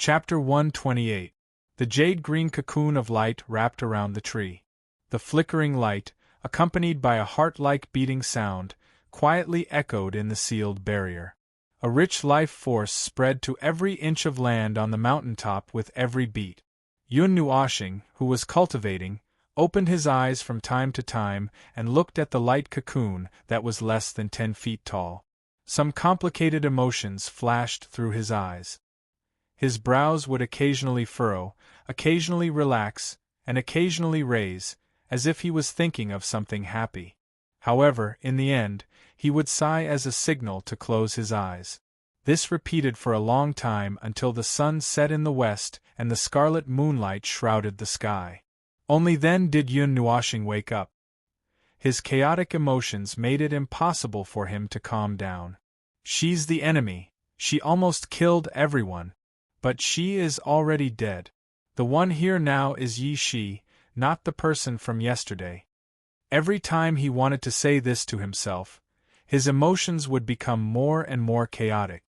Chapter 128. The jade-green cocoon of light wrapped around the tree. The flickering light, accompanied by a heart-like beating sound, quietly echoed in the sealed barrier. A rich life force spread to every inch of land on the mountaintop with every beat. Yun Nuoshing, who was cultivating, opened his eyes from time to time and looked at the light cocoon that was less than 10 feet tall. Some complicated emotions flashed through his eyes. His brows would occasionally furrow, occasionally relax, and occasionally raise, as if he was thinking of something happy. However, in the end, he would sigh as a signal to close his eyes. This repeated for a long time until the sun set in the west and the scarlet moonlight shrouded the sky. Only then did Yun Nuoshing wake up. His chaotic emotions made it impossible for him to calm down. She's the enemy. She almost killed everyone. But she is already dead. The one here now is Yi Shi, not the person from yesterday. Every time he wanted to say this to himself, his emotions would become more and more chaotic.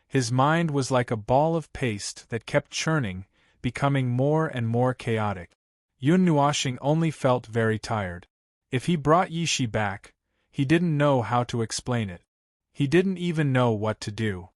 His mind was like a ball of paste that kept churning, becoming more and more chaotic. Yun Nuoshing only felt very tired. If he brought Yi Shi back, he didn't know how to explain it. He didn't even know what to do.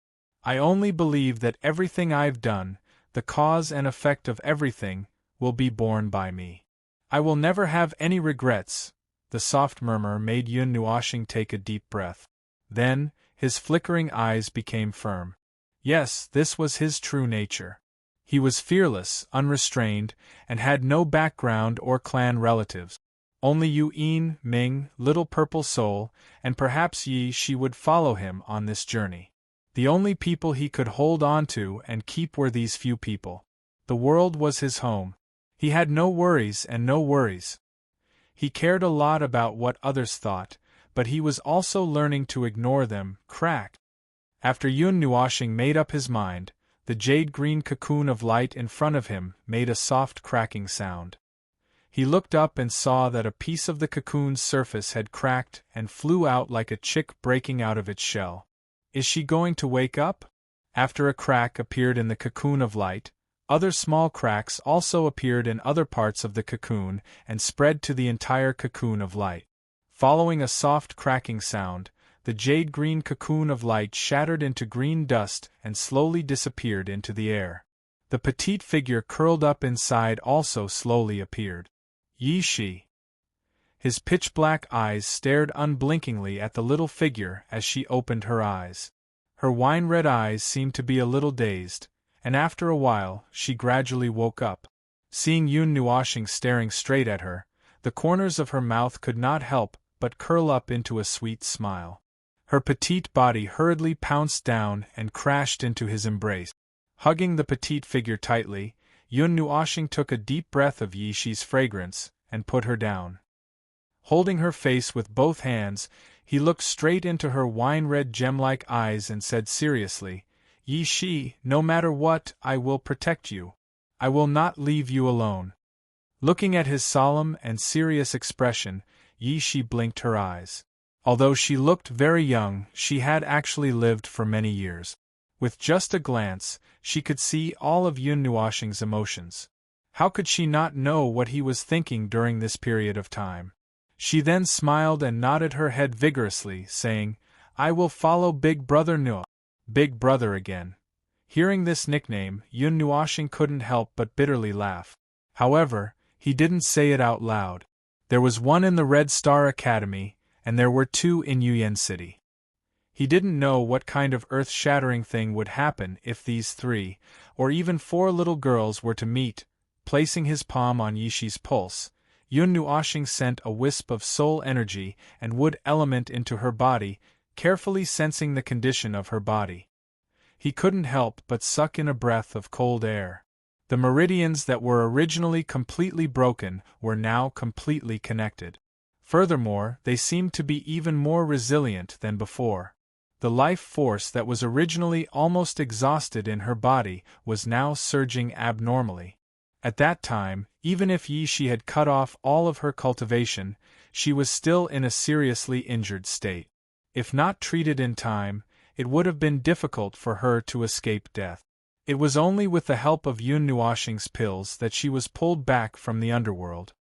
I only believe that everything I've done, the cause and effect of everything, will be borne by me. I will never have any regrets. The soft murmur made Yun Nuoshing take a deep breath. Then, his flickering eyes became firm. Yes, this was his true nature. He was fearless, unrestrained, and had no background or clan relatives. Only Yu Yin, Ming, Little Purple Soul, and perhaps Yi Shi would follow him on this journey. The only people he could hold on to and keep were these few people. The world was his home. He had no worries and no worries. He cared a lot about what others thought, but he was also learning to ignore them. Crack! After Yun Nuoshing made up his mind, the jade-green cocoon of light in front of him made a soft cracking sound. He looked up and saw that a piece of the cocoon's surface had cracked and flew out like a chick breaking out of its shell. Is she going to wake up? After a crack appeared in the cocoon of light, other small cracks also appeared in other parts of the cocoon and spread to the entire cocoon of light. Following a soft cracking sound, the jade-green cocoon of light shattered into green dust and slowly disappeared into the air. The petite figure curled up inside also slowly appeared. Yi Shi. His pitch-black eyes stared unblinkingly at the little figure as she opened her eyes. Her wine-red eyes seemed to be a little dazed, and after a while, she gradually woke up. Seeing Yun Nuoshing staring straight at her, the corners of her mouth could not help but curl up into a sweet smile. Her petite body hurriedly pounced down and crashed into his embrace. Hugging the petite figure tightly, Yun Nuoshing took a deep breath of Yi Shi's fragrance and put her down. Holding her face with both hands, he looked straight into her wine-red gem-like eyes and said seriously, Yi Shi, no matter what, I will protect you. I will not leave you alone. Looking at his solemn and serious expression, Yi Shi blinked her eyes. Although she looked very young, she had actually lived for many years. With just a glance, she could see all of Yun Nuoshing's emotions. How could she not know what he was thinking during this period of time? She then smiled and nodded her head vigorously, saying, I will follow Big Brother Nuo. Big Brother again. Hearing this nickname, Yun Nuoshing couldn't help but bitterly laugh. However, he didn't say it out loud. There was one in the Red Star Academy, and there were 2 in Yuyan City. He didn't know what kind of earth-shattering thing would happen if these 3, or even 4 little girls were to meet. Placing his palm on Yi Shi's pulse, Yun Nuoshing sent a wisp of soul energy and wood element into her body, carefully sensing the condition of her body. He couldn't help but suck in a breath of cold air. The meridians that were originally completely broken were now completely connected. Furthermore, they seemed to be even more resilient than before. The life force that was originally almost exhausted in her body was now surging abnormally. At that time, even if Yi Shi had cut off all of her cultivation, she was still in a seriously injured state. If not treated in time, it would have been difficult for her to escape death. It was only with the help of Yun Nuoxing's pills that she was pulled back from the underworld.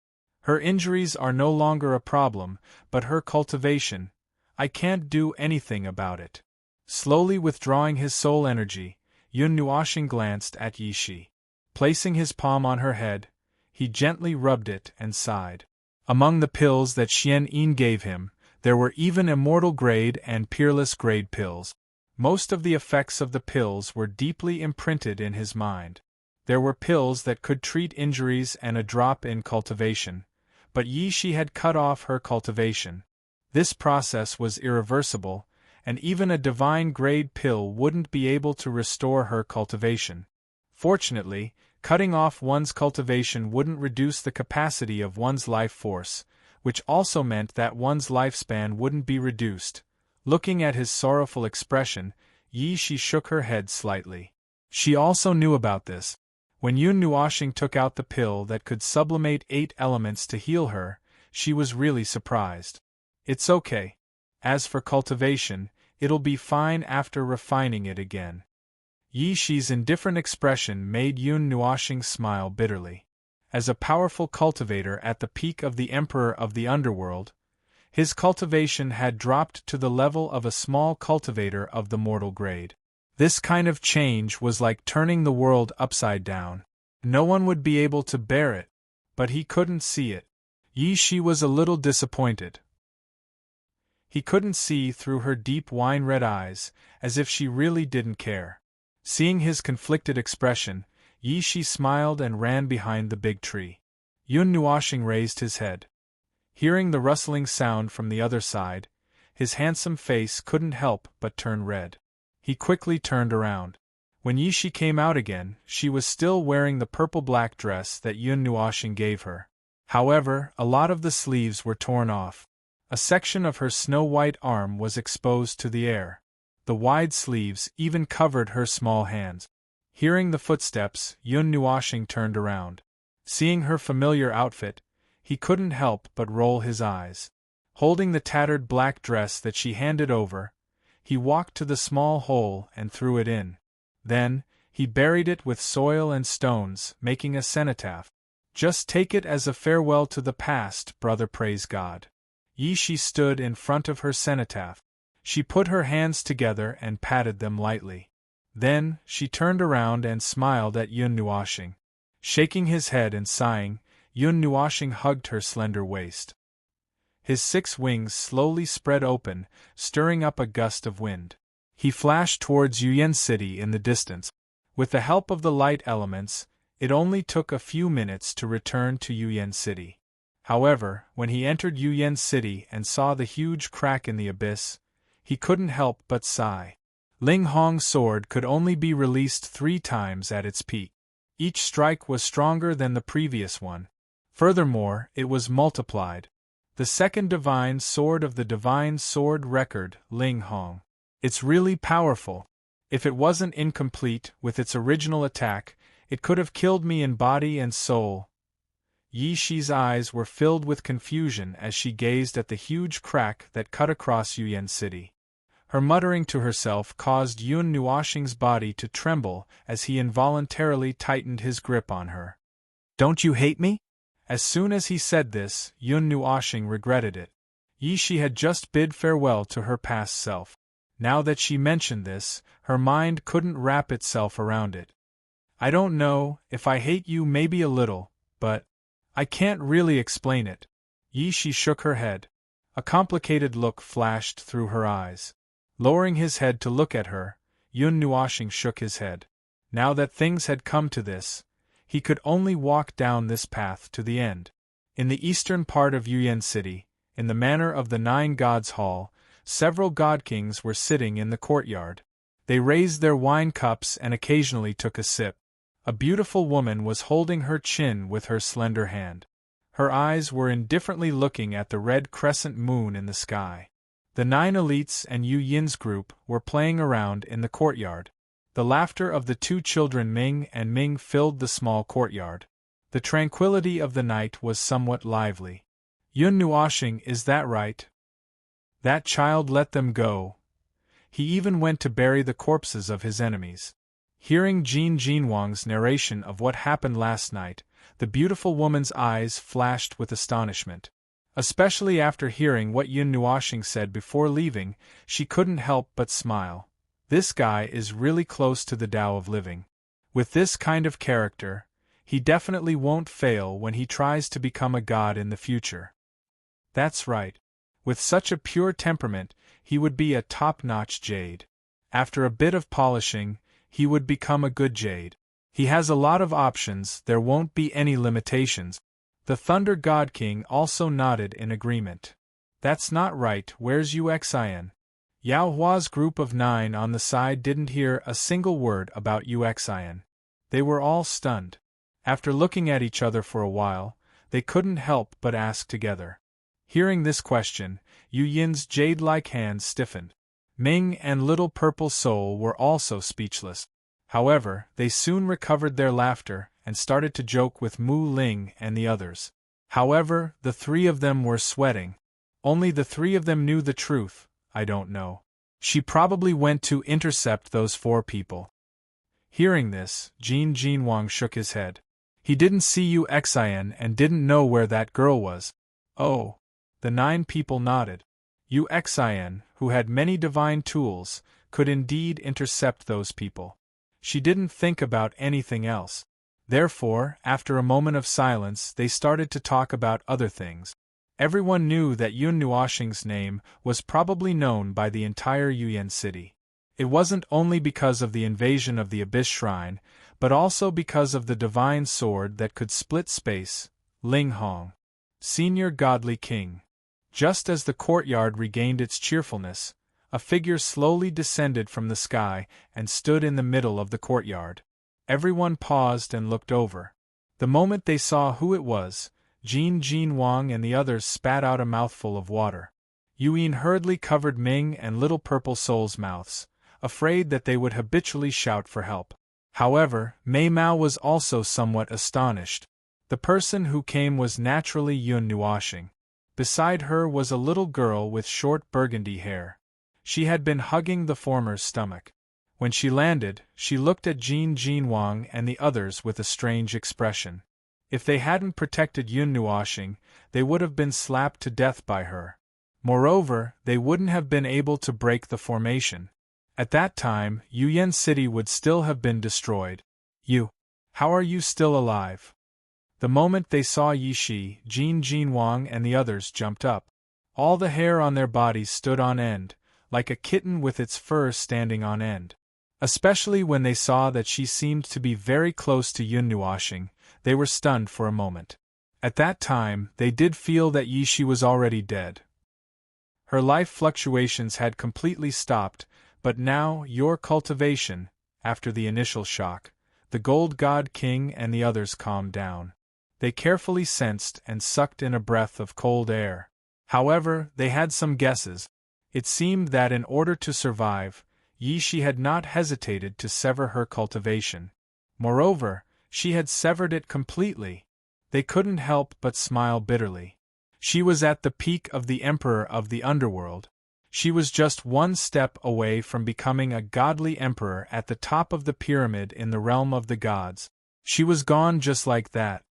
Her injuries are no longer a problem, but her cultivation, I can't do anything about it. Slowly withdrawing his soul energy, Yun Nuoxing glanced at Yi Shi. Placing his palm on her head, he gently rubbed it and sighed. Among the pills that Xian Yin gave him, there were even immortal grade and peerless grade pills. Most of the effects of the pills were deeply imprinted in his mind. There were pills that could treat injuries and a drop in cultivation, but Yi Shi had cut off her cultivation. This process was irreversible, and even a divine grade pill wouldn't be able to restore her cultivation. Fortunately, cutting off one's cultivation wouldn't reduce the capacity of one's life force, which also meant that one's lifespan wouldn't be reduced. Looking at his sorrowful expression, Yi Shi shook her head slightly. She also knew about this. When Yun Nuoxing took out the pill that could sublimate 8 elements to heal her, she was really surprised. It's okay. As for cultivation, it'll be fine after refining it again. Yi Shi's indifferent expression made Yun Nuoxing smile bitterly. As a powerful cultivator at the peak of the Emperor of the Underworld, his cultivation had dropped to the level of a small cultivator of the mortal grade. This kind of change was like turning the world upside down. No one would be able to bear it, but he couldn't see it. Yi Shi was a little disappointed. He couldn't see through her deep wine-red eyes, as if she really didn't care. Seeing his conflicted expression, Yi Shi smiled and ran behind the big tree. Yun Nuoxing raised his head. Hearing the rustling sound from the other side, his handsome face couldn't help but turn red. He quickly turned around. When Yi Shi came out again, she was still wearing the purple-black dress that Yun Nuoxing gave her. However, a lot of the sleeves were torn off. A section of her snow-white arm was exposed to the air. The wide sleeves even covered her small hands. Hearing the footsteps, Yun Nuoxing turned around. Seeing her familiar outfit, he couldn't help but roll his eyes. Holding the tattered black dress that she handed over, he walked to the small hole and threw it in. Then, he buried it with soil and stones, making a cenotaph. Just take it as a farewell to the past, brother, praise God. Yi Shi stood in front of her cenotaph. She put her hands together and patted them lightly. Then, she turned around and smiled at Yun Nuoxing. Shaking his head and sighing, Yun Nuoxing hugged her slender waist. His 6 wings slowly spread open, stirring up a gust of wind. He flashed towards Yuyan City in the distance. With the help of the light elements, it only took a few minutes to return to Yuyan City. However, when he entered Yuyan City and saw the huge crack in the abyss, he couldn't help but sigh. Ling Hong's sword could only be released 3 times at its peak. Each strike was stronger than the previous one. Furthermore, it was multiplied. The second divine sword of the divine sword record, Ling Hong. It's really powerful. If it wasn't incomplete with its original attack, it could have killed me in body and soul. Yi Shi's eyes were filled with confusion as she gazed at the huge crack that cut across Yuyan City. Her muttering to herself caused Yun Nuoxing's body to tremble as he involuntarily tightened his grip on her. "Don't you hate me?" As soon as he said this, Yun Nuoxing regretted it. Yi Shi had just bid farewell to her past self. Now that she mentioned this, her mind couldn't wrap itself around it. "I don't know, if I hate you maybe a little, but I can't really explain it." Yi Shi shook her head. A complicated look flashed through her eyes. Lowering his head to look at her, Yun Nuoxing shook his head. Now that things had come to this, he could only walk down this path to the end. In the eastern part of Yuyan City, in the manor of the 9 Gods Hall, several god kings were sitting in the courtyard. They raised their wine cups and occasionally took a sip. A beautiful woman was holding her chin with her slender hand. Her eyes were indifferently looking at the red crescent moon in the sky. The 9 elites and Yu Yin's group were playing around in the courtyard. The laughter of the 2 children Ming and Ming filled the small courtyard. The tranquility of the night was somewhat lively. "Yun Nuoxing, is that right? That child let them go. He even went to bury the corpses of his enemies." Hearing Jin Jinwang's narration of what happened last night, the beautiful woman's eyes flashed with astonishment. Especially after hearing what Yun Nuoxing said before leaving, she couldn't help but smile. This guy is really close to the Tao of living. With this kind of character, he definitely won't fail when he tries to become a god in the future. That's right. With such a pure temperament, he would be a top-notch jade. After a bit of polishing, he would become a good jade. He has a lot of options, there won't be any limitations. The Thunder God King also nodded in agreement. That's not right, where's Uxian? Yao Hua's group of 9 on the side didn't hear a single word about Uxian. They were all stunned. After looking at each other for a while, they couldn't help but ask together. Hearing this question, Yu Yin's jade-like hands stiffened. Ming and Little Purple Soul were also speechless. However, they soon recovered their laughter and started to joke with Mu Ling and the others. However, the 3 of them were sweating. Only the 3 of them knew the truth. I don't know. She probably went to intercept those 4 people. Hearing this, Jin Jinwang shook his head. He didn't see Uxian and didn't know where that girl was. Oh. The 9 people nodded. Uxian, who had many divine tools, could indeed intercept those people. She didn't think about anything else. Therefore, after a moment of silence, they started to talk about other things. Everyone knew that Yun Nuoxing's name was probably known by the entire Yuyan city. It wasn't only because of the invasion of the Abyss Shrine, but also because of the divine sword that could split space, Ling Hong. Senior Godly King. Just as the courtyard regained its cheerfulness, a figure slowly descended from the sky and stood in the middle of the courtyard. Everyone paused and looked over. The moment they saw who it was, Jin Jinwang and the others spat out a mouthful of water. Yuyin hurriedly covered Ming and Little Purple Soul's mouths, afraid that they would habitually shout for help. However, Mei Mao was also somewhat astonished. The person who came was naturally Yun Nuoxing. Beside her was a little girl with short burgundy hair. She had been hugging the former's stomach. When she landed, she looked at Jin Jinwang and the others with a strange expression. If they hadn't protected Yun Nuoxing, they would have been slapped to death by her. Moreover, they wouldn't have been able to break the formation. At that time, Yuyan City would still have been destroyed. How are you still alive? The moment they saw Yi Shi, Jin Jinwang and the others jumped up. All the hair on their bodies stood on end, like a kitten with its fur standing on end. Especially when they saw that she seemed to be very close to Yun Nuoxing, they were stunned for a moment. At that time, they did feel that Yi Shi was already dead. Her life fluctuations had completely stopped, but now, your cultivation, after the initial shock, the Gold God King and the others calmed down. They carefully sensed and sucked in a breath of cold air. However, they had some guesses. It seemed that in order to survive, Yi Shi had not hesitated to sever her cultivation. Moreover, she had severed it completely. They couldn't help but smile bitterly. She was at the peak of the Emperor of the Underworld. She was just one step away from becoming a godly emperor at the top of the pyramid in the realm of the gods. She was gone just like that.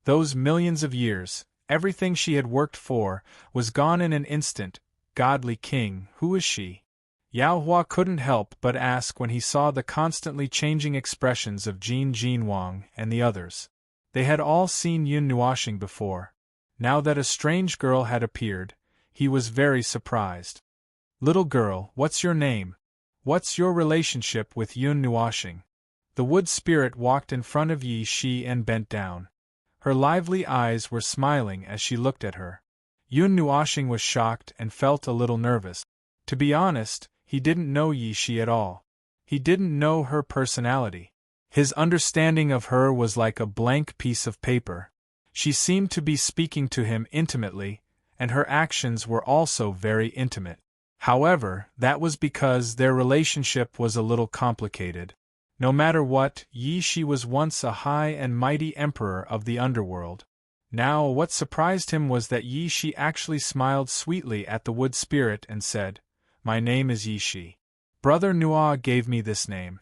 Those millions of years, everything she had worked for, was gone in an instant. Godly King, who is she? Yao Hua couldn't help but ask when he saw the constantly changing expressions of Jin Jinwang and the others. They had all seen Yun Nuoxing before. Now that a strange girl had appeared, he was very surprised. Little girl, what's your name? What's your relationship with Yun Nuoxing? The wood spirit walked in front of Yi Shi and bent down. Her lively eyes were smiling as she looked at her. Yun Nuoxing was shocked and felt a little nervous. To be honest, he didn't know Yi Shi at all. He didn't know her personality. His understanding of her was like a blank piece of paper. She seemed to be speaking to him intimately, and her actions were also very intimate. However, that was because their relationship was a little complicated. No matter what, Yi Shi was once a high and mighty emperor of the underworld. Now what surprised him was that Yi Shi actually smiled sweetly at the wood spirit and said, "My name is Yi Shi. Brother Nua gave me this name."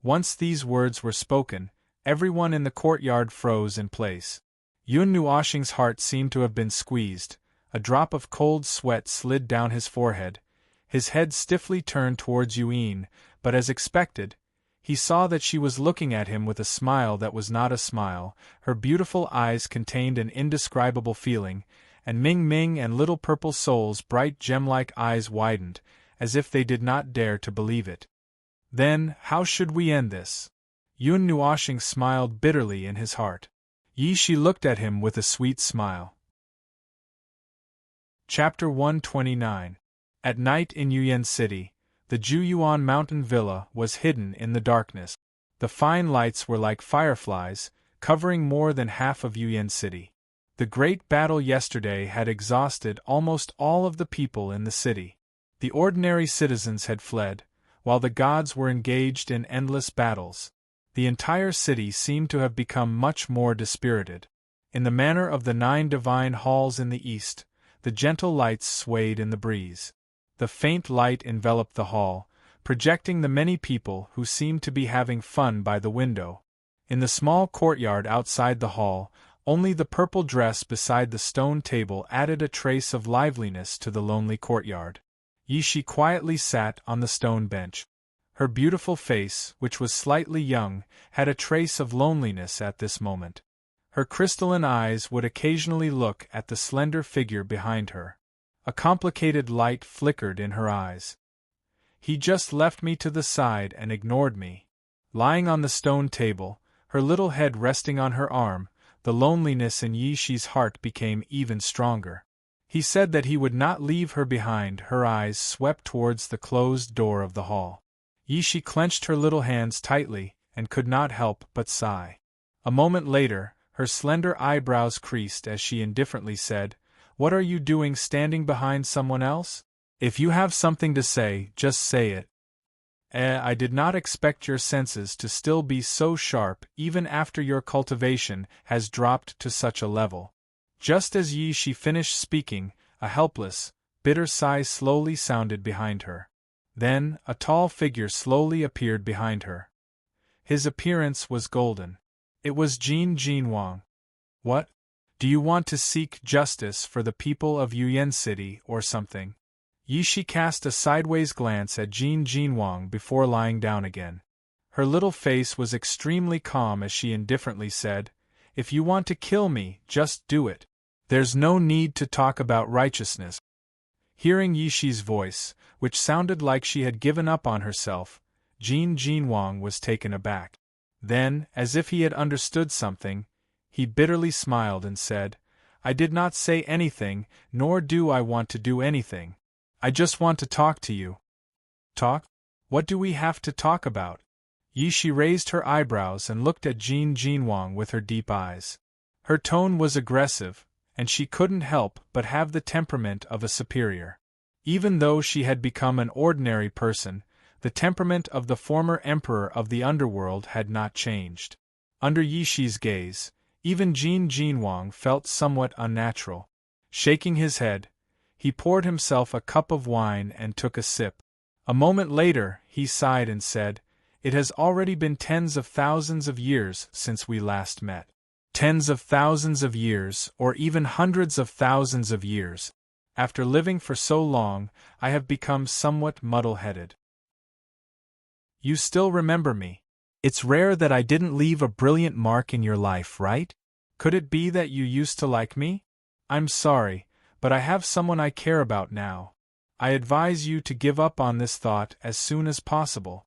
Once these words were spoken, everyone in the courtyard froze in place. Yun Nuoshing's heart seemed to have been squeezed, a drop of cold sweat slid down his forehead, his head stiffly turned towards Yuan, but as expected, he saw that she was looking at him with a smile that was not a smile. Her beautiful eyes contained an indescribable feeling, and Ming Ming and Little Purple Soul's bright gem-like eyes widened, as if they did not dare to believe it. Then, how should we end this? Yun Nuoshing smiled bitterly in his heart. Yi Shi looked at him with a sweet smile. Chapter 129. At night in Yuan City, the Juyuan mountain villa was hidden in the darkness. The fine lights were like fireflies, covering more than half of Yuan City. The great battle yesterday had exhausted almost all of the people in the city. The ordinary citizens had fled, while the gods were engaged in endless battles. The entire city seemed to have become much more dispirited. In the manner of the 9 divine halls in the east, the gentle lights swayed in the breeze. The faint light enveloped the hall, projecting the many people who seemed to be having fun by the window. In the small courtyard outside the hall, only the purple dress beside the stone table added a trace of liveliness to the lonely courtyard. Yi Shi quietly sat on the stone bench. Her beautiful face, which was slightly young, had a trace of loneliness at this moment. Her crystalline eyes would occasionally look at the slender figure behind her. A complicated light flickered in her eyes. He just left me to the side and ignored me. Lying on the stone table, her little head resting on her arm, the loneliness in Yi Shi's heart became even stronger. He said that he would not leave her behind. Her eyes swept towards the closed door of the hall. Yi Shi clenched her little hands tightly, and could not help but sigh. A moment later, her slender eyebrows creased as she indifferently said, "What are you doing standing behind someone else? If you have something to say, just say it." I did not expect your senses to still be so sharp even after your cultivation has dropped to such a level." Just as Yi Shi finished speaking, a helpless, bitter sigh slowly sounded behind her. Then, a tall figure slowly appeared behind her. His appearance was golden. It was Jin Jinwang. "What? Do you want to seek justice for the people of Yuan City or something?" Yi Shi cast a sideways glance at Jin Jinwang before lying down again. Her little face was extremely calm as she indifferently said, "If you want to kill me, just do it. There's no need to talk about righteousness." Hearing Yi Shi's voice, which sounded like she had given up on herself, Jin Jinwang was taken aback. Then, as if he had understood something, he bitterly smiled and said, "I did not say anything, nor do I want to do anything. I just want to talk to you." "Talk? What do we have to talk about?" Yi Shi raised her eyebrows and looked at Jin Jinwang with her deep eyes. Her tone was aggressive, and she couldn't help but have the temperament of a superior. Even though she had become an ordinary person, the temperament of the former emperor of the underworld had not changed. Under Yi Shi's gaze, even Jin Jinwang felt somewhat unnatural. Shaking his head, he poured himself a cup of wine and took a sip. A moment later, he sighed and said, "It has already been tens of thousands of years since we last met. Tens of thousands of years, or even hundreds of thousands of years. After living for so long, I have become somewhat muddle-headed. You still remember me. It's rare that I didn't leave a brilliant mark in your life, right? Could it be that you used to like me? I'm sorry, but I have someone I care about now. I advise you to give up on this thought as soon as possible."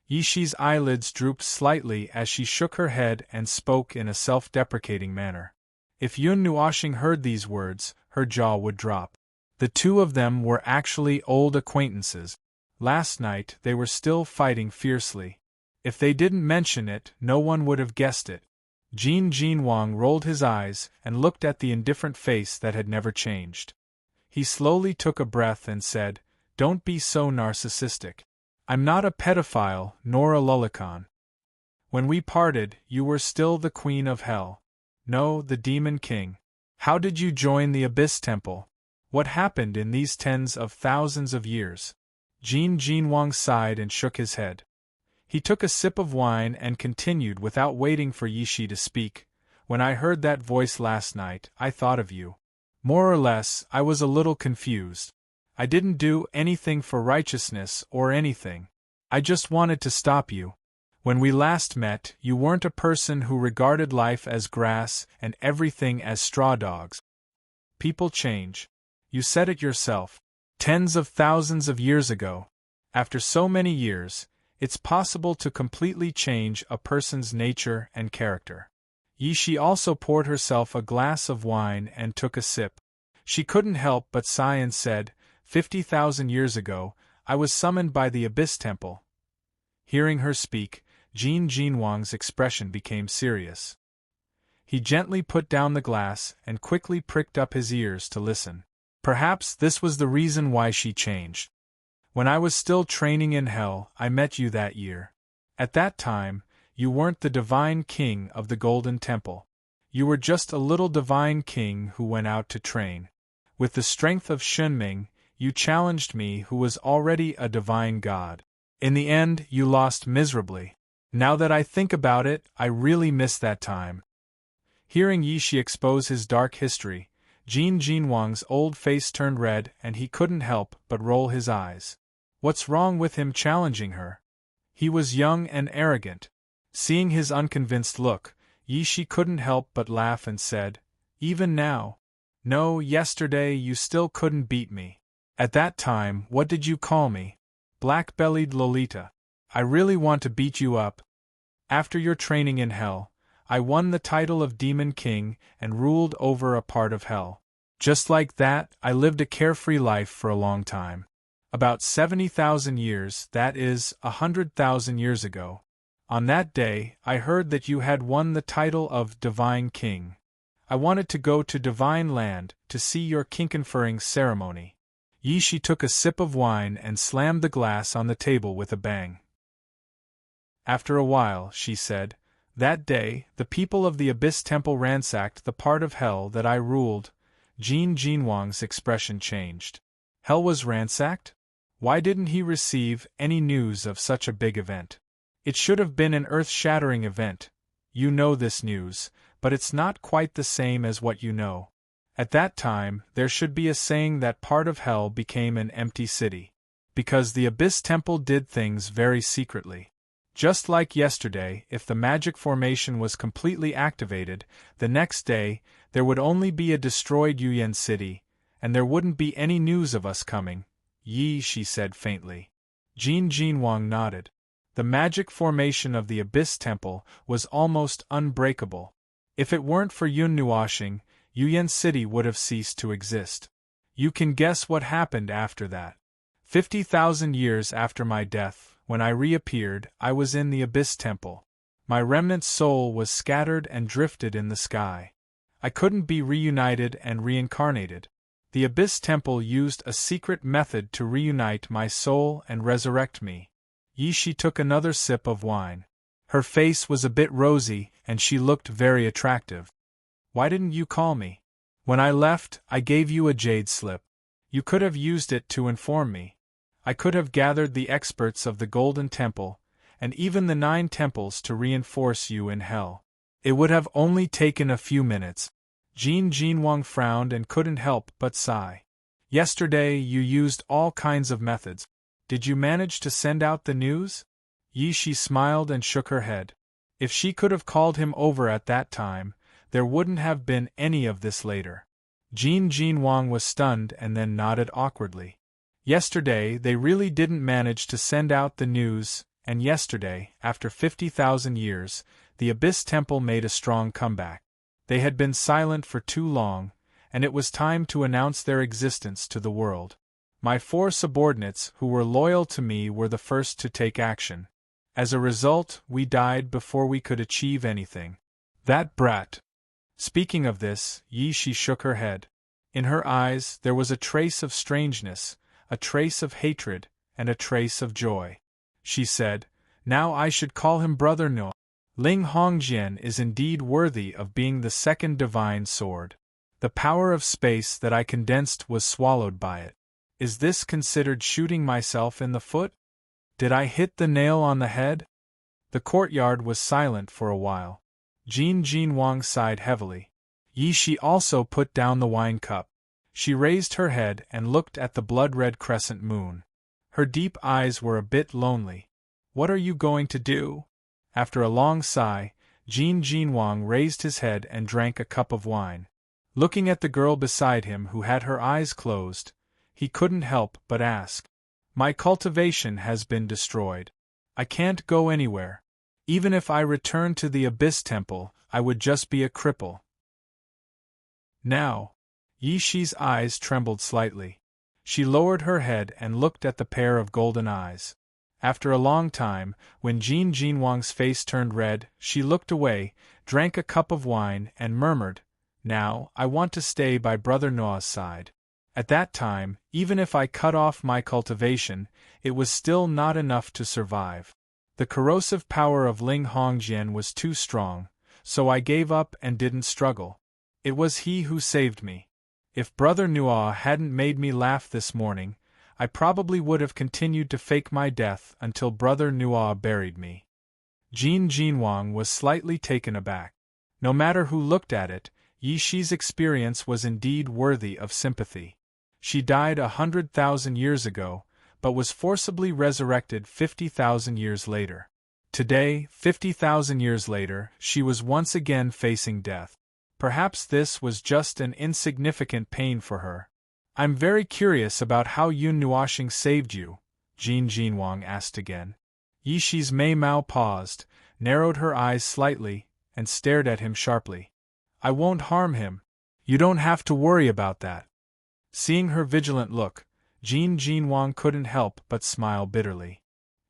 Yi Shi's eyelids drooped slightly as she shook her head and spoke in a self-deprecating manner. If Yun Nuoshing heard these words, her jaw would drop. The two of them were actually old acquaintances. Last night they were still fighting fiercely. If they didn't mention it, no one would have guessed it. Jin Jinwang rolled his eyes and looked at the indifferent face that had never changed. He slowly took a breath and said, "Don't be so narcissistic. I'm not a pedophile nor a lolicon. When we parted, you were still the Queen of Hell. No, the Demon King. How did you join the Abyss Temple? What happened in these tens of thousands of years?" Jin Jinwang sighed and shook his head. He took a sip of wine and continued without waiting for Yi to speak. When I heard that voice last night, I thought of you. More or less, I was a little confused. I didn't do anything for righteousness or anything. I just wanted to stop you. When we last met, you weren't a person who regarded life as grass and everything as straw dogs. People change. You said it yourself. Tens of thousands of years ago. After so many years, it's possible to completely change a person's nature and character. Yi also poured herself a glass of wine and took a sip. She couldn't help but sigh and said, 50,000 years ago, I was summoned by the Abyss Temple. Hearing her speak, Jin Jinwang's expression became serious. He gently put down the glass and quickly pricked up his ears to listen. Perhaps this was the reason why she changed. When I was still training in hell, I met you that year. At that time, you weren't the divine king of the Golden Temple. You were just a little divine king who went out to train. With the strength of Shunming, you challenged me who was already a divine god. In the end, you lost miserably. Now that I think about it, I really miss that time. Hearing Yi expose his dark history, Jin Jinwang's old face turned red and he couldn't help but roll his eyes. What's wrong with him challenging her? He was young and arrogant. Seeing his unconvinced look, Yi couldn't help but laugh and said, Even now? No, yesterday you still couldn't beat me. At that time, what did you call me? Black-bellied Lolita. I really want to beat you up. After your training in hell, I won the title of Demon King and ruled over a part of hell. Just like that, I lived a carefree life for a long time. About 70,000 years, that is, 100,000 years ago. On that day, I heard that you had won the title of Divine King. I wanted to go to Divine Land to see your king-conferring ceremony. Yi took a sip of wine and slammed the glass on the table with a bang. After a while, she said, That day, the people of the Abyss Temple ransacked the part of hell that I ruled. Jin Jinwang's expression changed. Hell was ransacked? Why didn't he receive any news of such a big event? It should have been an earth-shattering event. You know this news, but it's not quite the same as what you know. At that time, there should be a saying that part of hell became an empty city. Because the Abyss Temple did things very secretly. Just like yesterday, if the magic formation was completely activated, the next day, there would only be a destroyed Yuyan city, and there wouldn't be any news of us coming. Yi, she said faintly. Jin Jinwang nodded. The magic formation of the Abyss Temple was almost unbreakable. If it weren't for Yun Nuashing, Yuyan City would have ceased to exist. You can guess what happened after that. 50,000 years after my death, when I reappeared, I was in the Abyss Temple. My remnant soul was scattered and drifted in the sky. I couldn't be reunited and reincarnated. The Abyss Temple used a secret method to reunite my soul and resurrect me. Yi took another sip of wine. Her face was a bit rosy, and she looked very attractive. Why didn't you call me? When I left, I gave you a jade slip. You could have used it to inform me. I could have gathered the experts of the Golden Temple, and even the 9 temples to reinforce you in hell. It would have only taken a few minutes. Jin Jinwang frowned and couldn't help but sigh. Yesterday you used all kinds of methods. Did you manage to send out the news? Yi smiled and shook her head. If she could have called him over at that time, there wouldn't have been any of this later. Jin Jinwang was stunned and then nodded awkwardly. Yesterday they really didn't manage to send out the news, and yesterday, after 50,000 years, the Abyss Temple made a strong comeback. They had been silent for too long, and it was time to announce their existence to the world. My 4 subordinates who were loyal to me were the first to take action. As a result, we died before we could achieve anything. That brat. Speaking of this, Yi shook her head. In her eyes there was a trace of strangeness, a trace of hatred, and a trace of joy. She said, Now I should call him Brother No. Ling Hongjian is indeed worthy of being the second divine sword. The power of space that I condensed was swallowed by it. Is this considered shooting myself in the foot? Did I hit the nail on the head? The courtyard was silent for a while. Jin Wang sighed heavily. Yi Shi also put down the wine cup. She raised her head and looked at the blood-red crescent moon. Her deep eyes were a bit lonely. What are you going to do? After a long sigh, Jin Wang raised his head and drank a cup of wine. Looking at the girl beside him who had her eyes closed, he couldn't help but ask. My cultivation has been destroyed. I can't go anywhere. Even if I return to the Abyss Temple, I would just be a cripple. Now. Yi Shi's eyes trembled slightly. She lowered her head and looked at the pair of golden eyes. After a long time, when Jin Wang's face turned red, she looked away, drank a cup of wine, and murmured, Now, I want to stay by Brother Noah's side. At that time, even if I cut off my cultivation, it was still not enough to survive. The corrosive power of Ling Hongjian was too strong, so I gave up and didn't struggle. It was he who saved me. If Brother Noah hadn't made me laugh this morning, I probably would have continued to fake my death until Brother Noah buried me. Jin Wang was slightly taken aback. No matter who looked at it, Yi Shi's experience was indeed worthy of sympathy. She died 100,000 years ago, but was forcibly resurrected 50,000 years later. Today, 50,000 years later, she was once again facing death. Perhaps this was just an insignificant pain for her. I'm very curious about how Yun Nuoxing saved you, Jin Wang asked again. Yi Shi's Mei Mao paused, narrowed her eyes slightly, and stared at him sharply. I won't harm him. You don't have to worry about that. Seeing her vigilant look, Jin Wang couldn't help but smile bitterly.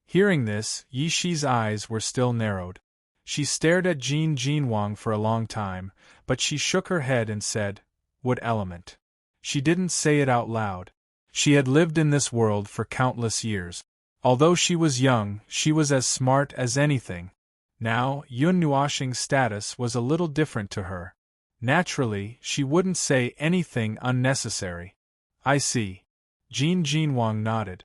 Hearing this, Yi Shi's eyes were still narrowed. She stared at Jin Wang for a long time, but she shook her head and said, What element? She didn't say it out loud. She had lived in this world for countless years. Although she was young, she was as smart as anything. Now, Yun Nuoxing's status was a little different to her. Naturally, she wouldn't say anything unnecessary. I see. Jin Wang nodded.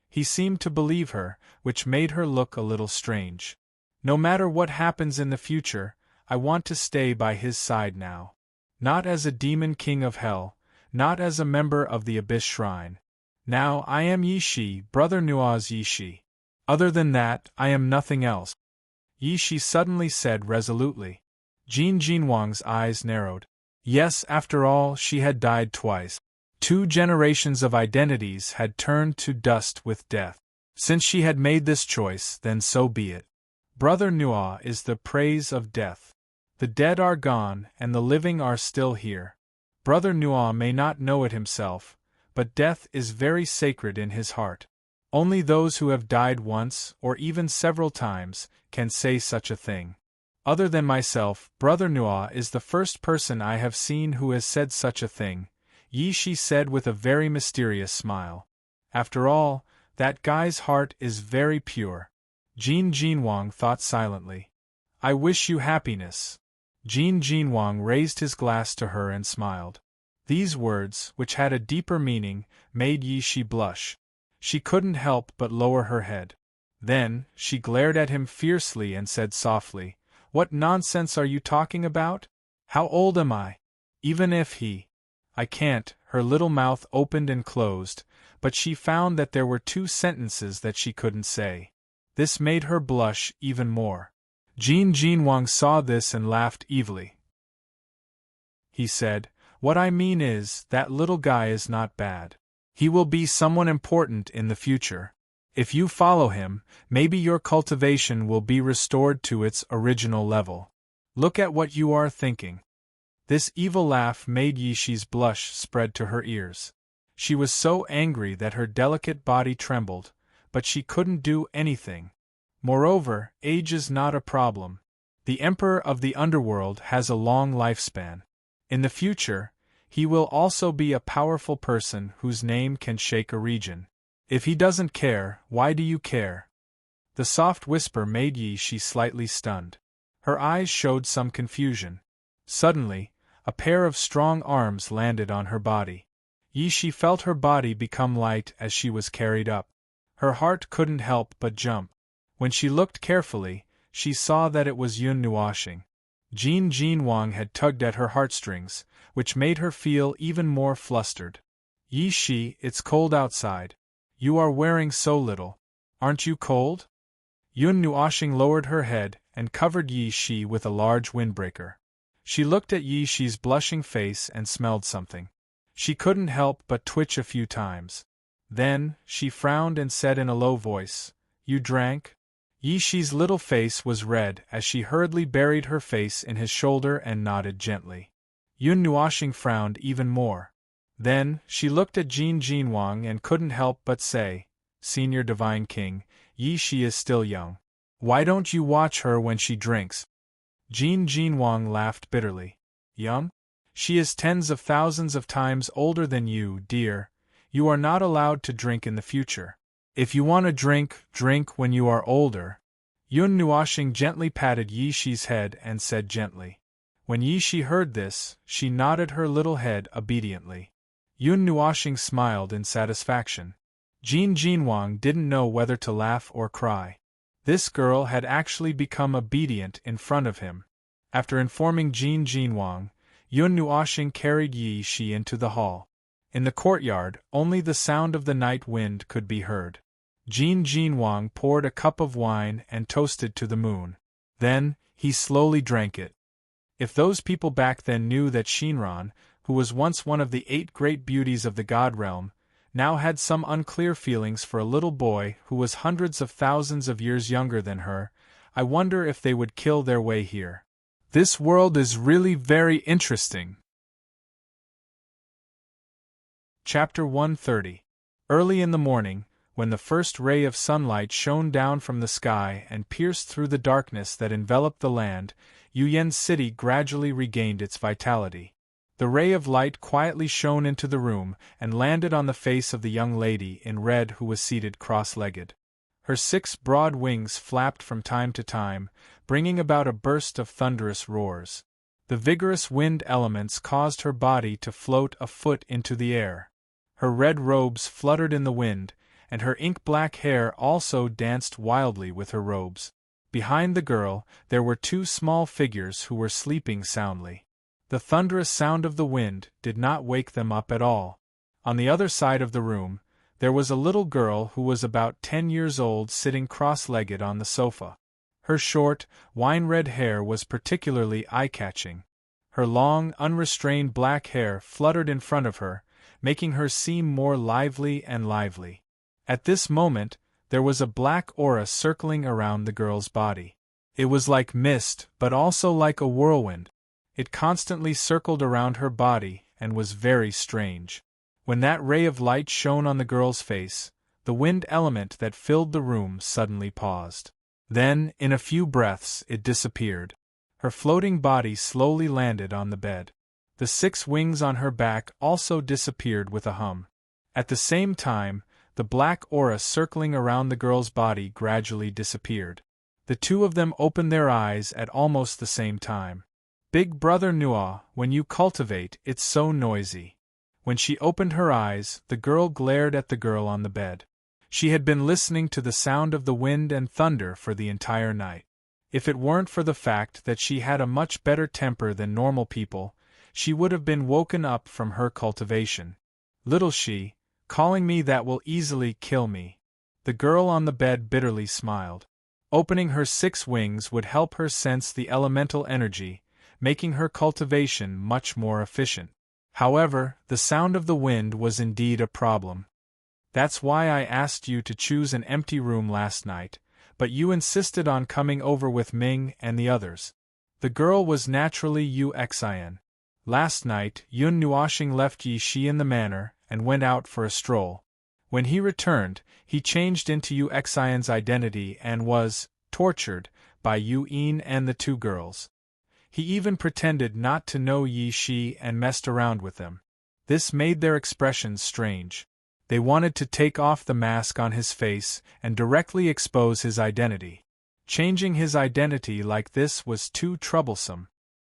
He seemed to believe her, which made her look a little strange. No matter what happens in the future, I want to stay by his side now. Not as a demon king of hell, not as a member of the Abyss Shrine. Now I am Yi Shi, Brother Nuo's Yi Shi. Other than that, I am nothing else. Yi Shi suddenly said resolutely. Jin Wang's eyes narrowed. Yes, after all, she had died twice. 2 generations of identities had turned to dust with death. Since she had made this choice, then so be it. Brother Nuo is the praise of death. The dead are gone, and the living are still here. Brother Nuo may not know it himself, but death is very sacred in his heart. Only those who have died once, or even several times, can say such a thing. Other than myself, Brother Nuo is the first person I have seen who has said such a thing, Yi Shi said with a very mysterious smile. After all, that guy's heart is very pure. Jin Wang thought silently. I wish you happiness. Jin Wang raised his glass to her and smiled. These words, which had a deeper meaning, made Yi Shi blush. She couldn't help but lower her head. Then, she glared at him fiercely and said softly, What nonsense are you talking about? How old am I? Even if he... I can't. Her little mouth opened and closed, but she found that there were 2 sentences that she couldn't say. This made her blush even more. Jin Wang saw this and laughed evilly. He said, What I mean is, that little guy is not bad. He will be someone important in the future. If you follow him, maybe your cultivation will be restored to its original level. Look at what you are thinking. This evil laugh made Yi Shi's blush spread to her ears. She was so angry that her delicate body trembled, but she couldn't do anything. Moreover, age is not a problem. The Emperor of the Underworld has a long lifespan. In the future, he will also be a powerful person whose name can shake a region. If he doesn't care, why do you care? The soft whisper made Yi Shi slightly stunned. Her eyes showed some confusion. Suddenly, a pair of strong arms landed on her body. Yi Shi felt her body become light as she was carried up. Her heart couldn't help but jump. When she looked carefully, she saw that it was Yun Nuoxing. Jin Wang had tugged at her heartstrings, which made her feel even more flustered. Yi Shi, it's cold outside. You are wearing so little. Aren't you cold? Yun Nuoxing lowered her head and covered Yi Shi with a large windbreaker. She looked at Yi Shi's blushing face and smelled something. She couldn't help but twitch a few times. Then, she frowned and said in a low voice, "You drank?" Yi Shi's little face was red as she hurriedly buried her face in his shoulder and nodded gently. Yun Nuoxing frowned even more. Then, she looked at Jin Wang and couldn't help but say, "Senior Divine King, Yi Shi is still young. Why don't you watch her when she drinks?" Jin Wang laughed bitterly. "Young? She is tens of thousands of times older than you, dear. You are not allowed to drink in the future. If you want to drink, drink when you are older." Yun Nuoxing gently patted Yi Shi's head and said gently. When Yi Shi heard this, she nodded her little head obediently. Yun Nuoxing smiled in satisfaction. Jin Wang didn't know whether to laugh or cry. This girl had actually become obedient in front of him. After informing Jin Wang, Yun Nuoxing carried Yi Shi into the hall. In the courtyard, only the sound of the night wind could be heard. Jin Wang poured a cup of wine and toasted to the moon. Then, he slowly drank it. If those people back then knew that Shinran, who was once one of the 8 great beauties of the God realm, now had some unclear feelings for a little boy who was hundreds of thousands of years younger than her, I wonder if they would kill their way here. This world is really very interesting. Chapter 130. Early in the morning, when the first ray of sunlight shone down from the sky and pierced through the darkness that enveloped the land, Yuyan's city gradually regained its vitality. The ray of light quietly shone into the room and landed on the face of the young lady in red who was seated cross-legged. Her 6 broad wings flapped from time to time, bringing about a burst of thunderous roars. The vigorous wind elements caused her body to float a foot into the air. Her red robes fluttered in the wind, and her ink-black hair also danced wildly with her robes. Behind the girl, there were 2 small figures who were sleeping soundly. The thunderous sound of the wind did not wake them up at all. On the other side of the room, there was a little girl who was about 10 years old sitting cross-legged on the sofa. Her short, wine-red hair was particularly eye-catching. Her long, unrestrained black hair fluttered in front of her, making her seem more lively and lively. At this moment, there was a black aura circling around the girl's body. It was like mist, but also like a whirlwind. It constantly circled around her body and was very strange. When that ray of light shone on the girl's face, the wind element that filled the room suddenly paused. Then, in a few breaths, it disappeared. Her floating body slowly landed on the bed. The 6 wings on her back also disappeared with a hum. At the same time, the black aura circling around the girl's body gradually disappeared. The 2 of them opened their eyes at almost the same time. "Big Brother Nua, when you cultivate, it's so noisy." When she opened her eyes, the girl glared at the girl on the bed. She had been listening to the sound of the wind and thunder for the entire night. If it weren't for the fact that she had a much better temper than normal people, she would have been woken up from her cultivation. "Little she, calling me that will easily kill me." The girl on the bed bitterly smiled. Opening her 6 wings would help her sense the elemental energy, making her cultivation much more efficient. However, the sound of the wind was indeed a problem. That's why I asked you to choose an empty room last night, but you insisted on coming over with Ming and the others. The girl was naturally Uxin. Last night, Yun Nuoxing left Yi Shi in the manor and went out for a stroll. When he returned, he changed into Uxin's identity and was tortured by Yu Yin and the 2 girls. He even pretended not to know Yi Shi and messed around with them. This made their expressions strange. They wanted to take off the mask on his face and directly expose his identity. Changing his identity like this was too troublesome.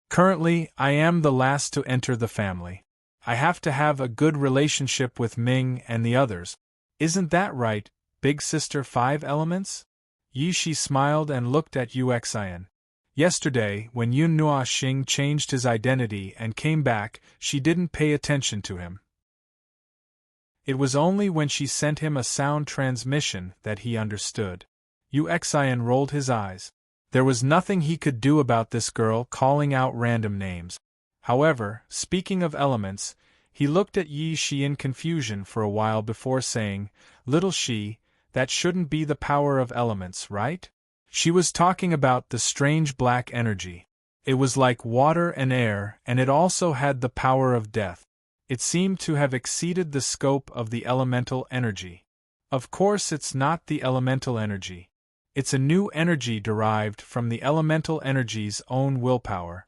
Currently, I am the last to enter the family. I have to have a good relationship with Ming and the others. Isn't that right, Big Sister 5 Elements? Yi Shi smiled and looked at Yu Xian. Yesterday, when Yun Nua Xing changed his identity and came back, she didn't pay attention to him. It was only when she sent him a sound transmission that he understood. Yu Xian rolled his eyes. There was nothing he could do about this girl calling out random names. However, speaking of elements, he looked at Yi Shi in confusion for a while before saying, "Little Shi, that shouldn't be the power of elements, right?" She was talking about the strange black energy. It was like water and air, and it also had the power of death. It seemed to have exceeded the scope of the elemental energy. Of course, it's not the elemental energy. It's a new energy derived from the elemental energy's own willpower.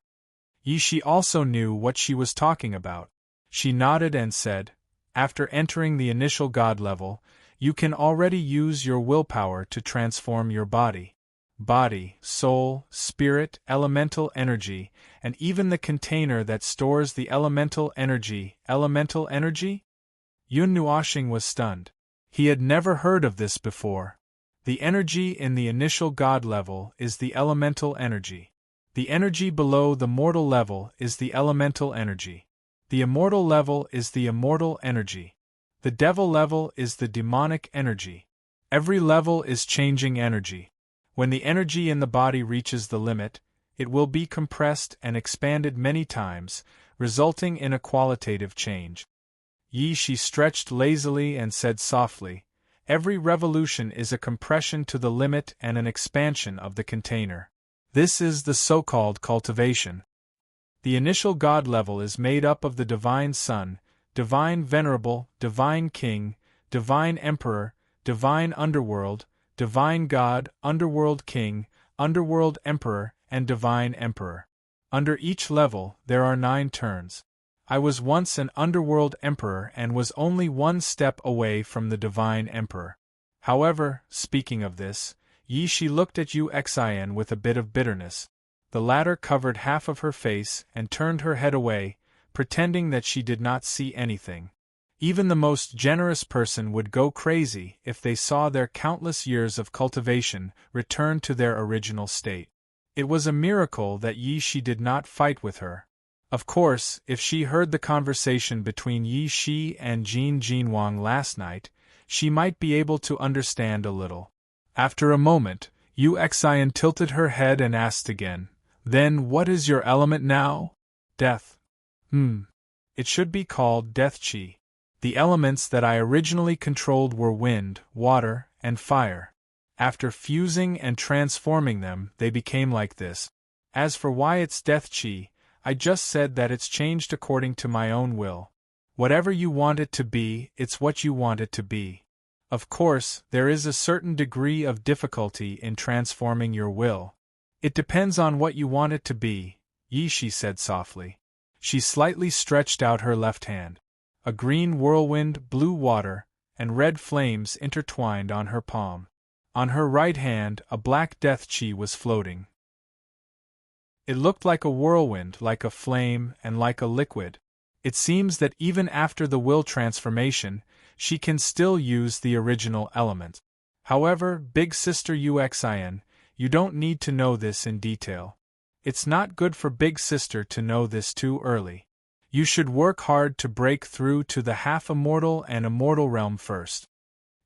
Yi Shi also knew what she was talking about. She nodded and said, "After entering the initial God level, you can already use your willpower to transform your body, soul, spirit, elemental energy, and even the container that stores the elemental energy." Elemental energy? Yun Nuoxing was stunned. He had never heard of this before. The energy in the initial God level is the elemental energy. The energy below the mortal level is the elemental energy. The immortal level is the immortal energy. The devil level is the demonic energy. Every level is changing energy. When the energy in the body reaches the limit, it will be compressed and expanded many times, resulting in a qualitative change. Yi Shi stretched lazily and said softly, "Every revolution is a compression to the limit and an expansion of the container. This is the so-called cultivation." The initial God level is made up of the Divine Son, Divine Venerable, Divine King, Divine Emperor, Divine Underworld, Divine God, Underworld King, Underworld Emperor, and Divine Emperor. Under each level, there are 9 turns. I was once an Underworld Emperor and was only one step away from the Divine Emperor. However, speaking of this, Yi Shi looked at Yu Xian with a bit of bitterness. The latter covered half of her face and turned her head away, pretending that she did not see anything. Even the most generous person would go crazy if they saw their countless years of cultivation return to their original state. It was a miracle that Yi Shi did not fight with her. Of course, if she heard the conversation between Yi Shi and Jin Jinwang last night, she might be able to understand a little. After a moment, Yu Xian tilted her head and asked again, "Then what is your element now?" "Death." It should be called Death Qi. The elements that I originally controlled were wind, water, and fire. After fusing and transforming them, they became like this. As for why it's Death Qi, I just said that it's changed according to my own will. Whatever you want it to be, it's what you want it to be. Of course, there is a certain degree of difficulty in transforming your will. It depends on what you want it to be, Yi Shi said softly. She slightly stretched out her left hand. A green whirlwind, blue water, and red flames intertwined on her palm. On her right hand, a black death qi was floating. It looked like a whirlwind, like a flame, and like a liquid. It seems that even after the will transformation, she can still use the original element. However, Big Sister Yu Xian, you don't need to know this in detail. It's not good for Big Sister to know this too early. You should work hard to break through to the half-immortal and immortal realm first.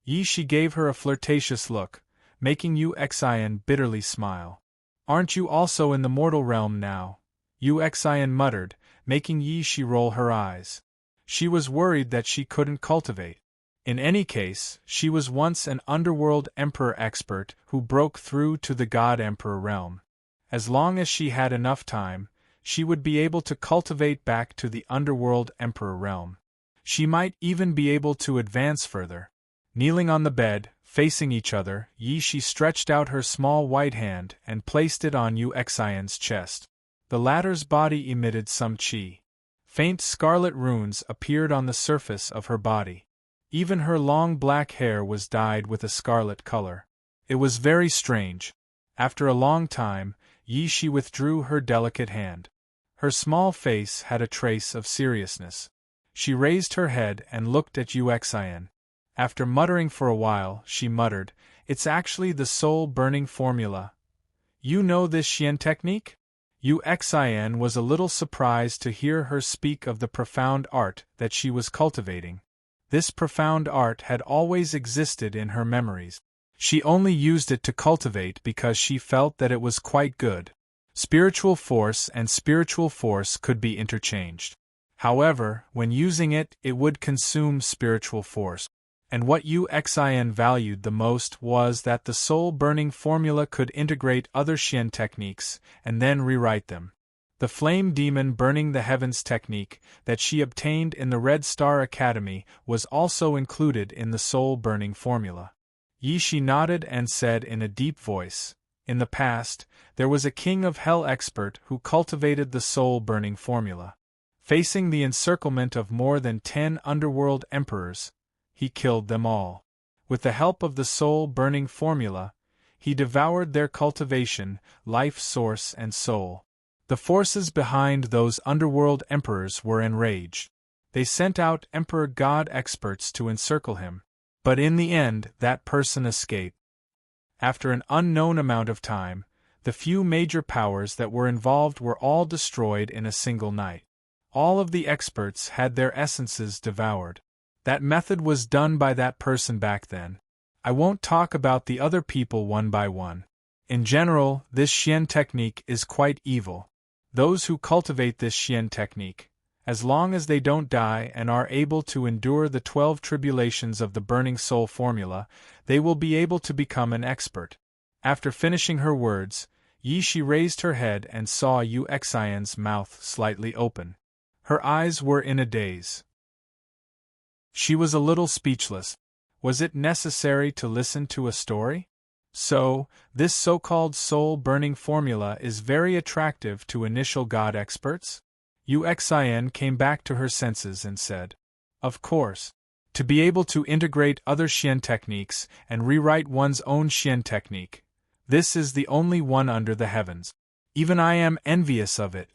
Yi Shi gave her a flirtatious look, making Yu Xian bitterly smile. Aren't you also in the mortal realm now? Yu Xian muttered, making Yi Shi roll her eyes. She was worried that she couldn't cultivate. In any case, she was once an underworld emperor expert who broke through to the god emperor realm. As long as she had enough time, she would be able to cultivate back to the underworld emperor realm. She might even be able to advance further. Kneeling on the bed, facing each other, Yi Shi stretched out her small white hand and placed it on Yu Xian's chest. The latter's body emitted some qi. Faint scarlet runes appeared on the surface of her body. Even her long black hair was dyed with a scarlet color. It was very strange. After a long time, Yi Shi withdrew her delicate hand. Her small face had a trace of seriousness. She raised her head and looked at Yu Xian. After muttering for a while, she muttered, It's actually the soul-burning formula. You know this Xian technique? Yu Xin was a little surprised to hear her speak of the profound art that she was cultivating. This profound art had always existed in her memories. She only used it to cultivate because she felt that it was quite good. Spiritual force and spiritual force could be interchanged. However, when using it, it would consume spiritual force. And what Yu Xin valued the most was that the soul-burning formula could integrate other Xian techniques and then rewrite them. The flame demon burning the heavens technique that she obtained in the Red Star Academy was also included in the soul-burning formula. Yi Shi nodded and said in a deep voice, "In the past, there was a king of hell expert who cultivated the soul-burning formula. Facing the encirclement of more than 10 underworld emperors, he killed them all. With the help of the soul-burning formula, he devoured their cultivation, life source and soul. The forces behind those underworld emperors were enraged. They sent out emperor god experts to encircle him. But in the end, that person escaped. After an unknown amount of time, the few major powers that were involved were all destroyed in a single night. All of the experts had their essences devoured. That method was done by that person back then. I won't talk about the other people one by one. In general, this Xian technique is quite evil. Those who cultivate this Xian technique, as long as they don't die and are able to endure the 12 tribulations of the burning soul formula, they will be able to become an expert." After finishing her words, Yi Shi raised her head and saw Yu Xin's mouth slightly open. Her eyes were in a daze. She was a little speechless. Was it necessary to listen to a story? So, this so-called soul-burning formula is very attractive to initial god experts? Yu Xin came back to her senses and said, "Of course. To be able to integrate other Xian techniques and rewrite one's own Xian technique, this is the only one under the heavens. Even I am envious of it.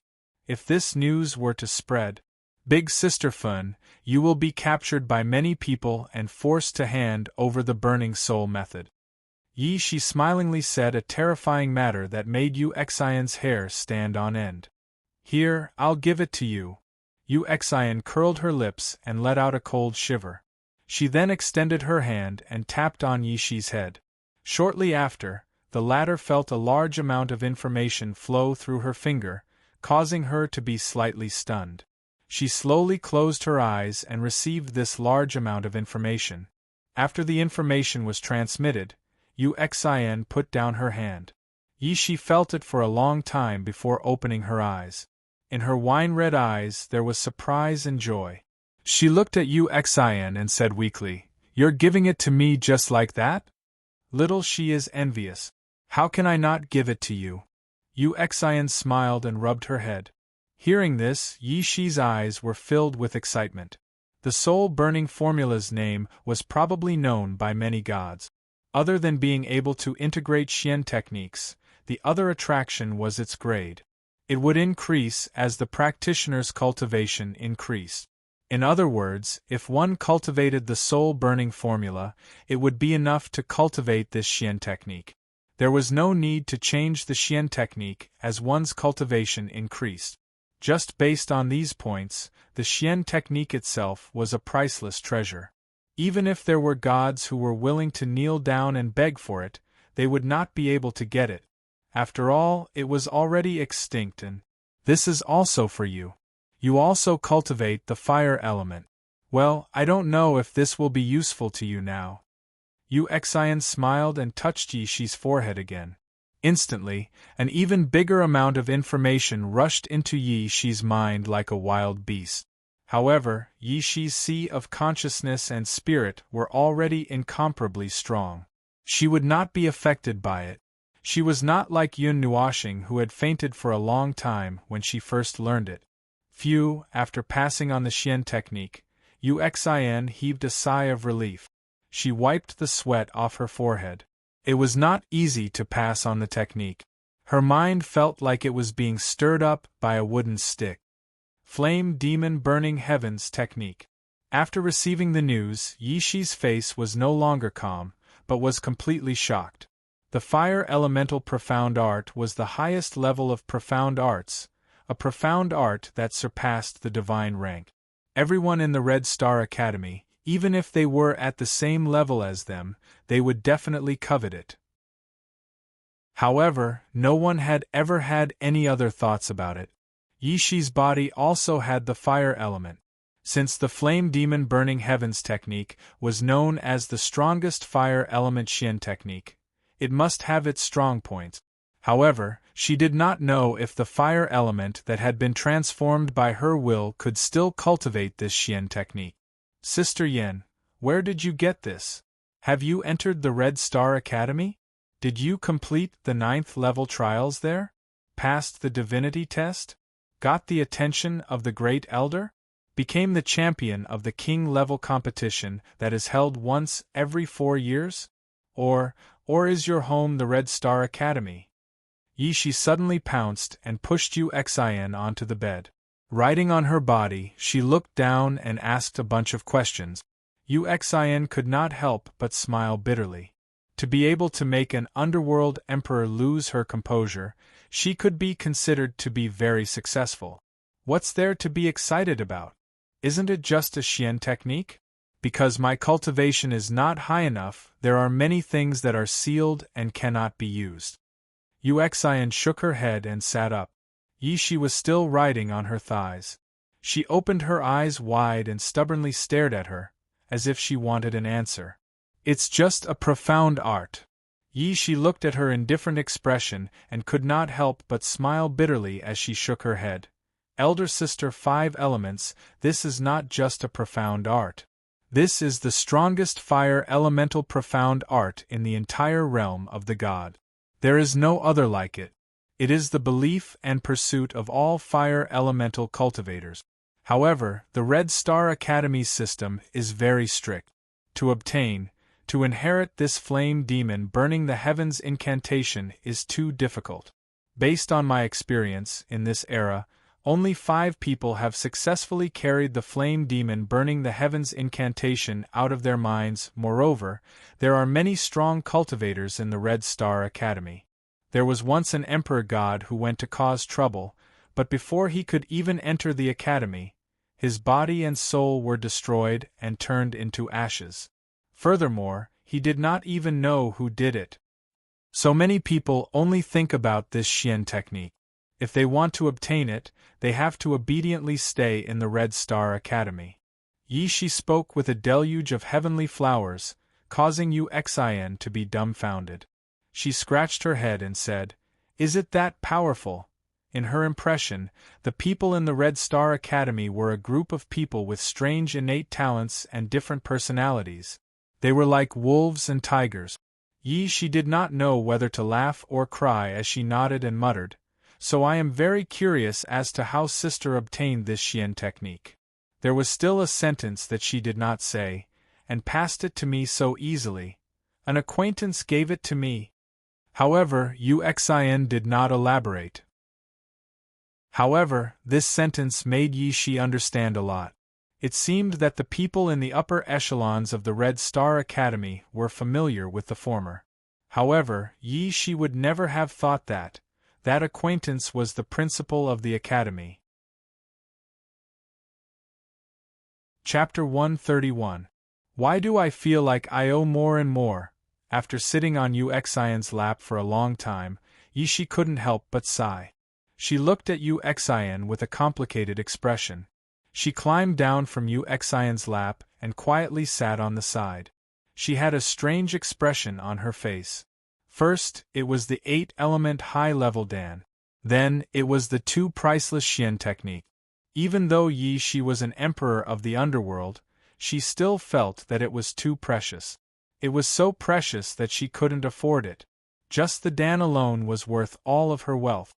If this news were to spread, Big Sister Fun, you will be captured by many people and forced to hand over the burning soul method." Yi Shi smilingly said a terrifying matter that made Yu Xin's hair stand on end. "Here, I'll give it to you." Yu Xin curled her lips and let out a cold shiver. She then extended her hand and tapped on Yi Shi's head. Shortly after, the latter felt a large amount of information flow through her finger, causing her to be slightly stunned. She slowly closed her eyes and received this large amount of information. After the information was transmitted, Yu Xin put down her hand. Yi Shi felt it for a long time before opening her eyes. In her wine-red eyes there was surprise and joy. She looked at Yu Xin and said weakly, "You're giving it to me just like that? Little she is envious. How can I not give it to you?" Yu Xin smiled and rubbed her head. Hearing this, Yi Shi's eyes were filled with excitement. The soul-burning formula's name was probably known by many gods. Other than being able to integrate Xian techniques, the other attraction was its grade. It would increase as the practitioner's cultivation increased. In other words, if one cultivated the soul-burning formula, it would be enough to cultivate this Xian technique. There was no need to change the Xian technique as one's cultivation increased. Just based on these points, the Xian technique itself was a priceless treasure. Even if there were gods who were willing to kneel down and beg for it, they would not be able to get it. After all, it was already extinct, and this is also for you. You also cultivate the fire element. Well, I don't know if this will be useful to you now." Yu Xin smiled and touched Yi Shi's forehead again. Instantly, an even bigger amount of information rushed into Yi Shi's mind like a wild beast. However, Yi Shi's sea of consciousness and spirit were already incomparably strong. She would not be affected by it. She was not like Yun Nuoxing, who had fainted for a long time when she first learned it. After passing on the Xian technique, Yu Xin heaved a sigh of relief. She wiped the sweat off her forehead. It was not easy to pass on the technique. Her mind felt like it was being stirred up by a wooden stick. Flame Demon Burning Heavens technique. After receiving the news, Yi Shi's face was no longer calm, but was completely shocked. The fire elemental profound art was the highest level of profound arts, a profound art that surpassed the divine rank. Everyone in the Red Star Academy, even if they were at the same level as them, they would definitely covet it. However, no one had ever had any other thoughts about it. Yi Shi's body also had the fire element. Since the flame demon burning heavens technique was known as the strongest fire element Xian technique, it must have its strong points. However, she did not know if the fire element that had been transformed by her will could still cultivate this Xian technique. Sister Yen, where did you get this? Have you entered the Red Star Academy? Did you complete the 9th level trials there? Passed the divinity test? Got the attention of the Great Elder? Became the champion of the king level competition that is held once every 4 years? Or is your home the Red Star Academy? Yi Shi suddenly pounced and pushed Yu Xin onto the bed. Riding on her body, she looked down and asked a bunch of questions. Yu Xin could not help but smile bitterly. To be able to make an underworld emperor lose her composure, she could be considered to be very successful. What's there to be excited about? Isn't it just a Xian technique? Because my cultivation is not high enough, there are many things that are sealed and cannot be used. Yu Xin shook her head and sat up. Yi Shi was still riding on her thighs. She opened her eyes wide and stubbornly stared at her, as if she wanted an answer. It's just a profound art. Yi Shi looked at her in different expression and could not help but smile bitterly as she shook her head. Elder sister, 5 elements, this is not just a profound art. This is the strongest fire elemental profound art in the entire realm of the god. There is no other like it. It is the belief and pursuit of all fire elemental cultivators. However, the Red Star Academy's system is very strict. To inherit this flame demon burning the heavens incantation is too difficult. Based on my experience, in this era, only 5 people have successfully carried the flame demon burning the heavens incantation out of their minds. Moreover, there are many strong cultivators in the Red Star Academy. There was once an emperor god who went to cause trouble, but before he could even enter the academy, his body and soul were destroyed and turned into ashes. Furthermore, he did not even know who did it. So many people only think about this Xian technique. If they want to obtain it, they have to obediently stay in the Red Star Academy. Yi Shi spoke with a deluge of heavenly flowers, causing Yu Xin to be dumbfounded. She scratched her head and said, "Is it that powerful?" In her impression, the people in the Red Star Academy were a group of people with strange innate talents and different personalities. They were like wolves and tigers. Yi Shi did not know whether to laugh or cry as she nodded and muttered, "So I am very curious as to how sister obtained this Xian technique." There was still a sentence that she did not say, and passed it to me so easily. An acquaintance gave it to me. However, Yu Xin did not elaborate. However, this sentence made Yi Shi understand a lot. It seemed that the people in the upper echelons of the Red Star Academy were familiar with the former. However, Yi Shi would never have thought that acquaintance was the principal of the academy. Chapter 131. Why do I feel like I owe more and more? After sitting on Yu Xion's lap for a long time, Yi Shi couldn't help but sigh. She looked at Yu Xion with a complicated expression. She climbed down from Yu Xion's lap and quietly sat on the side. She had a strange expression on her face. First, it was the 8-element high-level Dan. Then, it was the 2 priceless Xian technique. Even though Yi Shi was an emperor of the underworld, she still felt that it was too precious. It was so precious that she couldn't afford it. Just the Dan alone was worth all of her wealth.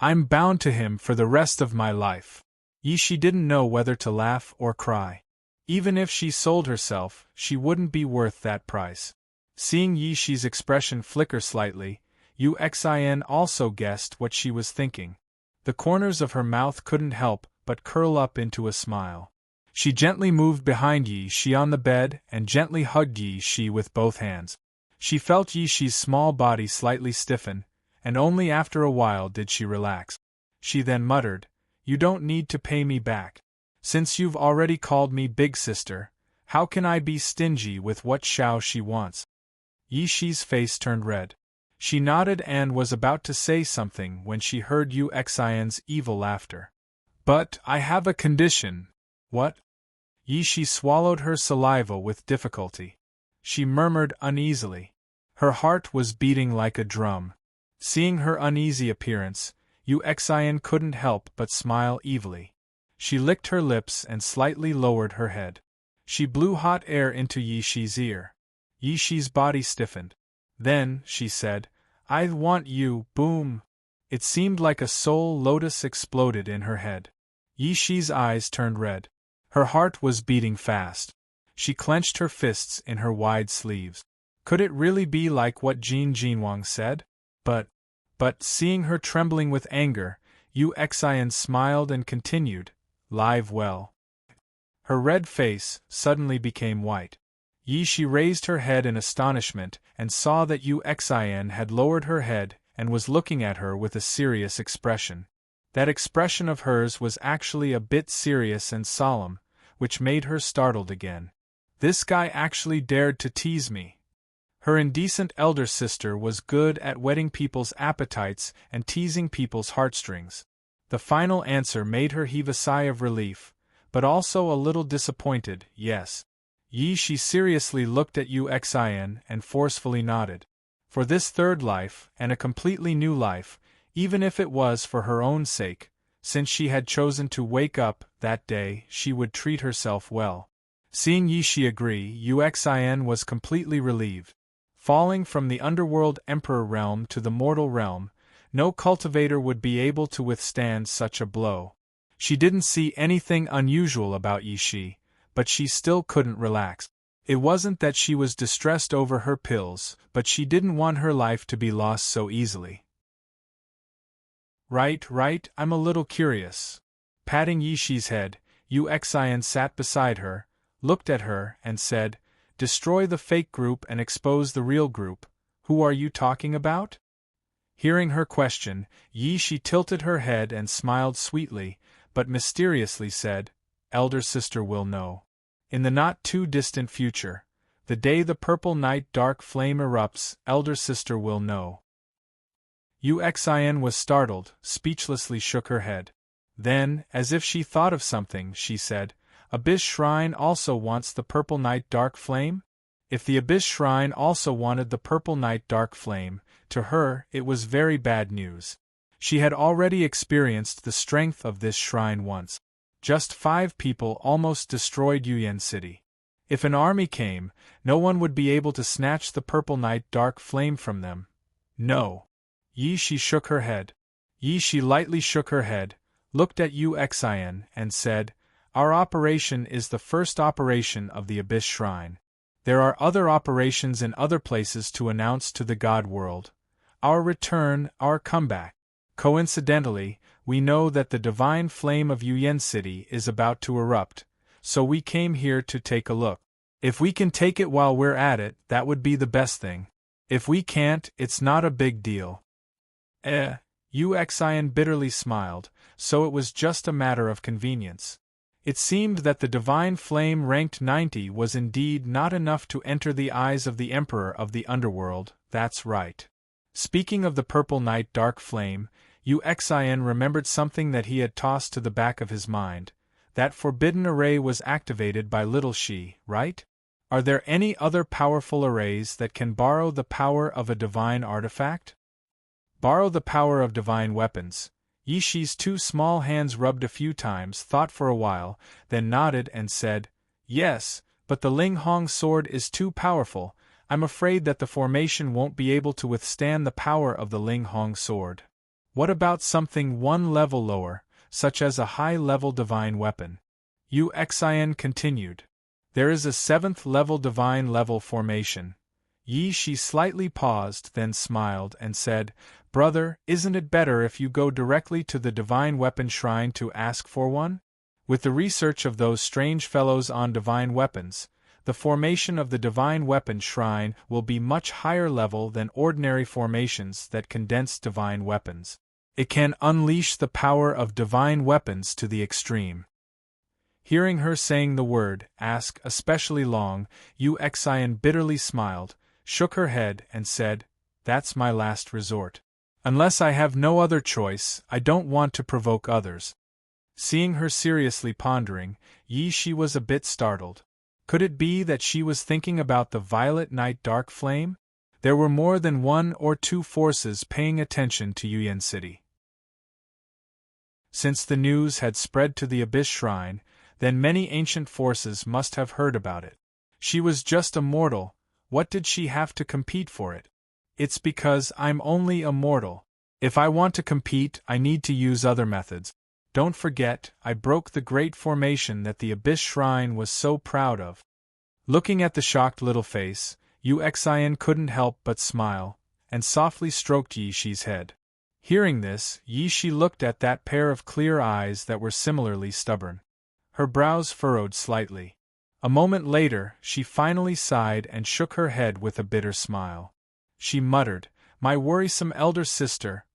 I'm bound to him for the rest of my life. Yi Shi didn't know whether to laugh or cry. Even if she sold herself, she wouldn't be worth that price. Seeing Yi Shi's expression flicker slightly, Yu Xian also guessed what she was thinking. The corners of her mouth couldn't help but curl up into a smile. She gently moved behind Yi Shi on the bed and gently hugged Yi Shi with both hands. She felt Yishi's small body slightly stiffen, and only after a while did she relax. She then muttered, "You don't need to pay me back. Since you've already called me big sister, how can I be stingy with what Xiao she wants?" Yishi's face turned red. She nodded and was about to say something when she heard Yu Xian's evil laughter. "But I have a condition." "What?" Yishi swallowed her saliva with difficulty. She murmured uneasily. Her heart was beating like a drum. Seeing her uneasy appearance, Yu Xian couldn't help but smile evilly. She licked her lips and slightly lowered her head. She blew hot air into Yishi's ear. Yishi's body stiffened. Then, she said, "I want you, boom!" It seemed like a soul lotus exploded in her head. Yishi's eyes turned red. Her heart was beating fast. She clenched her fists in her wide sleeves. Could it really be like what Jin Jinwang said? But, seeing her trembling with anger, Yu Xian smiled and continued, "Live well." Her red face suddenly became white. Yishi raised her head in astonishment and saw that Yu Xian had lowered her head and was looking at her with a serious expression. That expression of hers was actually a bit serious and solemn, which made her startled again. This guy actually dared to tease me. Her indecent elder sister was good at whetting people's appetites and teasing people's heartstrings. The final answer made her heave a sigh of relief, but also a little disappointed. Yes. She seriously looked at Yu Xian and forcefully nodded. For this third life, and a completely new life, even if it was for her own sake, since she had chosen to wake up that day, she would treat herself well. Seeing Yishi agree, Yu Xian was completely relieved. Falling from the underworld emperor realm to the mortal realm, no cultivator would be able to withstand such a blow. She didn't see anything unusual about Yishi, but she still couldn't relax. It wasn't that she was distressed over her pills, but she didn't want her life to be lost so easily. Right, I'm a little curious. Patting Yishi's head, Yu Xian sat beside her, looked at her, and said, "Destroy the fake group and expose the real group. Who are you talking about?" Hearing her question, Yishi tilted her head and smiled sweetly, but mysteriously said, "Elder sister will know. In the not-too-distant future, the day the purple night dark flame erupts, elder sister will know." Yu Xian was startled, speechlessly shook her head. Then, as if she thought of something, she said, "Abyss Shrine also wants the purple night dark flame?" If the Abyss Shrine also wanted the purple night dark flame, to her it was very bad news. She had already experienced the strength of this shrine once. Just 5 people almost destroyed Yuyan City. If an army came, no one would be able to snatch the purple night dark flame from them. No. Yishi shook her head. Yishi lightly shook her head, looked at Yu Xian, and said, "Our operation is the first operation of the Abyss Shrine. There are other operations in other places to announce to the God world. Our return, our comeback. Coincidentally, we know that the divine flame of Yuyan City is about to erupt, so we came here to take a look. If we can take it while we're at it, that would be the best thing. If we can't, it's not a big deal." Yu Xian bitterly smiled, so it was just a matter of convenience. It seemed that the divine flame ranked 90 was indeed not enough to enter the eyes of the Emperor of the Underworld, that's right. Speaking of the purple night dark flame, Yu Xian remembered something that he had tossed to the back of his mind. That forbidden array was activated by Little She, right? Are there any other powerful arrays that can borrow the power of a divine artifact? Borrow the power of divine weapons. Yishi's 2 small hands rubbed a few times, thought for a while, then nodded and said, "Yes, but the Ling Hong sword is too powerful. I'm afraid that the formation won't be able to withstand the power of the Ling Hong sword. What about something 1 level lower, such as a high-level divine weapon?" Yu Xian continued. "There is a 7th level divine level formation." Yishi slightly paused, then smiled and said, "Brother, isn't it better if you go directly to the divine weapon shrine to ask for one? With the research of those strange fellows on divine weapons, The formation of the divine weapon shrine will be much higher level than ordinary formations that condense divine weapons. It can unleash the power of divine weapons to the extreme. Hearing her saying the word, ask, especially long, Yu Xian bitterly smiled, shook her head, and said, "That's my last resort. Unless I have no other choice, I don't want to provoke others." Seeing her seriously pondering, Yi Shi was a bit startled. Could it be that she was thinking about the violet night dark flame? There were more than one or two forces paying attention to Yuyan City. Since the news had spread to the Abyss Shrine, then many ancient forces must have heard about it. She was just a mortal, what did she have to compete for it? It's because I'm only a mortal. If I want to compete, I need to use other methods. Don't forget, I broke the great formation that the Abyss Shrine was so proud of. Looking at the shocked little face, Yu Xian couldn't help but smile, and softly stroked Yi Shi's head. Hearing this, Yi Shi looked at that pair of clear eyes that were similarly stubborn. Her brows furrowed slightly. A moment later, she finally sighed and shook her head with a bitter smile. She muttered, "My worrisome elder sister,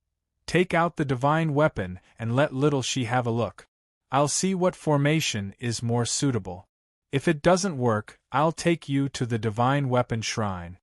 take out the divine weapon and let little she have a look. I'll see what formation is more suitable. If it doesn't work, I'll take you to the divine weapon shrine."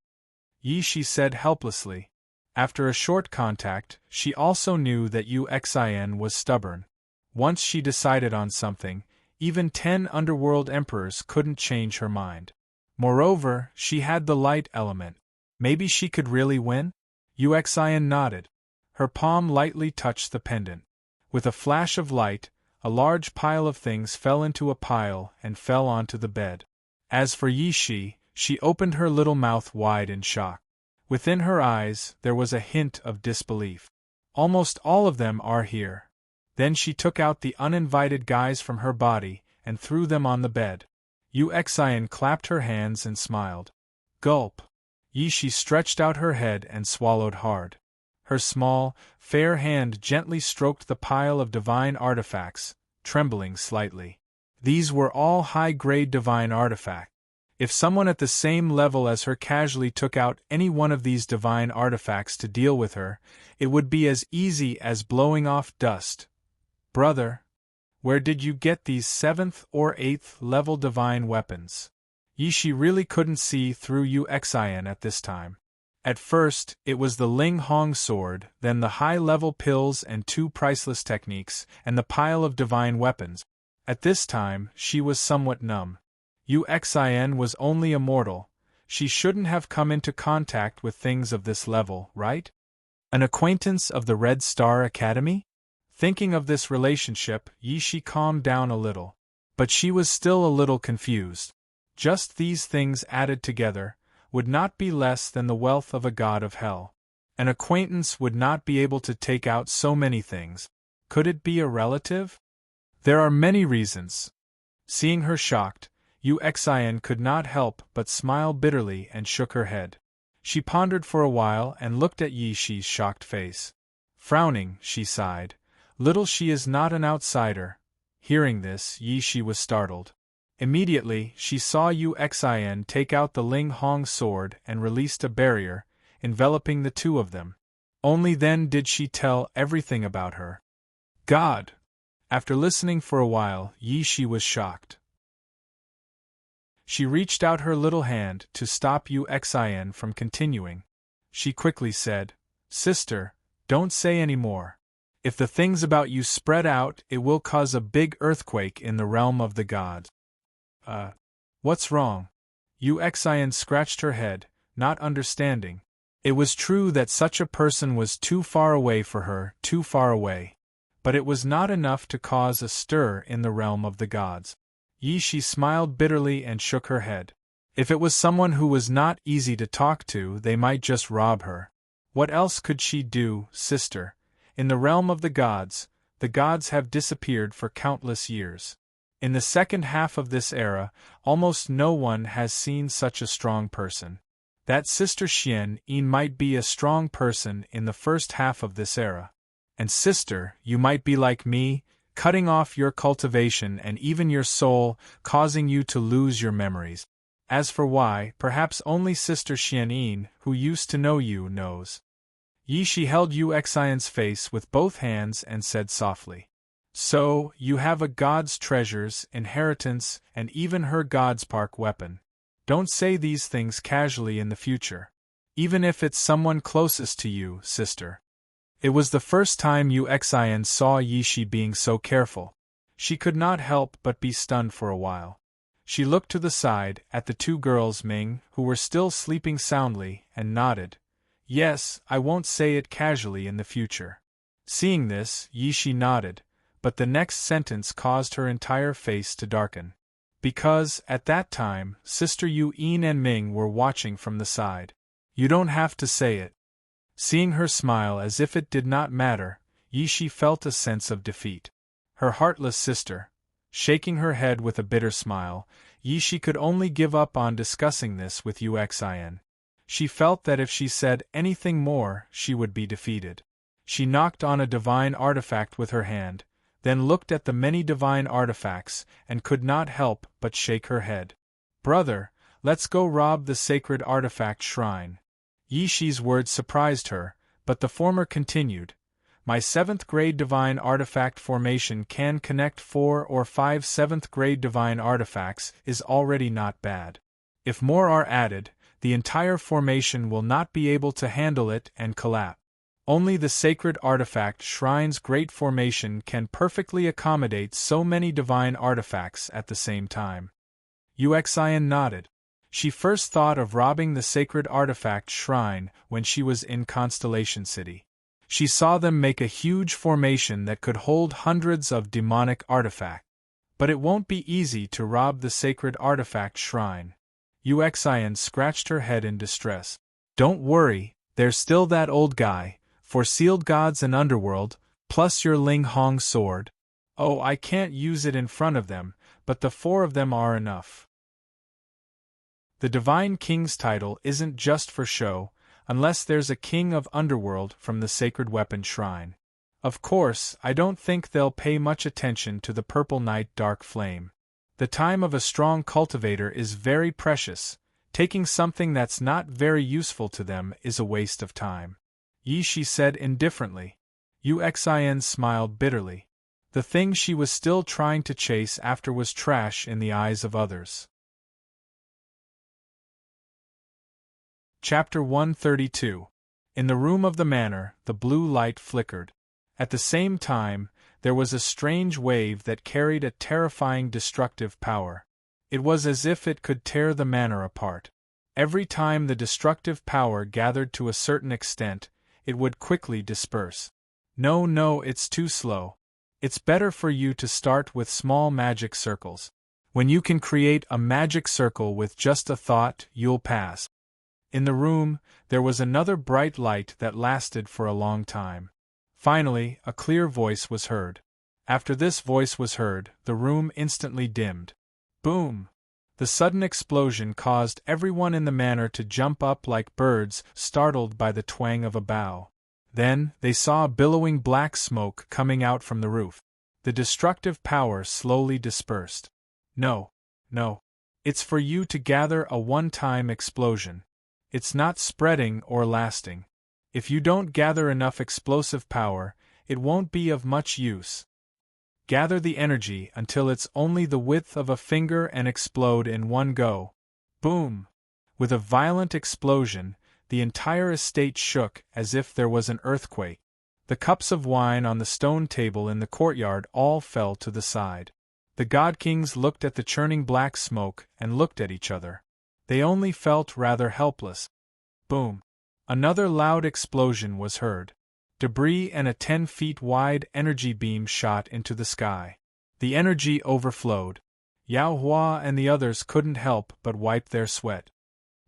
Yi Shi said helplessly. After a short contact, she also knew that Yu Xian was stubborn. Once she decided on something, even 10 underworld emperors couldn't change her mind. Moreover, she had the light element. Maybe she could really win? Yu Xian nodded. Her palm lightly touched the pendant. With a flash of light, a large pile of things fell into a pile and fell onto the bed. As for Yi Shi, she opened her little mouth wide in shock. Within her eyes, there was a hint of disbelief. "Almost all of them are here." Then she took out the uninvited guys from her body and threw them on the bed. Yu Xian clapped her hands and smiled. Gulp! Yi Shi stretched out her head and swallowed hard. Her small, fair hand gently stroked the pile of divine artifacts, trembling slightly. These were all high-grade divine artifacts. If someone at the same level as her casually took out any one of these divine artifacts to deal with her, it would be as easy as blowing off dust. "Brother, where did you get these 7th or 8th level divine weapons?" Yi Shi really couldn't see through Yu Xian at this time. At first, it was the Ling Hong sword, then the high-level pills and 2 priceless techniques, and the pile of divine weapons. At this time, she was somewhat numb. Yu Xian was only a mortal. She shouldn't have come into contact with things of this level, right? An acquaintance of the Red Star Academy? Thinking of this relationship, Yi Shi calmed down a little. But she was still a little confused. Just these things added together would not be less than the wealth of a god of hell. An acquaintance would not be able to take out so many things. Could it be a relative? There are many reasons. Seeing her shocked, Yu Xian could not help but smile bitterly and shook her head. She pondered for a while and looked at Yi Shi's shocked face. Frowning, she sighed. Little she is not an outsider. Hearing this, Yi Shi was startled. Immediately, she saw Yu Xian take out the Ling Hong sword and released a barrier, enveloping the two of them. Only then did she tell everything about her. God! After listening for a while, Yi Shi was shocked. She reached out her little hand to stop Yu Xian from continuing. She quickly said, "Sister, don't say any more. If the things about you spread out, it will cause a big earthquake in the realm of the gods." What's wrong? Yu Xian scratched her head, not understanding. It was true that such a person was too far away for her, too far away. But it was not enough to cause a stir in the realm of the gods. Yi Shi smiled bitterly and shook her head. If it was someone who was not easy to talk to, they might just rob her. What else could she do, sister? In the realm of the gods have disappeared for countless years. In the second half of this era, almost no one has seen such a strong person. That Sister Xian Yin might be a strong person in the first half of this era. And sister, you might be like me, cutting off your cultivation and even your soul, causing you to lose your memories. As for why, perhaps only Sister Xianyin, who used to know you, knows. Yi Shi held Yu Xian's face with both hands and said softly. So, you have a god's treasures, inheritance, and even her god's park weapon. Don't say these things casually in the future. Even if it's someone closest to you, sister. It was the first time Yu Xian saw Yi Shi being so careful. She could not help but be stunned for a while. She looked to the side, at the two girls Ming, who were still sleeping soundly, and nodded. Yes, I won't say it casually in the future. Seeing this, Yi Shi nodded, but the next sentence caused her entire face to darken. Because, at that time, Sister Yu Yin and Ming were watching from the side. You don't have to say it. Seeing her smile as if it did not matter, Yi Shi felt a sense of defeat. Her heartless sister. Shaking her head with a bitter smile, Yi Shi could only give up on discussing this with Yu Xian. She felt that if she said anything more, she would be defeated. She knocked on a divine artifact with her hand, then looked at the many divine artifacts, and could not help but shake her head. Brother, let's go rob the sacred artifact shrine. Yi Shi's words surprised her, but the former continued. My 7th grade divine artifact formation can connect 4 or 5 7th grade divine artifacts is already not bad. If more are added, the entire formation will not be able to handle it and collapse. Only the sacred artifact shrine's great formation can perfectly accommodate so many divine artifacts at the same time. Yu Xian nodded. She first thought of robbing the sacred artifact shrine when she was in Constellation City. She saw them make a huge formation that could hold hundreds of demonic artifacts. But it won't be easy to rob the sacred artifact shrine. Yu Xian scratched her head in distress. Don't worry, there's still that old guy, for sealed gods and underworld, plus your Ling Hong sword. Oh, I can't use it in front of them, but the 4 of them are enough. The Divine King's title isn't just for show, unless there's a king of underworld from the sacred weapon shrine. Of course, I don't think they'll pay much attention to the Purple Night Dark Flame. The time of a strong cultivator is very precious. Taking something that's not very useful to them is a waste of time. Yi Shi said indifferently. Yu Xian smiled bitterly. The thing she was still trying to chase after was trash in the eyes of others. Chapter 132. In the room of the manor, the blue light flickered. At the same time, there was a strange wave that carried a terrifying destructive power. It was as if it could tear the manor apart. Every time the destructive power gathered to a certain extent, it would quickly disperse. No, it's too slow. It's better for you to start with small magic circles. When you can create a magic circle with just a thought, you'll pass. In the room, there was another bright light that lasted for a long time. Finally, a clear voice was heard. After this voice was heard, the room instantly dimmed. Boom! The sudden explosion caused everyone in the manor to jump up like birds, startled by the twang of a bow. Then, they saw a billowing black smoke coming out from the roof. The destructive power slowly dispersed. No. It's for you to gather a one-time explosion. It's not spreading or lasting. If you don't gather enough explosive power, it won't be of much use. Gather the energy until it's only the width of a finger and explode in one go. Boom! With a violent explosion, the entire estate shook as if there was an earthquake. The cups of wine on the stone table in the courtyard all fell to the side. The God Kings looked at the churning black smoke and looked at each other. They only felt rather helpless. Boom! Another loud explosion was heard. Debris and a 10 feet wide energy beam shot into the sky. The energy overflowed. Yao Hua and the others couldn't help but wipe their sweat.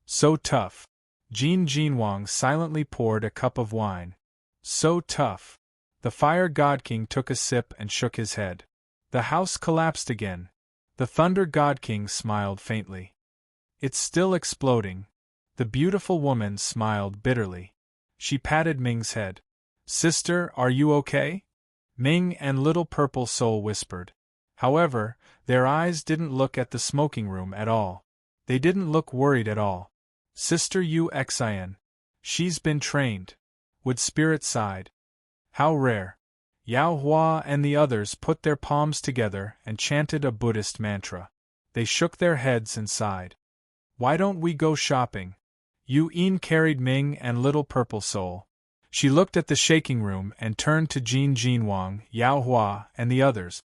So tough. Jin Jinwang silently poured a cup of wine. So tough. The Fire God King took a sip and shook his head. The house collapsed again. The Thunder God King smiled faintly. It's still exploding. The beautiful woman smiled bitterly. She patted Ming's head. Sister, are you okay? Ming and Little Purple Soul whispered. However, their eyes didn't look at the smoking room at all. They didn't look worried at all. Sister Yu Xian. She's been trained. Wood Spirit sighed. How rare. Yao Hua and the others put their palms together and chanted a Buddhist mantra. They shook their heads and sighed. Why don't we go shopping? Yu Yin carried Ming and Little Purple Soul. She looked at the shaking room and turned to Jin Jinwang, Yao Hua, and the others.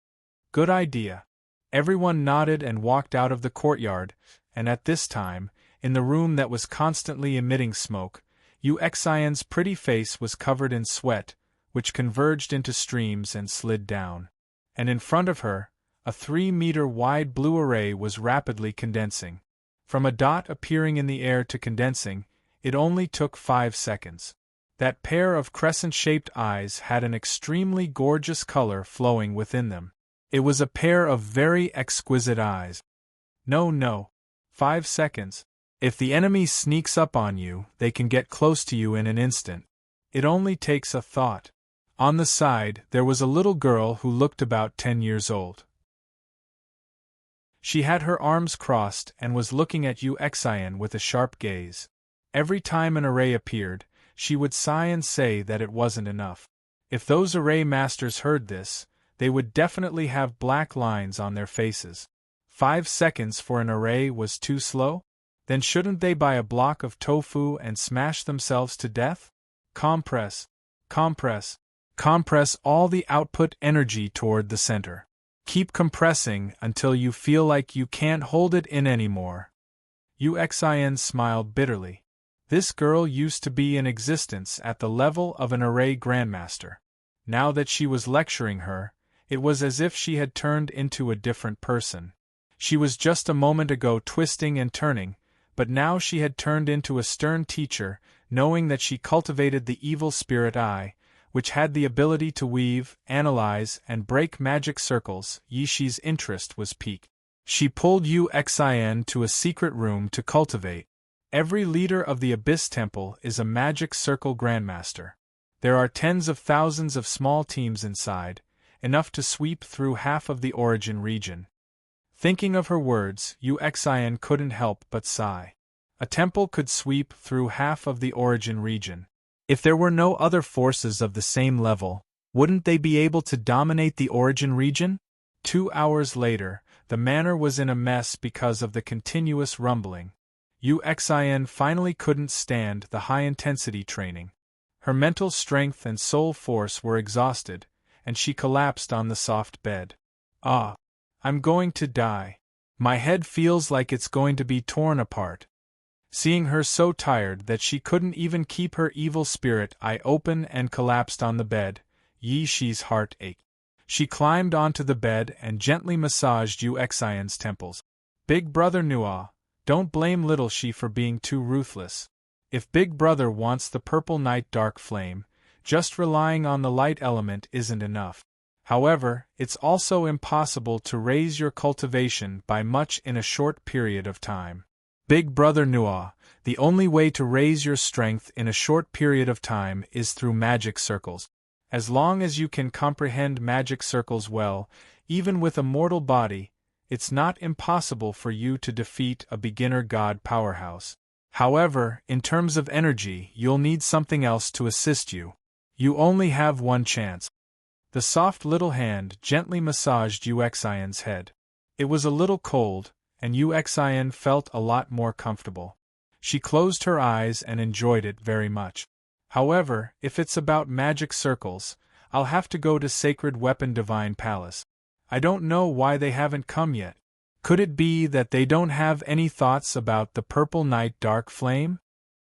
Good idea. Everyone nodded and walked out of the courtyard, and at this time, in the room that was constantly emitting smoke, Yu Xian's pretty face was covered in sweat, which converged into streams and slid down. And in front of her, a 3-meter-wide blue array was rapidly condensing. From a dot appearing in the air to condensing, it only took 5 seconds. That pair of crescent-shaped eyes had an extremely gorgeous color flowing within them. It was a pair of very exquisite eyes. No. 5 seconds. If the enemy sneaks up on you, they can get close to you in an instant. It only takes a thought. On the side, there was a little girl who looked about 10 years old. She had her arms crossed and was looking at Yu Xian with a sharp gaze. Every time an array appeared, she would sigh and say that it wasn't enough. If those array masters heard this, they would definitely have black lines on their faces. 5 seconds for an array was too slow? Then shouldn't they buy a block of tofu and smash themselves to death? Compress all the output energy toward the center. Keep compressing until you feel like you can't hold it in anymore. Yu Xian smiled bitterly. This girl used to be in existence at the level of an array grandmaster. Now that she was lecturing her, it was as if she had turned into a different person. She was just a moment ago twisting and turning, but now she had turned into a stern teacher, knowing that she cultivated the evil spirit eye, which had the ability to weave, analyze, and break magic circles. Yishi's interest was piqued. She pulled Yu Xian to a secret room to cultivate. Every leader of the Abyss Temple is a magic circle grandmaster. There are tens of thousands of small teams inside, enough to sweep through half of the origin region. Thinking of her words, Yu Xian couldn't help but sigh. A temple could sweep through half of the origin region. If there were no other forces of the same level, wouldn't they be able to dominate the origin region? 2 hours later, the manor was in a mess because of the continuous rumbling. Yu Xian finally couldn't stand the high-intensity training. Her mental strength and soul force were exhausted, and she collapsed on the soft bed. I'm going to die. My head feels like it's going to be torn apart. Seeing her so tired that she couldn't even keep her evil spirit eye open and collapsed on the bed, Yishi's heart ached. She climbed onto the bed and gently massaged Yu Xian's temples. Big Brother Nua, don't blame Little She for being too ruthless. If Big Brother wants the Purple Night Dark Flame, just relying on the light element isn't enough. However, it's also impossible to raise your cultivation by much in a short period of time. Big Brother Nua, the only way to raise your strength in a short period of time is through magic circles. As long as you can comprehend magic circles well, even with a mortal body, it's not impossible for you to defeat a beginner god powerhouse. However, in terms of energy, you'll need something else to assist you. You only have one chance. The soft little hand gently massaged Yu Xian's head. It was a little cold, and Yu Xian felt a lot more comfortable. She closed her eyes and enjoyed it very much. However, if it's about magic circles, I'll have to go to Sacred Weapon Divine Palace. I don't know why they haven't come yet. Could it be that they don't have any thoughts about the Purple Night Dark Flame?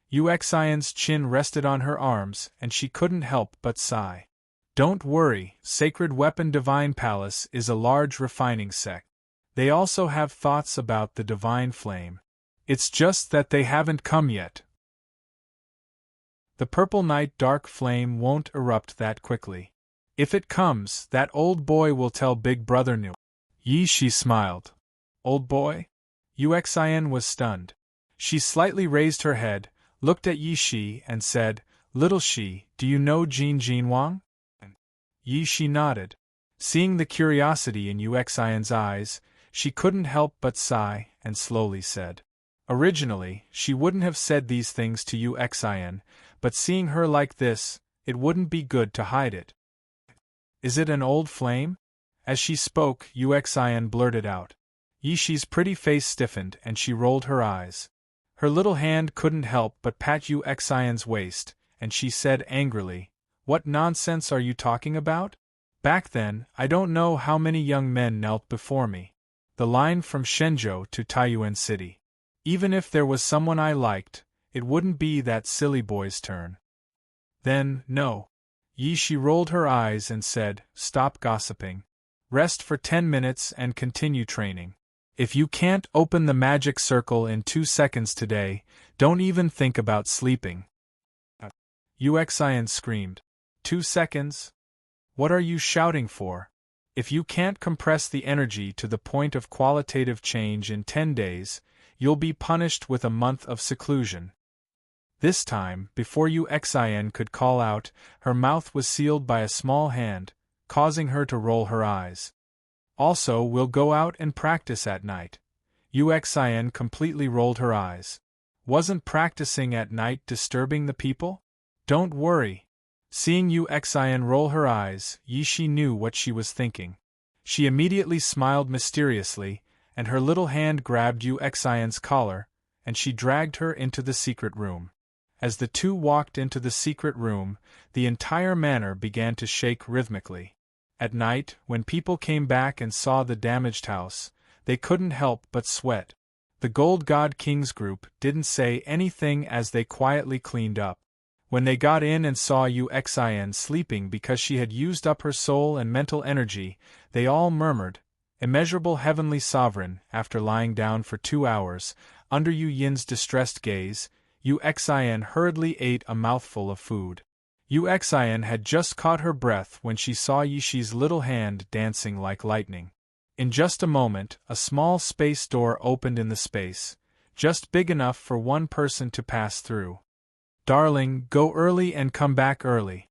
Yu Xian's chin rested on her arms, and she couldn't help but sigh. Don't worry, Sacred Weapon Divine Palace is a large refining sect. They also have thoughts about the Divine Flame. It's just that they haven't come yet. The Purple Night Dark Flame won't erupt that quickly. If it comes, that old boy will tell Big Brother Nu. Yishi smiled. Old boy? Yu Xian was stunned. She slightly raised her head, looked at Yishi and said, Little Shi, do you know Jin Jinwang? Yishi nodded. Seeing the curiosity in Yu Xian's eyes, she couldn't help but sigh, and slowly said, Originally, she wouldn't have said these things to Uxin, but seeing her like this, it wouldn't be good to hide it. Is it an old flame? As she spoke, Uxin blurted out. Yishi's pretty face stiffened and she rolled her eyes. Her little hand couldn't help but pat Uxin's waist, and she said angrily, "What nonsense are you talking about? Back then, I don't know how many young men knelt before me. The line from Shenzhou to Taiyuan City. Even if there was someone I liked, it wouldn't be that silly boy's turn." Then, no. Yishi rolled her eyes and said, "Stop gossiping. Rest for 10 minutes and continue training. If you can't open the magic circle in 2 seconds today, don't even think about sleeping." Uxin screamed. 2 seconds? What are you shouting for? If you can't compress the energy to the point of qualitative change in 10 days, you'll be punished with a month of seclusion. This time, before Uxin could call out, her mouth was sealed by a small hand, causing her to roll her eyes. "Also, we'll go out and practice at night." Uxin completely rolled her eyes. Wasn't practicing at night disturbing the people? Don't worry. Seeing Uxin roll her eyes, Yishi knew what she was thinking. She immediately smiled mysteriously, and her little hand grabbed Uxin's collar, and she dragged her into the secret room. As the two walked into the secret room, the entire manor began to shake rhythmically. At night, when people came back and saw the damaged house, they couldn't help but sweat. The Gold God King's group didn't say anything as they quietly cleaned up. When they got in and saw Uxin sleeping because she had used up her soul and mental energy, they all murmured, "Immeasurable Heavenly Sovereign." After lying down for 2 hours, under Yu Yin's distressed gaze, Uxin hurriedly ate a mouthful of food. Uxin had just caught her breath when she saw Yishi's little hand dancing like lightning. In just a moment, a small space door opened in the space, just big enough for one person to pass through. "Darling, go early and come back early."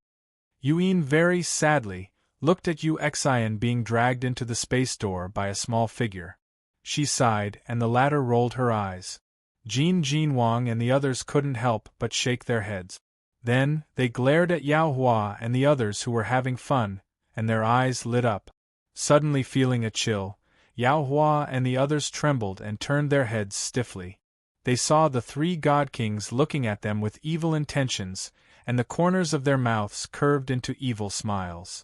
Yin very sadly looked at Uxin being dragged into the space door by a small figure. She sighed, and the latter rolled her eyes. Jin Wang and the others couldn't help but shake their heads. Then, they glared at Yao Hua and the others who were having fun, and their eyes lit up. Suddenly feeling a chill, Yao Hua and the others trembled and turned their heads stiffly. They saw the 3 God Kings looking at them with evil intentions, and the corners of their mouths curved into evil smiles.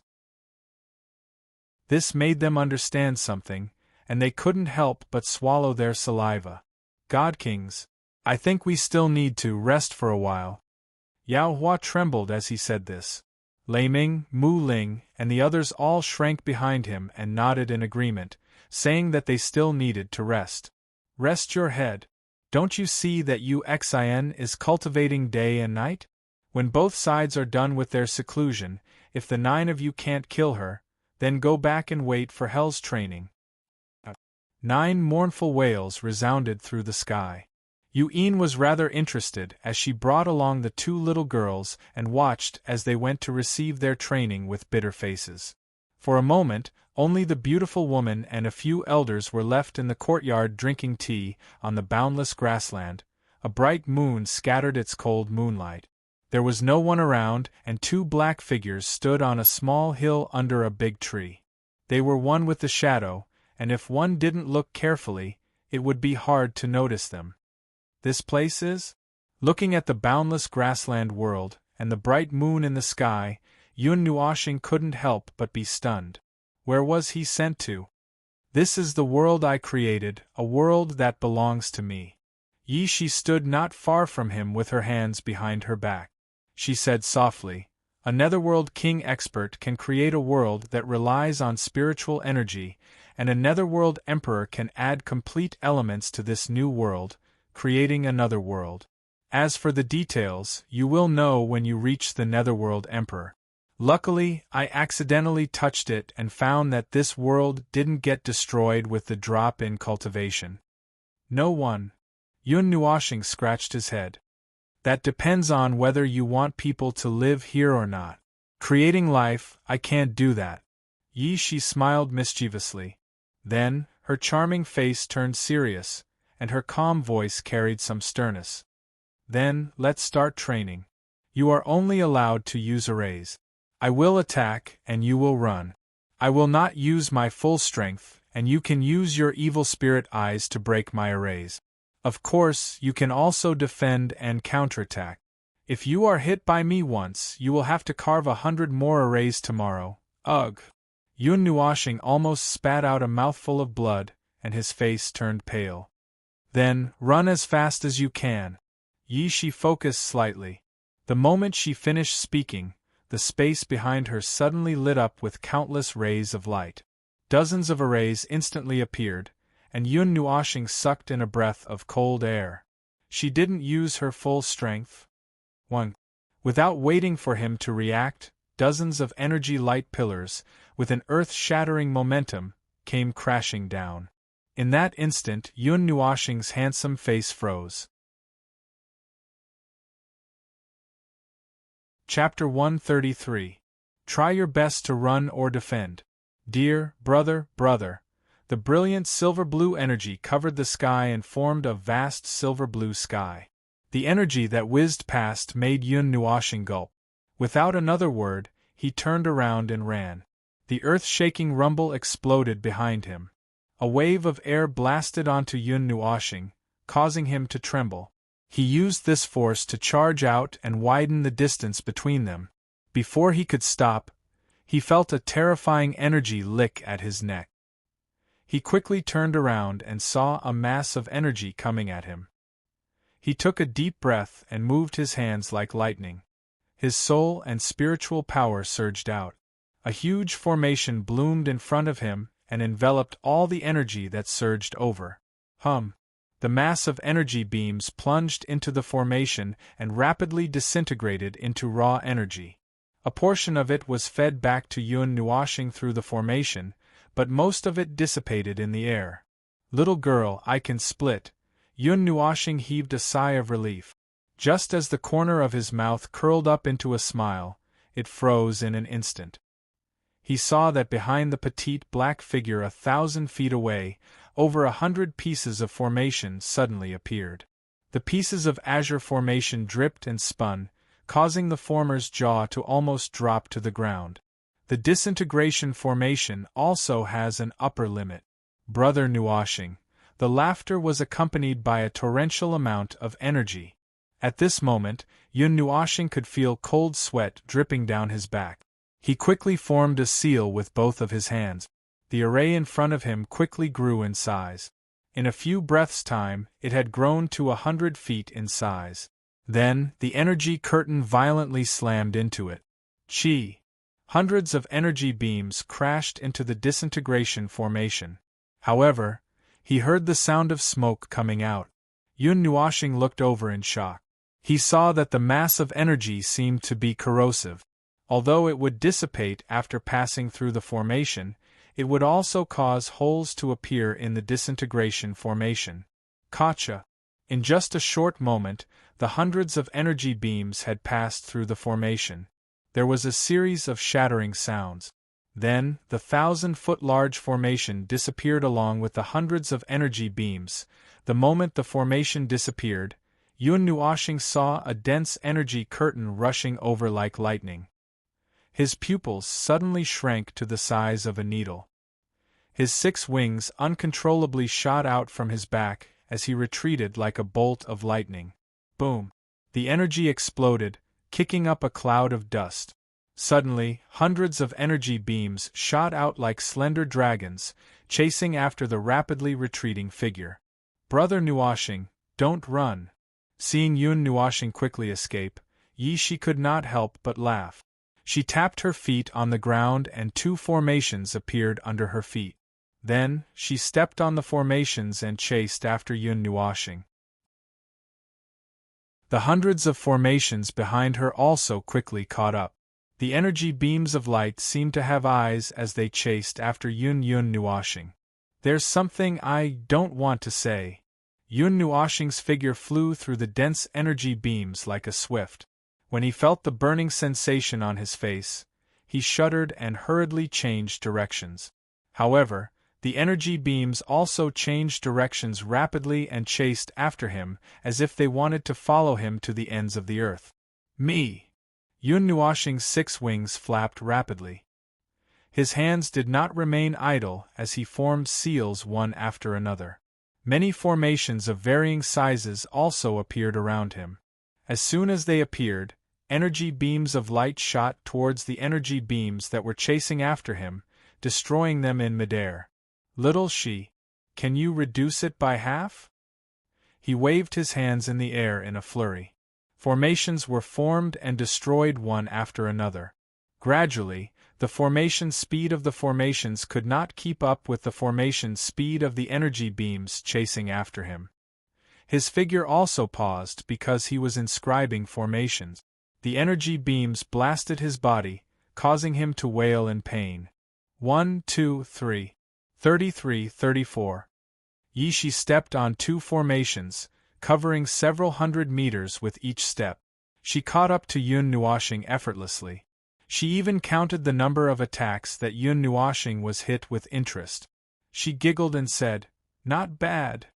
This made them understand something, and they couldn't help but swallow their saliva. "God Kings, I think we still need to rest for a while." Yao Hua trembled as he said this. Lei Ming, Mu Ling, and the others all shrank behind him and nodded in agreement, saying that they still needed to rest. "Rest your head. Don't you see that Uxin is cultivating day and night? When both sides are done with their seclusion, if the 9 of you can't kill her, then go back and wait for Hell's training." 9 mournful wails resounded through the sky. Yin was rather interested as she brought along the 2 little girls and watched as they went to receive their training with bitter faces. For a moment, only the beautiful woman and a few elders were left in the courtyard drinking tea on the boundless grassland. A bright moon scattered its cold moonlight. There was no one around, and 2 black figures stood on a small hill under a big tree. They were one with the shadow, and if one didn't look carefully, it would be hard to notice them. This place is? Looking at the boundless grassland world, and the bright moon in the sky, Yun Nuoxing couldn't help but be stunned. Where was he sent to? "This is the world I created, a world that belongs to me." She stood not far from him with her hands behind her back. She said softly, "A netherworld king expert can create a world that relies on spiritual energy, and a netherworld emperor can add complete elements to this new world, creating another world. As for the details, you will know when you reach the netherworld emperor. Luckily, I accidentally touched it and found that this world didn't get destroyed with the drop in cultivation." "No one." Yun Nuoxing scratched his head. "That depends on whether you want people to live here or not. Creating life, I can't do that." She smiled mischievously. Then, her charming face turned serious, and her calm voice carried some sternness. Then, let's start training. You are only allowed to use arrays. I will attack, and you will run. I will not use my full strength, and you can use your evil spirit eyes to break my arrays. Of course, you can also defend and counterattack. If you are hit by me once, you will have to carve 100 more arrays tomorrow. Ugh! Yun Nuoxing almost spat out a mouthful of blood, and his face turned pale. Then, run as fast as you can. Yi Shi focused slightly. The moment she finished speaking, the space behind her suddenly lit up with countless rays of light. Dozens of arrays instantly appeared, and Yun Nuoxing sucked in a breath of cold air. She didn't use her full strength. 1. Without waiting for him to react, dozens of energy light pillars, with an earth-shattering momentum, came crashing down. In that instant, Yun Nuoxing's handsome face froze. Chapter 133. Try your best to run or defend. Dear brother, the brilliant silver-blue energy covered the sky and formed a vast silver-blue sky. The energy that whizzed past made Yun Nuoxing gulp. Without another word, he turned around and ran. The earth-shaking rumble exploded behind him. A wave of air blasted onto Yun Nuoxing, causing him to tremble. He used this force to charge out and widen the distance between them. Before he could stop, he felt a terrifying energy lick at his neck. He quickly turned around and saw a mass of energy coming at him. He took a deep breath and moved his hands like lightning. His soul and spiritual power surged out. A huge formation bloomed in front of him and enveloped all the energy that surged over. The mass of energy beams plunged into the formation and rapidly disintegrated into raw energy. A portion of it was fed back to Yun Nuoxing through the formation, but most of it dissipated in the air. Little girl, I can split. Yun Nuoxing heaved a sigh of relief. Just as the corner of his mouth curled up into a smile, it froze in an instant. He saw that behind the petite black figure 1,000 feet away, over 100 pieces of formation suddenly appeared. The pieces of azure formation dripped and spun, causing the former's jaw to almost drop to the ground. The disintegration formation also has an upper limit. Brother Nuoxing. The laughter was accompanied by a torrential amount of energy. At this moment, Yun Nuoxing could feel cold sweat dripping down his back. He quickly formed a seal with both of his hands. The array in front of him quickly grew in size. In a few breaths' time, it had grown to 100 feet in size. Then, the energy curtain violently slammed into it. Chi! Hundreds of energy beams crashed into the disintegration formation. However, he heard the sound of smoke coming out. Yun Nuoxing looked over in shock. He saw that the mass of energy seemed to be corrosive. Although it would dissipate after passing through the formation, it would also cause holes to appear in the disintegration formation. Gotcha! In just a short moment, the hundreds of energy beams had passed through the formation. There was a series of shattering sounds. Then, the 1,000-foot-large formation disappeared along with the hundreds of energy beams. The moment the formation disappeared, Yun Nuoxing saw a dense energy curtain rushing over like lightning. His pupils suddenly shrank to the size of a needle. His 6 wings uncontrollably shot out from his back as he retreated like a bolt of lightning. Boom! The energy exploded, kicking up a cloud of dust. Suddenly, hundreds of energy beams shot out like slender dragons, chasing after the rapidly retreating figure. Brother Nuoxing, don't run. Seeing Yun Nuoxing quickly escape, Yi Shi could not help but laugh. She tapped her feet on the ground and 2 formations appeared under her feet. Then, she stepped on the formations and chased after Yun Nuoxing. The hundreds of formations behind her also quickly caught up. The energy beams of light seemed to have eyes as they chased after Yun Nuoxing. There's something I don't want to say. Yun Nuoxing's figure flew through the dense energy beams like a swift. When he felt the burning sensation on his face, he shuddered and hurriedly changed directions. However, The energy beams also changed directions rapidly and chased after him, as if they wanted to follow him to the ends of the earth. Me! Yun Nuoshing's 6 wings flapped rapidly. His hands did not remain idle as he formed seals one after another. Many formations of varying sizes also appeared around him. As soon as they appeared, energy beams of light shot towards the energy beams that were chasing after him, destroying them in midair. Little she, can you reduce it by half? He waved his hands in the air in a flurry. Formations were formed and destroyed one after another. Gradually, the formation speed of the formations could not keep up with the formation speed of the energy beams chasing after him. His figure also paused because he was inscribing formations. The energy beams blasted his body, causing him to wail in pain. 1, 2, 3. 33, 34. Yi Shi stepped on 2 formations, covering several hundred meters with each step. She caught up to Yun Nuoshing effortlessly. She even counted the number of attacks that Yun Nuoshing was hit with interest. She giggled and said, "Not bad."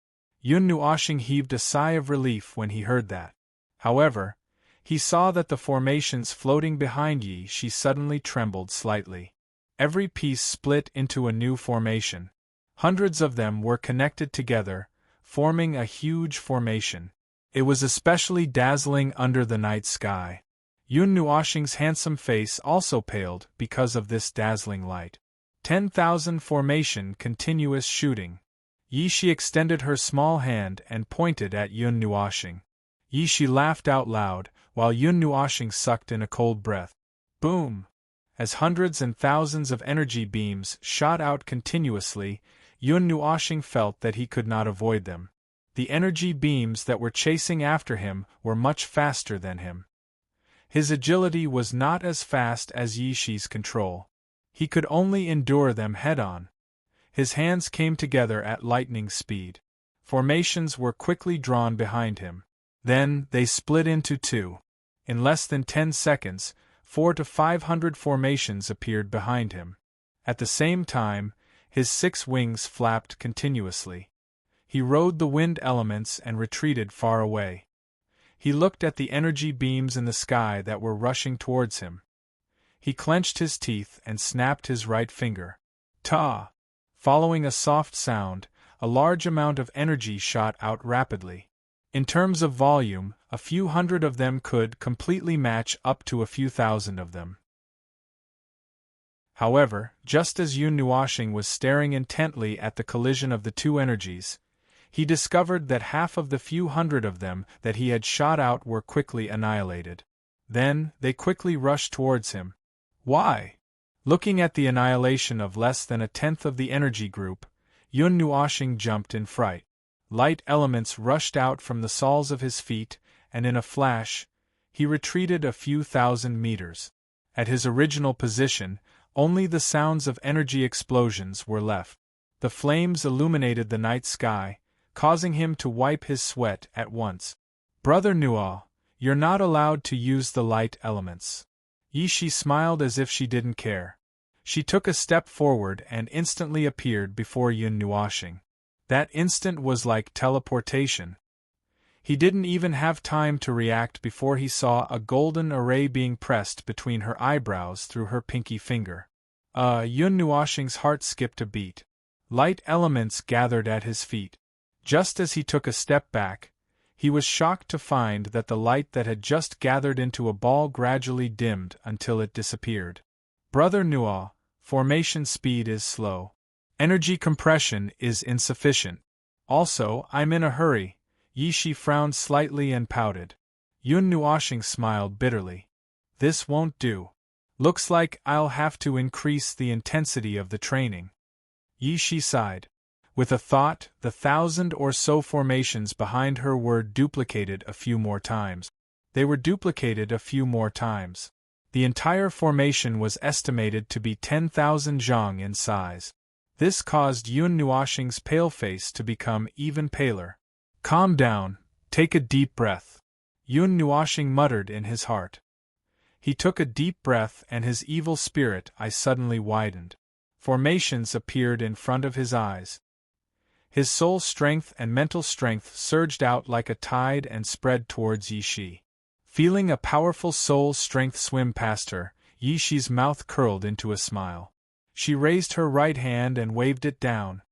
Yun Nuoshing heaved a sigh of relief when he heard that. However, he saw that the formations floating behind Yi Shi suddenly trembled slightly. Every piece split into a new formation. Hundreds of them were connected together, forming a huge formation. It was especially dazzling under the night sky. Yun Nuoshing's handsome face also paled because of this dazzling light. 10,000 formation continuous shooting. Yi Shi extended her small hand and pointed at Yun Nuoshing. Yi Shi laughed out loud, while Yun Nuoshing sucked in a cold breath. Boom! As hundreds and thousands of energy beams shot out continuously, Yun Nuoshing felt that he could not avoid them. The energy beams that were chasing after him were much faster than him. His agility was not as fast as Yi Shi's control. He could only endure them head-on. His hands came together at lightning speed. Formations were quickly drawn behind him. Then, they split into 2. In less than 10 seconds, 400 to 500 formations appeared behind him. At the same time, his 6 wings flapped continuously. He rode the wind elements and retreated far away. He looked at the energy beams in the sky that were rushing towards him. He clenched his teeth and snapped his right finger. Ta! Following a soft sound, a large amount of energy shot out rapidly. In terms of volume, a few hundred of them could completely match up to a few thousand of them. However, just as Yun Nuoshing was staring intently at the collision of the 2 energies, he discovered that half of the few hundred of them that he had shot out were quickly annihilated. Then, they quickly rushed towards him. Why? Looking at the annihilation of less than a tenth of the energy group, Yun Nuoshing jumped in fright. Light elements rushed out from the soles of his feet, and in a flash, he retreated a few thousand meters. At his original position, only the sounds of energy explosions were left. The flames illuminated the night sky, causing him to wipe his sweat at once. Brother Nuo, you're not allowed to use the light elements. Yi Shi smiled as if she didn't care. She took a step forward and instantly appeared before Yun Nuoshing. That instant was like teleportation. He didn't even have time to react before he saw a golden array being pressed between her eyebrows through her pinky finger. Yun Nuoshing's heart skipped a beat. Light elements gathered at his feet. Just as he took a step back, he was shocked to find that the light that had just gathered into a ball gradually dimmed until it disappeared. Brother Nuo, formation speed is slow. Energy compression is insufficient. Also, I'm in a hurry. Yi Shi frowned slightly and pouted. Yun Nuoshing smiled bitterly. This won't do. Looks like I'll have to increase the intensity of the training. Yi Shi sighed. With a thought, the 1,000 or so formations behind her were duplicated a few more times. They were duplicated a few more times. The entire formation was estimated to be 10,000 zhang in size. This caused Yun Nuoshing's pale face to become even paler. Calm down, take a deep breath. Yun Nuoshing muttered in his heart. He took a deep breath and his evil spirit eye suddenly widened. Formations appeared in front of his eyes. His soul strength and mental strength surged out like a tide and spread towards Yi Shi. Feeling a powerful soul strength swim past her, Yi Shi's mouth curled into a smile. She raised her right hand and waved it down.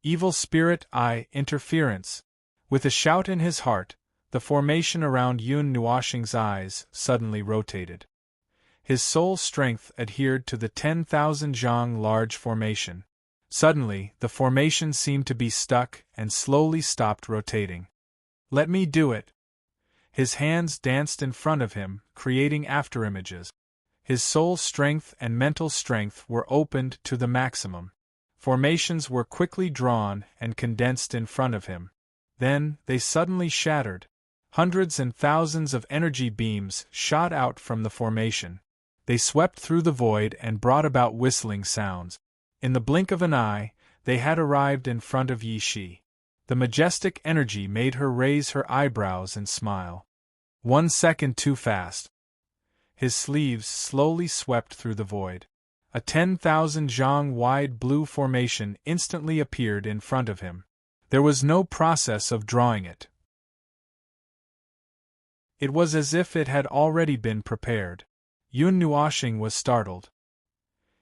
Evil spirit, interference. With a shout in his heart, the formation around Yun Nuoshing's eyes suddenly rotated. His soul strength adhered to the 10,000 zhang large formation. Suddenly, the formation seemed to be stuck and slowly stopped rotating. Let me do it. His hands danced in front of him, creating afterimages. His soul strength and mental strength were opened to the maximum. Formations were quickly drawn and condensed in front of him. Then, they suddenly shattered. Hundreds and thousands of energy beams shot out from the formation. They swept through the void and brought about whistling sounds. In the blink of an eye, they had arrived in front of Yi Shi. The majestic energy made her raise her eyebrows and smile. 1 second too fast. His sleeves slowly swept through the void. A 10,000 zhang wide blue formation instantly appeared in front of him. There was no process of drawing it. It was as if it had already been prepared. Yun Nuoshing was startled.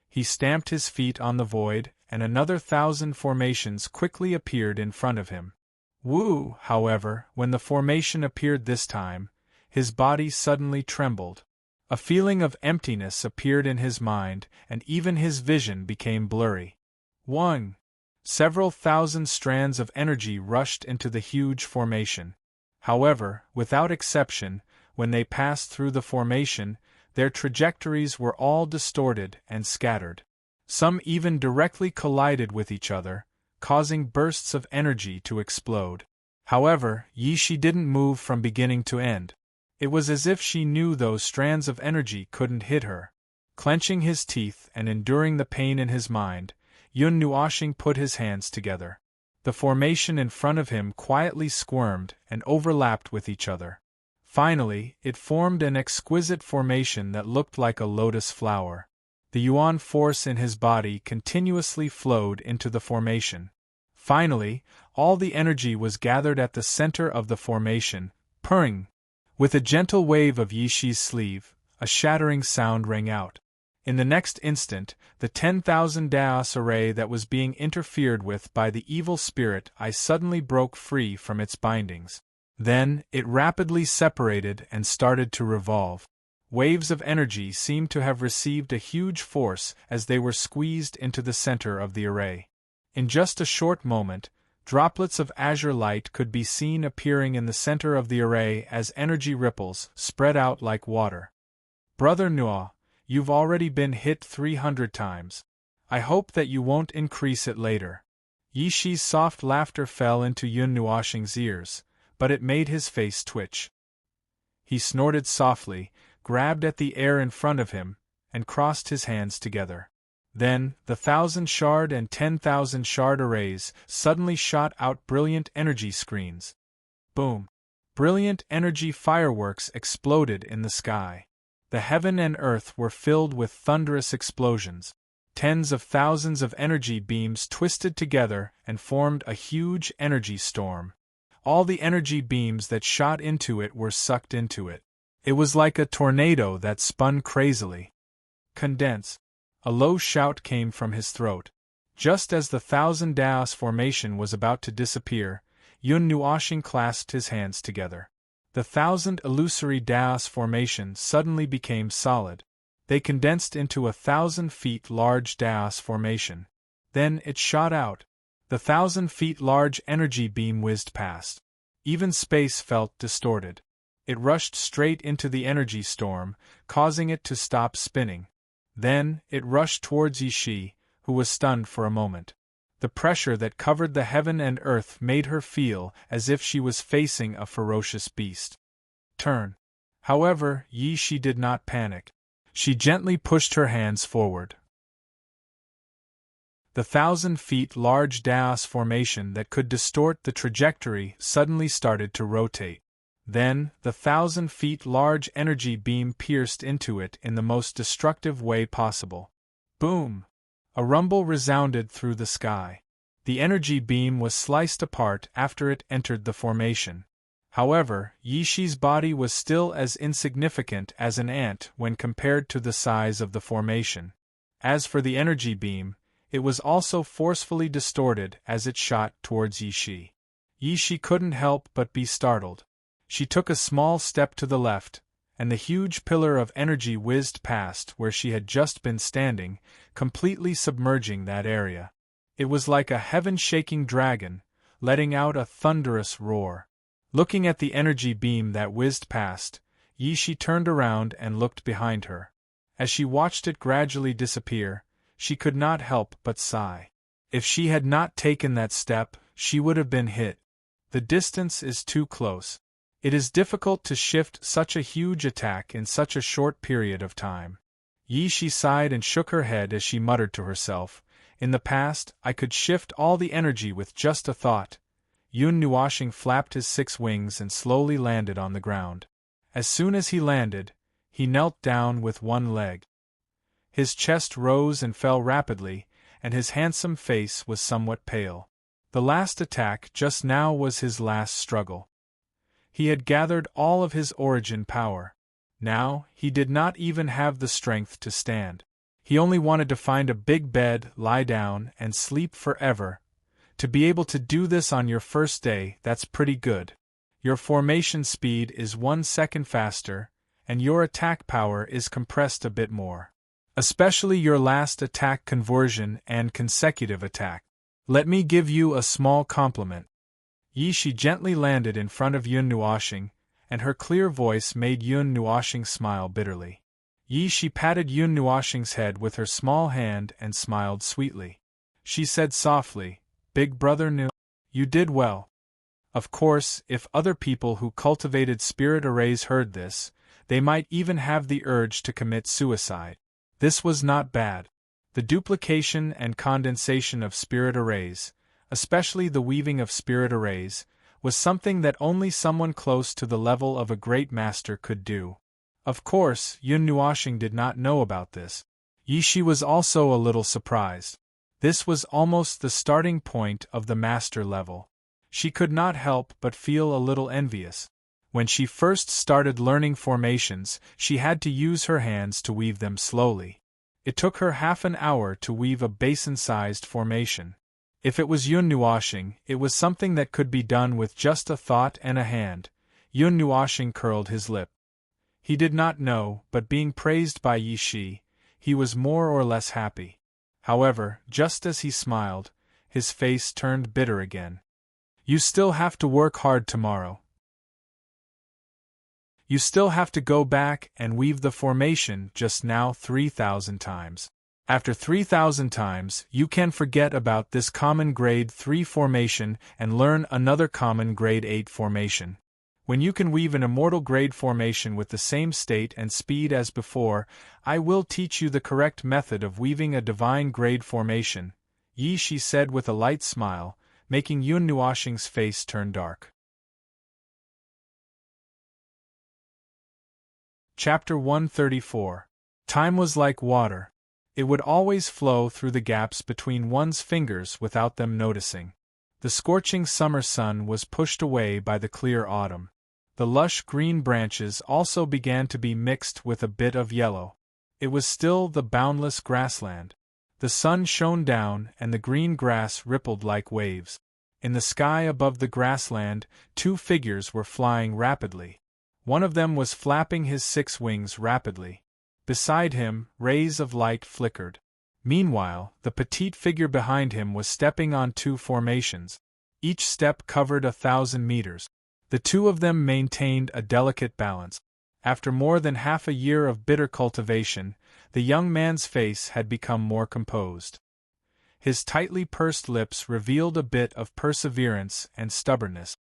He stamped his feet on the void, and another 1,000 formations quickly appeared in front of him. Wu, however, when the formation appeared this time, his body suddenly trembled. A feeling of emptiness appeared in his mind, and even his vision became blurry. 1. Several thousand strands of energy rushed into the huge formation. However, without exception, when they passed through the formation, their trajectories were all distorted and scattered. Some even directly collided with each other, causing bursts of energy to explode. However, Yi Shi didn't move from beginning to end. It was as if she knew those strands of energy couldn't hit her. Clenching his teeth and enduring the pain in his mind, Yun Nuoshing put his hands together. The formation in front of him quietly squirmed and overlapped with each other. Finally, it formed an exquisite formation that looked like a lotus flower. The yuan force in his body continuously flowed into the formation. Finally, all the energy was gathered at the center of the formation, purring. With a gentle wave of Yi Shi's sleeve, a shattering sound rang out. In the next instant, the 10,000 Daos array that was being interfered with by the evil spirit suddenly broke free from its bindings. Then, it rapidly separated and started to revolve. Waves of energy seemed to have received a huge force as they were squeezed into the center of the array. In just a short moment, droplets of azure light could be seen appearing in the center of the array as energy ripples spread out like water. Brother Nuo, you've already been hit 300 times. I hope that you won't increase it later. Yi Shi's soft laughter fell into Yun Nuoshing's ears, but it made his face twitch. He snorted softly, grabbed at the air in front of him, and crossed his hands together. Then, the 1,000 shard and 10,000 shard arrays suddenly shot out brilliant energy screens. Boom! Brilliant energy fireworks exploded in the sky. The heaven and earth were filled with thunderous explosions. Tens of thousands of energy beams twisted together and formed a huge energy storm. All the energy beams that shot into it were sucked into it. It was like a tornado that spun crazily. Condense. A low shout came from his throat. Just as the 1,000 Daos formation was about to disappear, Yun Nuoshing clasped his hands together. The 1,000 illusory Daos formation suddenly became solid. They condensed into a 1,000 feet large Daos formation. Then it shot out. The 1,000 feet large energy beam whizzed past. Even space felt distorted. It rushed straight into the energy storm, causing it to stop spinning. Then, it rushed towards Yi Shi, who was stunned for a moment. The pressure that covered the heaven and earth made her feel as if she was facing a ferocious beast. Turn. However, Yi Shi did not panic. She gently pushed her hands forward. The 1,000 feet large Daos formation that could distort the trajectory suddenly started to rotate. Then, the 1,000 feet large energy beam pierced into it in the most destructive way possible. Boom! A rumble resounded through the sky. The energy beam was sliced apart after it entered the formation. However, Yi Shi's body was still as insignificant as an ant when compared to the size of the formation. As for the energy beam, it was also forcefully distorted as it shot towards Yi Shi. Yi Shi couldn't help but be startled. She took a small step to the left, and the huge pillar of energy whizzed past where she had just been standing, completely submerging that area. It was like a heaven-shaking dragon, letting out a thunderous roar. Looking at the energy beam that whizzed past, Yi Shi turned around and looked behind her. As she watched it gradually disappear, she could not help but sigh. If she had not taken that step, she would have been hit. The distance is too close. It is difficult to shift such a huge attack in such a short period of time. Yi Shi sighed and shook her head as she muttered to herself, "In the past, I could shift all the energy with just a thought." Yun Nuoxing flapped his 6 wings and slowly landed on the ground. As soon as he landed, he knelt down with one leg. His chest rose and fell rapidly, and his handsome face was somewhat pale. The last attack just now was his last struggle. He had gathered all of his origin power. Now, he did not even have the strength to stand. He only wanted to find a big bed, lie down, and sleep forever. To be able to do this on your first day, that's pretty good. Your formation speed is 1 second faster, and your attack power is compressed a bit more. Especially your last attack conversion and consecutive attack. Let me give you a small compliment. Yi Shi gently landed in front of Yun Nuoxing, and her clear voice made Yun Nuoxing smile bitterly. Yi Shi patted Yun Nuoxing's head with her small hand and smiled sweetly. She said softly, "Big brother Nu, you did well." Of course, if other people who cultivated spirit arrays heard this, they might even have the urge to commit suicide. This was not bad. The duplication and condensation of spirit arrays, especially the weaving of spirit arrays, was something that only someone close to the level of a great master could do. Of course, Yun Nuoxing did not know about this. Yi Shi was also a little surprised. This was almost the starting point of the master level. She could not help but feel a little envious. When she first started learning formations, she had to use her hands to weave them slowly. It took her half an hour to weave a basin-sized formation. If it was Yun Nuoxing, it was something that could be done with just a thought and a hand. Yun Nuoxing curled his lip. He did not know, but being praised by Yi Shi, he was more or less happy. However, just as he smiled, his face turned bitter again. "You still have to work hard tomorrow. You still have to go back and weave the formation just now 3,000 times. After 3,000 times, you can forget about this common grade 3 formation and learn another common grade 8 formation. When you can weave an immortal grade formation with the same state and speed as before, I will teach you the correct method of weaving a divine grade formation," Yi Shi said with a light smile, making Yun Nuoxing's face turn dark. Chapter 134. Time was like water. It would always flow through the gaps between one's fingers without them noticing. The scorching summer sun was pushed away by the clear autumn. The lush green branches also began to be mixed with a bit of yellow. It was still the boundless grassland. The sun shone down and the green grass rippled like waves. In the sky above the grassland, 2 figures were flying rapidly. One of them was flapping his 6 wings rapidly. Beside him, rays of light flickered. Meanwhile, the petite figure behind him was stepping on 2 formations. Each step covered 1,000 meters. The 2 of them maintained a delicate balance. After more than half a year of bitter cultivation, the young man's face had become more composed. His tightly pursed lips revealed a bit of perseverance and stubbornness.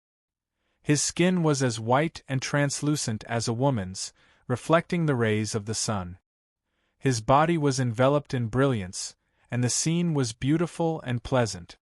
His skin was as white and translucent as a woman's, reflecting the rays of the sun. His body was enveloped in brilliance, and the scene was beautiful and pleasant.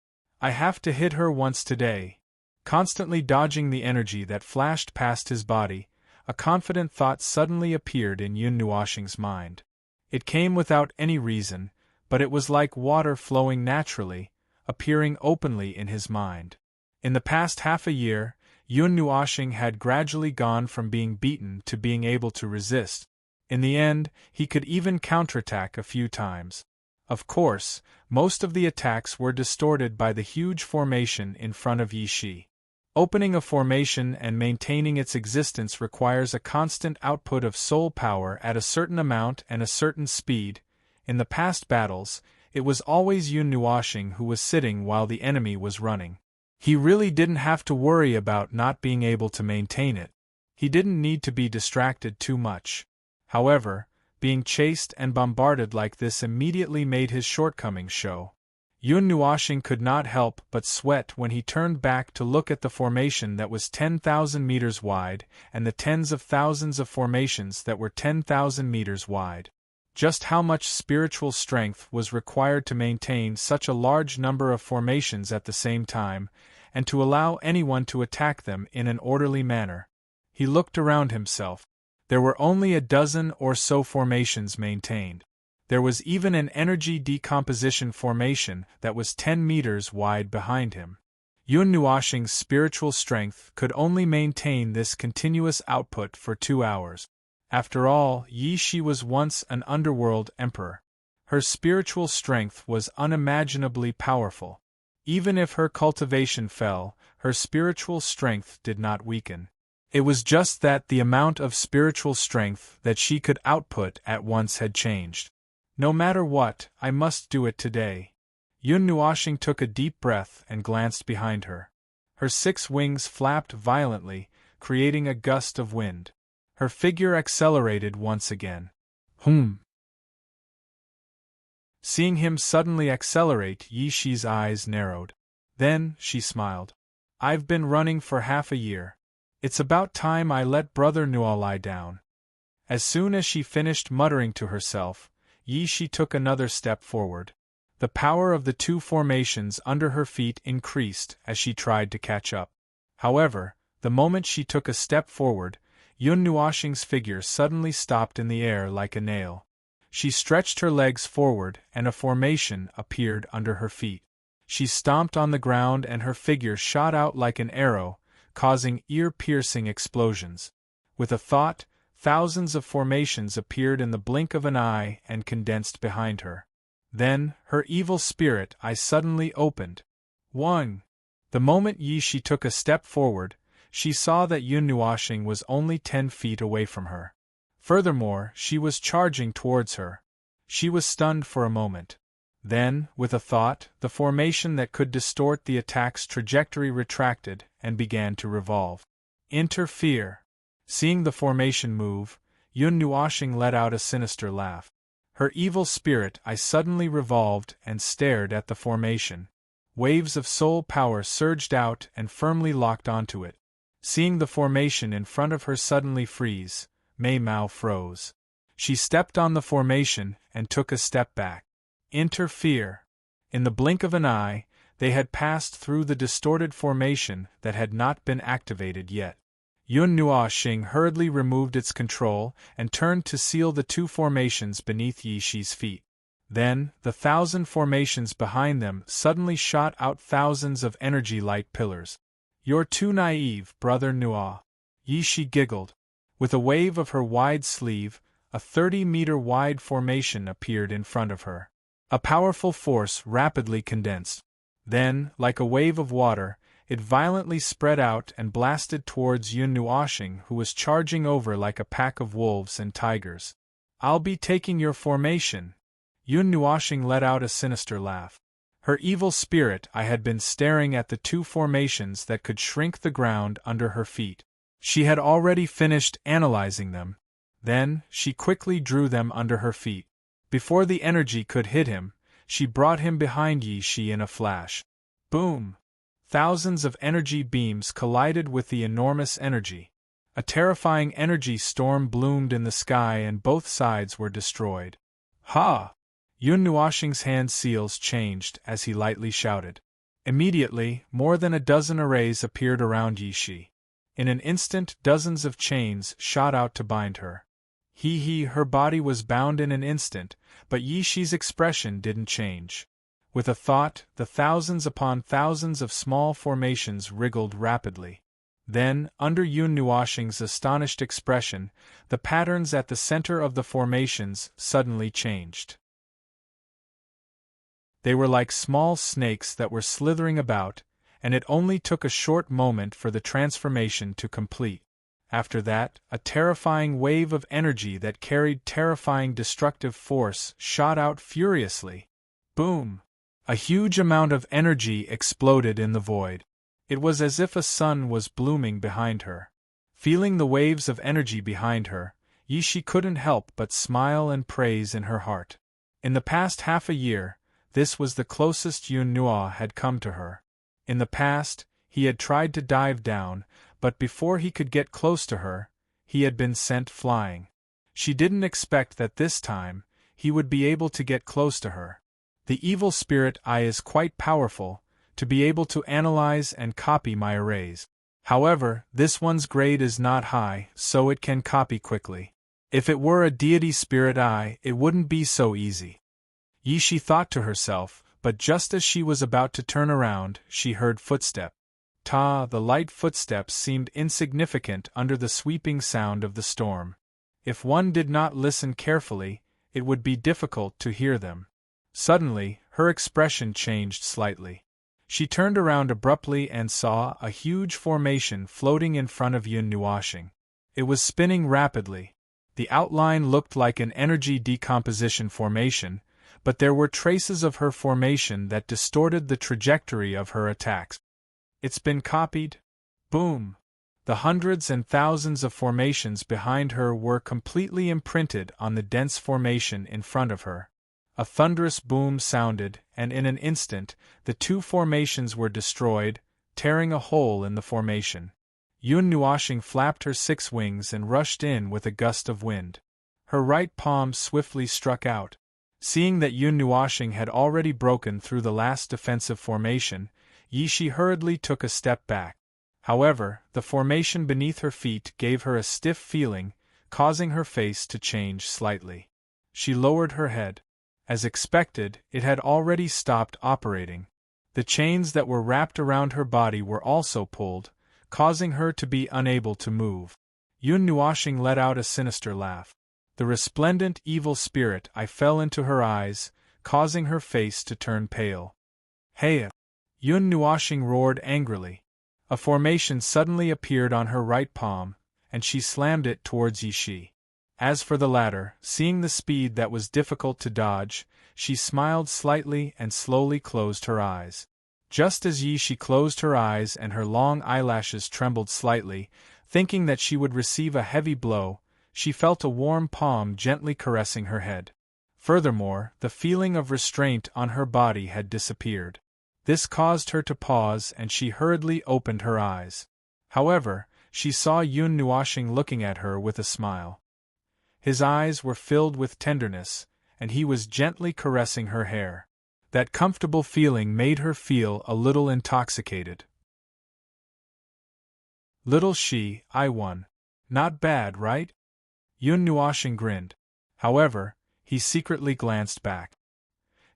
"I have to hit her once today." Constantly dodging the energy that flashed past his body, a confident thought suddenly appeared in Yun Nuoxing's mind. It came without any reason, but it was like water flowing naturally, appearing openly in his mind. In the past half a year, Yun Nuoxing had gradually gone from being beaten to being able to resist. In the end, he could even counterattack a few times. Of course, most of the attacks were distorted by the huge formation in front of Yi Shi. Opening a formation and maintaining its existence requires a constant output of soul power at a certain amount and a certain speed. In the past battles, it was always Yun Nuoxing who was sitting while the enemy was running. He really didn't have to worry about not being able to maintain it. He didn't need to be distracted too much. However, being chased and bombarded like this immediately made his shortcomings show. Yun Nuoxing could not help but sweat when he turned back to look at the formation that was 10,000 meters wide and the tens of thousands of formations that were 10,000 meters wide. Just how much spiritual strength was required to maintain such a large number of formations at the same time, and to allow anyone to attack them in an orderly manner? He looked around himself. There were only a dozen or so formations maintained. There was even an energy decomposition formation that was 10 meters wide behind him. Yun Nuoxing's spiritual strength could only maintain this continuous output for 2 hours. After all, Yi Shi was once an underworld emperor. Her spiritual strength was unimaginably powerful. Even if her cultivation fell, her spiritual strength did not weaken. It was just that the amount of spiritual strength that she could output at once had changed. No matter what, I must do it today. Yun Nuoxing took a deep breath and glanced behind her. Her 6 wings flapped violently, creating a gust of wind. Her figure accelerated once again. Seeing him suddenly accelerate, Yi Shi's eyes narrowed. Then, she smiled. I've been running for half a year. It's about time I let Brother Nuo lie down. As soon as she finished muttering to herself, Yi Shi took another step forward. The power of the 2 formations under her feet increased as she tried to catch up. However, the moment she took a step forward, Yun Nuoxing's figure suddenly stopped in the air like a nail. She stretched her legs forward and a formation appeared under her feet. She stomped on the ground and her figure shot out like an arrow, causing ear-piercing explosions. With a thought, thousands of formations appeared in the blink of an eye and condensed behind her. Then, her evil spirit eye suddenly opened. 1. The moment Yi Shi took a step forward, she saw that Yun Nuoxing was only 10 feet away from her. Furthermore, she was charging towards her. She was stunned for a moment. Then, with a thought, the formation that could distort the attack's trajectory retracted and began to revolve. Interfere. Seeing the formation move, Yun Nuoxing let out a sinister laugh. Her evil spirit eye suddenly revolved and stared at the formation. Waves of soul power surged out and firmly locked onto it. Seeing the formation in front of her suddenly freeze, Mei Mao froze. She stepped on the formation and took a step back. Interfere. In the blink of an eye, they had passed through the distorted formation that had not been activated yet. Yun Nuoxing hurriedly removed its control and turned to seal the 2 formations beneath Yi Shi's feet. Then, the 1,000 formations behind them suddenly shot out thousands of energy-light pillars. You're too naive, Brother Nuo. Yi Shi giggled. With a wave of her wide sleeve, a 30-meter-wide formation appeared in front of her. A powerful force rapidly condensed. Then, like a wave of water, it violently spread out and blasted towards Yun Nuoxing, who was charging over like a pack of wolves and tigers. I'll be taking your formation. Yun Nuoxing let out a sinister laugh. Her evil spirit eye had been staring at the 2 formations that could shrink the ground under her feet. She had already finished analyzing them. Then, she quickly drew them under her feet. Before the energy could hit him, she brought him behind Yi Shi in a flash. Boom! Thousands of energy beams collided with the enormous energy. A terrifying energy storm bloomed in the sky and both sides were destroyed. Ha! Yun Nuoxing's hand seals changed as he lightly shouted. Immediately, more than a dozen arrays appeared around Yi Shi. In an instant, dozens of chains shot out to bind her. Her body was bound in an instant, but Yi Shi's expression didn't change. With a thought, the thousands upon thousands of small formations wriggled rapidly. Then, under Yun Nuoxing's astonished expression, the patterns at the center of the formations suddenly changed. They were like small snakes that were slithering about, and it only took a short moment for the transformation to complete. After that, a terrifying wave of energy that carried terrifying destructive force shot out furiously. Boom! A huge amount of energy exploded in the void. It was as if a sun was blooming behind her. Feeling the waves of energy behind her, Yi Shi couldn't help but smile and praise in her heart. In the past half a year, this was the closest Yun Nuo had come to her. In the past, he had tried to dive down, but before he could get close to her, he had been sent flying. She didn't expect that this time, he would be able to get close to her. The evil spirit eye is quite powerful, to be able to analyze and copy my arrays. However, this one's grade is not high, so it can copy quickly. If it were a deity spirit eye, it wouldn't be so easy. Yi Shi thought to herself, but just as she was about to turn around, she heard footsteps. The light footsteps seemed insignificant under the sweeping sound of the storm. If one did not listen carefully, it would be difficult to hear them. Suddenly, her expression changed slightly. She turned around abruptly and saw a huge formation floating in front of Yun Nuoxing. It was spinning rapidly. The outline looked like an energy decomposition formation, but there were traces of her formation that distorted the trajectory of her attacks. It's been copied? Boom! The hundreds and thousands of formations behind her were completely imprinted on the dense formation in front of her. A thunderous boom sounded, and in an instant, the two formations were destroyed, tearing a hole in the formation. Yun Nuoxing flapped her 6 wings and rushed in with a gust of wind. Her right palm swiftly struck out. Seeing that Yun Nuoxing had already broken through the last defensive formation, Yi Shi hurriedly took a step back. However, the formation beneath her feet gave her a stiff feeling, causing her face to change slightly. She lowered her head. As expected, it had already stopped operating. The chains that were wrapped around her body were also pulled, causing her to be unable to move. Yun Nuoxing let out a sinister laugh. The resplendent evil spirit eye fell into her eyes, causing her face to turn pale. Hey! Yun Nuoxing roared angrily. A formation suddenly appeared on her right palm, and she slammed it towards Yi Shi. As for the latter, seeing the speed that was difficult to dodge, she smiled slightly and slowly closed her eyes. Just as Yi Shi closed her eyes and her long eyelashes trembled slightly, thinking that she would receive a heavy blow, she felt a warm palm gently caressing her head. Furthermore, the feeling of restraint on her body had disappeared. This caused her to pause and she hurriedly opened her eyes. However, she saw Yun Nuoxing looking at her with a smile. His eyes were filled with tenderness, and he was gently caressing her hair. That comfortable feeling made her feel a little intoxicated. Little Shi, I won. Not bad, right? Yun Nuoxing grinned. However, he secretly glanced back.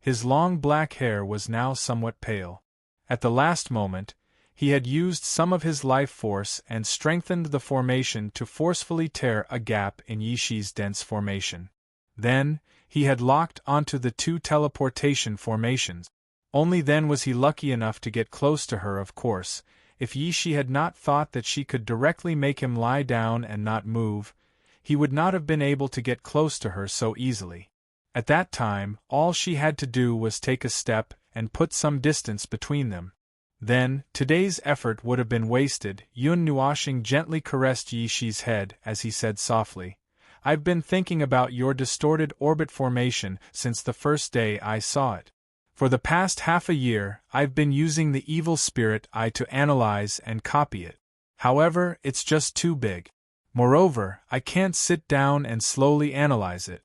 His long black hair was now somewhat pale. At the last moment, he had used some of his life force and strengthened the formation to forcefully tear a gap in Yi Shi's dense formation. Then, he had locked onto the 2 teleportation formations. Only then was he lucky enough to get close to her. Of course, if Yi Shi had not thought that she could directly make him lie down and not move, he would not have been able to get close to her so easily. At that time, all she had to do was take a step and put some distance between them. Then, today's effort would have been wasted. Yun Nuoxing gently caressed Yi Shi's head as he said softly, I've been thinking about your distorted orbit formation since the first day I saw it. For the past half a year, I've been using the evil spirit eye to analyze and copy it. However, it's just too big. Moreover, I can't sit down and slowly analyze it.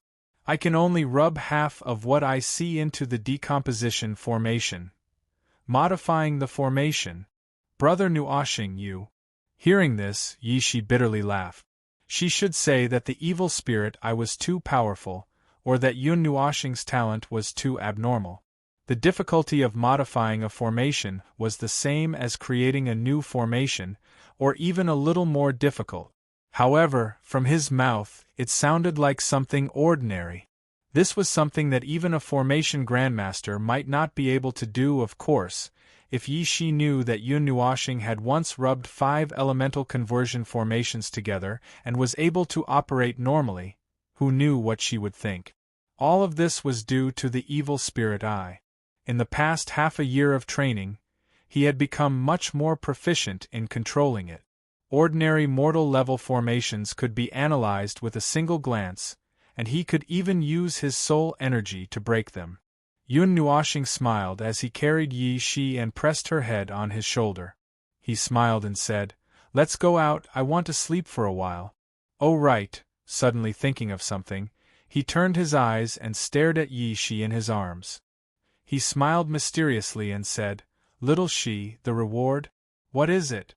I can only rub half of what I see into the decomposition formation, modifying the formation. Brother Nuoxing, you. Hearing this, Yi Shi bitterly laughed. She should say that the evil spirit I was too powerful, or that Yun Nuoxing's talent was too abnormal. The difficulty of modifying a formation was the same as creating a new formation, or even a little more difficult. However, from his mouth, it sounded like something ordinary. This was something that even a formation grandmaster might not be able to do, of course. If Yi Shi knew that Yun Nuoxing had once rubbed 5 elemental conversion formations together and was able to operate normally, who knew what she would think? All of this was due to the evil spirit eye. In the past half a year of training, he had become much more proficient in controlling it. Ordinary mortal-level formations could be analyzed with a single glance, and he could even use his soul energy to break them. Yun Nuoxing smiled as he carried Yi Shi and pressed her head on his shoulder. He smiled and said, "Let's go out, I want to sleep for a while." "Oh right," suddenly thinking of something, he turned his eyes and stared at Yi Shi in his arms. He smiled mysteriously and said, "Little Shi, the reward? What is it?"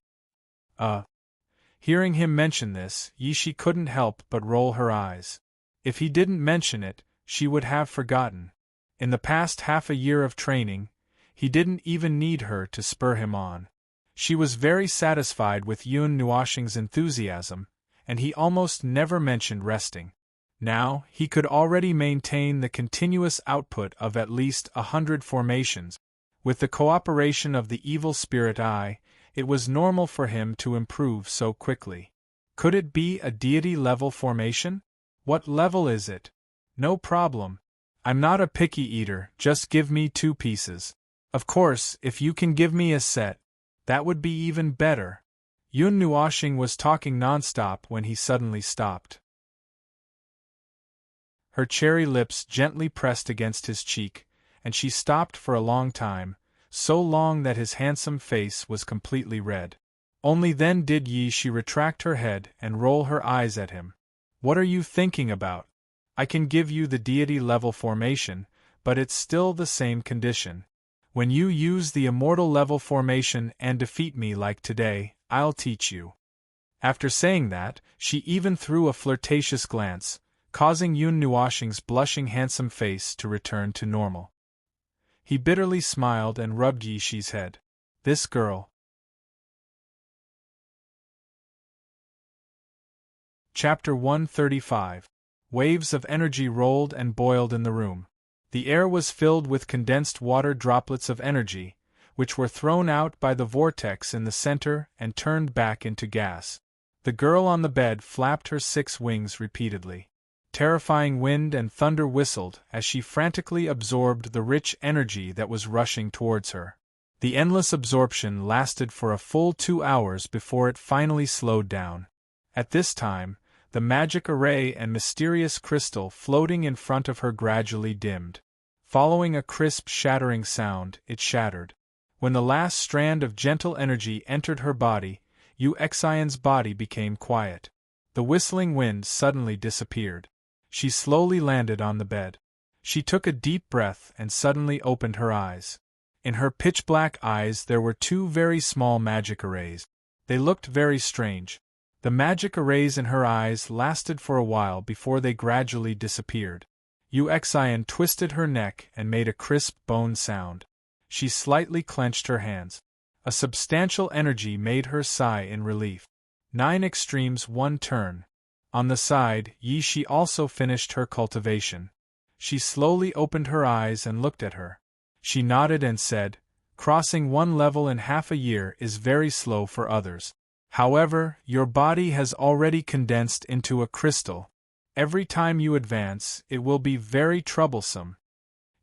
Hearing him mention this, Yi Shi couldn't help but roll her eyes. If he didn't mention it, she would have forgotten. In the past half a year of training, he didn't even need her to spur him on. She was very satisfied with Yun Nuoxing's enthusiasm, and he almost never mentioned resting. Now, he could already maintain the continuous output of at least 100 formations. With the cooperation of the evil spirit eye, it was normal for him to improve so quickly. Could it be a deity-level formation? What level is it? No problem. I'm not a picky eater, just give me 2 pieces. Of course, if you can give me a set, that would be even better. Yun Nuoxing was talking nonstop when he suddenly stopped. Her cherry lips gently pressed against his cheek, and she stopped for a long time, so long that his handsome face was completely red. Only then did Yi Shi retract her head and roll her eyes at him. "What are you thinking about? I can give you the deity-level formation, but it's still the same condition. When you use the immortal-level formation and defeat me like today, I'll teach you." After saying that, she even threw a flirtatious glance, causing Yun Nuoxing's blushing handsome face to return to normal. He bitterly smiled and rubbed Yi Shi's head. This girl. Chapter 135. Waves of energy rolled and boiled in the room. The air was filled with condensed water droplets of energy, which were thrown out by the vortex in the center and turned back into gas. The girl on the bed flapped her 6 wings repeatedly. Terrifying wind and thunder whistled as she frantically absorbed the rich energy that was rushing towards her. The endless absorption lasted for a full 2 hours before it finally slowed down. At this time, the magic array and mysterious crystal floating in front of her gradually dimmed. Following a crisp shattering sound, it shattered. When the last strand of gentle energy entered her body, Yu Xian's body became quiet. The whistling wind suddenly disappeared. She slowly landed on the bed. She took a deep breath and suddenly opened her eyes. In her pitch-black eyes there were 2 very small magic arrays. They looked very strange. The magic arrays in her eyes lasted for a while before they gradually disappeared. Yu Xian twisted her neck and made a crisp bone sound. She slightly clenched her hands. A substantial energy made her sigh in relief. 9 extremes 1 turn. On the side, Yi Shi also finished her cultivation. She slowly opened her eyes and looked at her. She nodded and said, "Crossing 1 level in half a year is very slow for others. However, your body has already condensed into a crystal. Every time you advance, it will be very troublesome."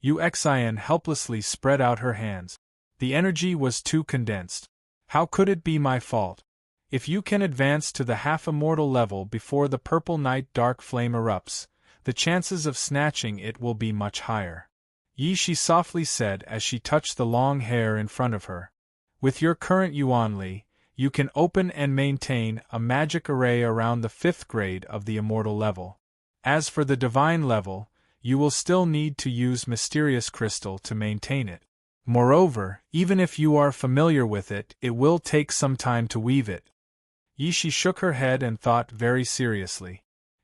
Yu Xian helplessly spread out her hands. The energy was too condensed. How could it be my fault? If you can advance to the half-immortal level before the purple night dark flame erupts, the chances of snatching it will be much higher. Yi Shi softly said as she touched the long hair in front of her. With your current Yuanli, you can open and maintain a magic array around the 5th grade of the immortal level. As for the divine level, you will still need to use mysterious crystal to maintain it. Moreover, even if you are familiar with it, it will take some time to weave it. Yishi shook her head and thought very seriously.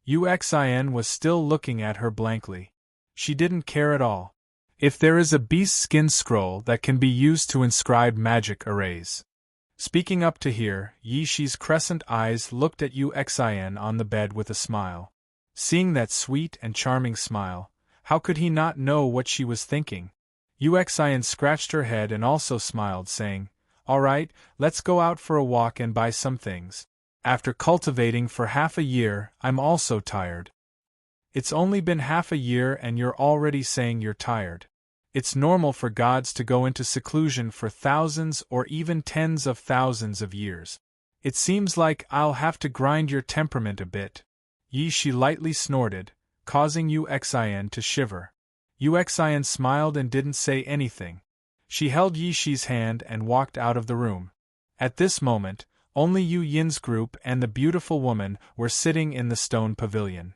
Uxin was still looking at her blankly. She didn't care at all. If there is a beast skin scroll that can be used to inscribe magic arrays. Speaking up to hear, Yishi's crescent eyes looked at Uxin on the bed with a smile. Seeing that sweet and charming smile, how could he not know what she was thinking? Uxin scratched her head and also smiled, saying, "All right, let's go out for a walk and buy some things. After cultivating for half a year, I'm also tired." It's only been half a year and you're already saying you're tired. It's normal for gods to go into seclusion for thousands or even tens of thousands of years. It seems like I'll have to grind your temperament a bit. Yishi lightly snorted, causing Uxin to shiver. Uxin smiled and didn't say anything. She held Yishi's hand and walked out of the room. At this moment, only Yu Yin's group and the beautiful woman were sitting in the stone pavilion.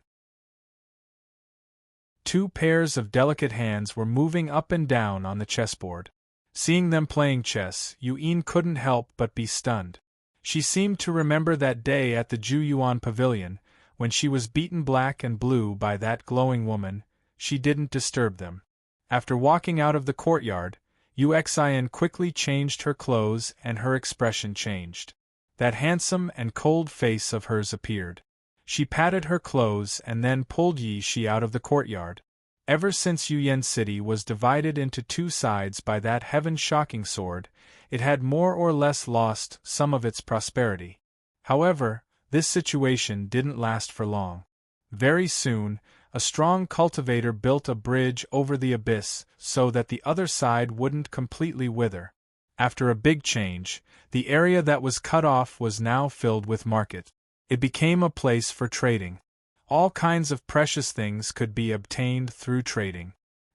Two pairs of delicate hands were moving up and down on the chessboard. Seeing them playing chess, Yu Yin couldn't help but be stunned. She seemed to remember that day at the Juyuan pavilion, when she was beaten black and blue by that glowing woman. She didn't disturb them. After walking out of the courtyard, Uxin quickly changed her clothes and her expression changed. That handsome and cold face of hers appeared. She patted her clothes and then pulled Yishi out of the courtyard. Ever since Yuyan City was divided into two sides by that heaven-shocking sword, it had more or less lost some of its prosperity. However, this situation didn't last for long. Very soon, a strong cultivator built a bridge over the abyss so that the other side wouldn't completely wither. After a big change, the area that was cut off was now filled with market. It became a place for trading. All kinds of precious things could be obtained through trading.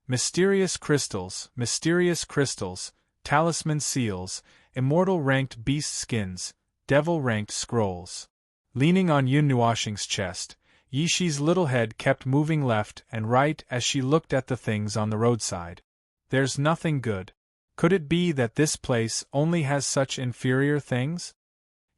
Mysterious crystals, talisman seals, immortal-ranked beast skins, devil-ranked scrolls. Leaning on Yun Nuoxing's chest, Yishi's little head kept moving left and right as she looked at the things on the roadside. There's nothing good. Could it be that this place only has such inferior things?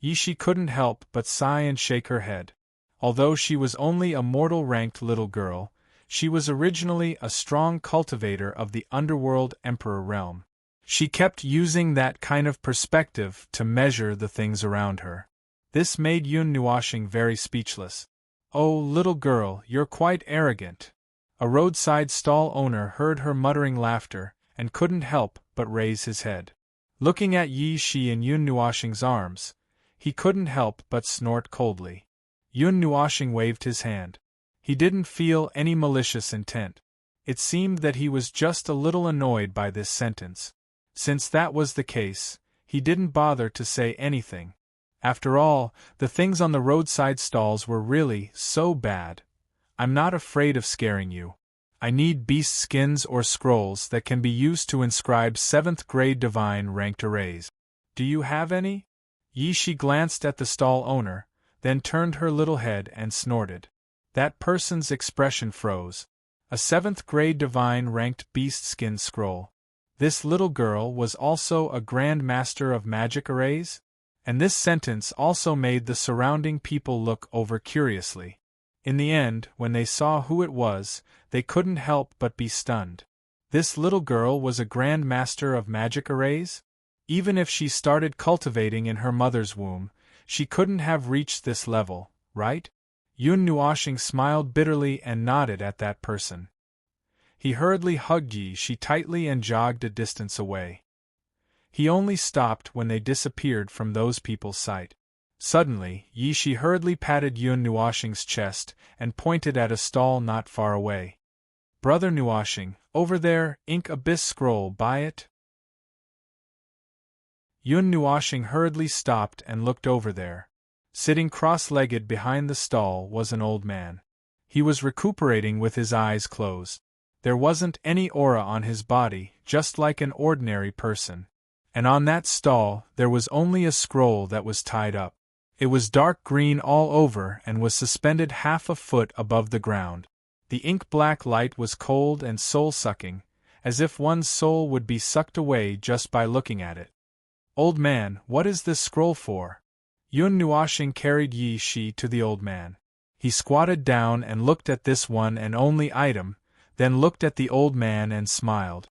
Yishi couldn't help but sigh and shake her head. Although she was only a mortal-ranked little girl, she was originally a strong cultivator of the underworld emperor realm. She kept using that kind of perspective to measure the things around her. This made Yun Nuoxing very speechless. "Oh, little girl, you're quite arrogant." A roadside stall owner heard her muttering laughter and couldn't help but raise his head. Looking at Yishi in Yun Nuoxing's arms, he couldn't help but snort coldly. Yun Nuoxing waved his hand. He didn't feel any malicious intent. It seemed that he was just a little annoyed by this sentence. Since that was the case, he didn't bother to say anything. After all, the things on the roadside stalls were really so bad. "I'm not afraid of scaring you. I need beast skins or scrolls that can be used to inscribe 7th grade divine ranked arrays. Do you have any?" Yishi glanced at the stall owner, then turned her little head and snorted. That person's expression froze. A 7th grade divine ranked beast skin scroll. This little girl was also a grand master of magic arrays? And this sentence also made the surrounding people look over curiously. In the end, when they saw who it was, they couldn't help but be stunned. This little girl was a grand master of magic arrays? Even if she started cultivating in her mother's womb, she couldn't have reached this level, right? Yun Nuoxing smiled bitterly and nodded at that person. He hurriedly hugged Yishi tightly and jogged a distance away. He only stopped when they disappeared from those people's sight. Suddenly, Yishi hurriedly patted Yun Nuoxing's chest and pointed at a stall not far away. "Brother Nuoxing, over there, ink abyss scroll, buy it?" Yun Nuoxing hurriedly stopped and looked over there. Sitting cross-legged behind the stall was an old man. He was recuperating with his eyes closed. There wasn't any aura on his body, just like an ordinary person. And on that stall, there was only a scroll that was tied up. It was dark green all over and was suspended half a foot above the ground. The ink-black light was cold and soul-sucking, as if one's soul would be sucked away just by looking at it. "Old man, what is this scroll for?" Yun Nuoshing carried Yi Shi to the old man. He squatted down and looked at this one and only item, then looked at the old man and smiled.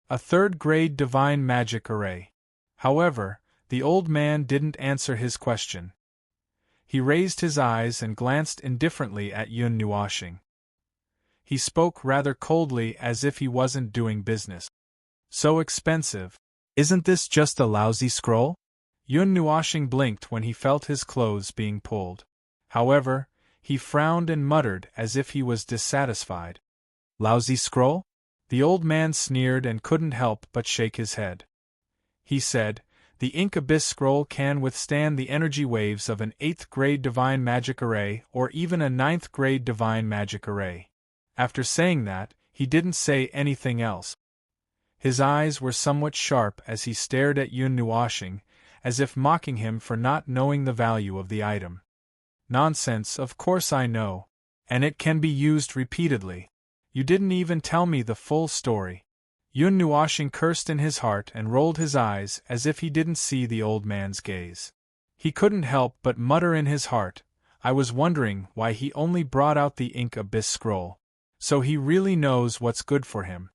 A third-grade divine magic array. However, the old man didn't answer his question. He raised his eyes and glanced indifferently at Yun Nuoshing. He spoke rather coldly, as if he wasn't doing business. So expensive. Isn't this just a lousy scroll? Yun Nuoshing blinked when he felt his clothes being pulled. However, he frowned and muttered as if he was dissatisfied. Lousy scroll? The old man sneered and couldn't help but shake his head. He said, the Ink Abyss scroll can withstand the energy waves of an 8th-grade divine magic array or even a 9th-grade divine magic array. After saying that, he didn't say anything else. His eyes were somewhat sharp as he stared at Yun Nuoshing, as if mocking him for not knowing the value of the item. Nonsense, of course I know. And it can be used repeatedly. You didn't even tell me the full story. Yun Nuoshing cursed in his heart and rolled his eyes as if he didn't see the old man's gaze. He couldn't help but mutter in his heart, I was wondering why he only brought out the Ink Abyss scroll. So he really knows what's good for him.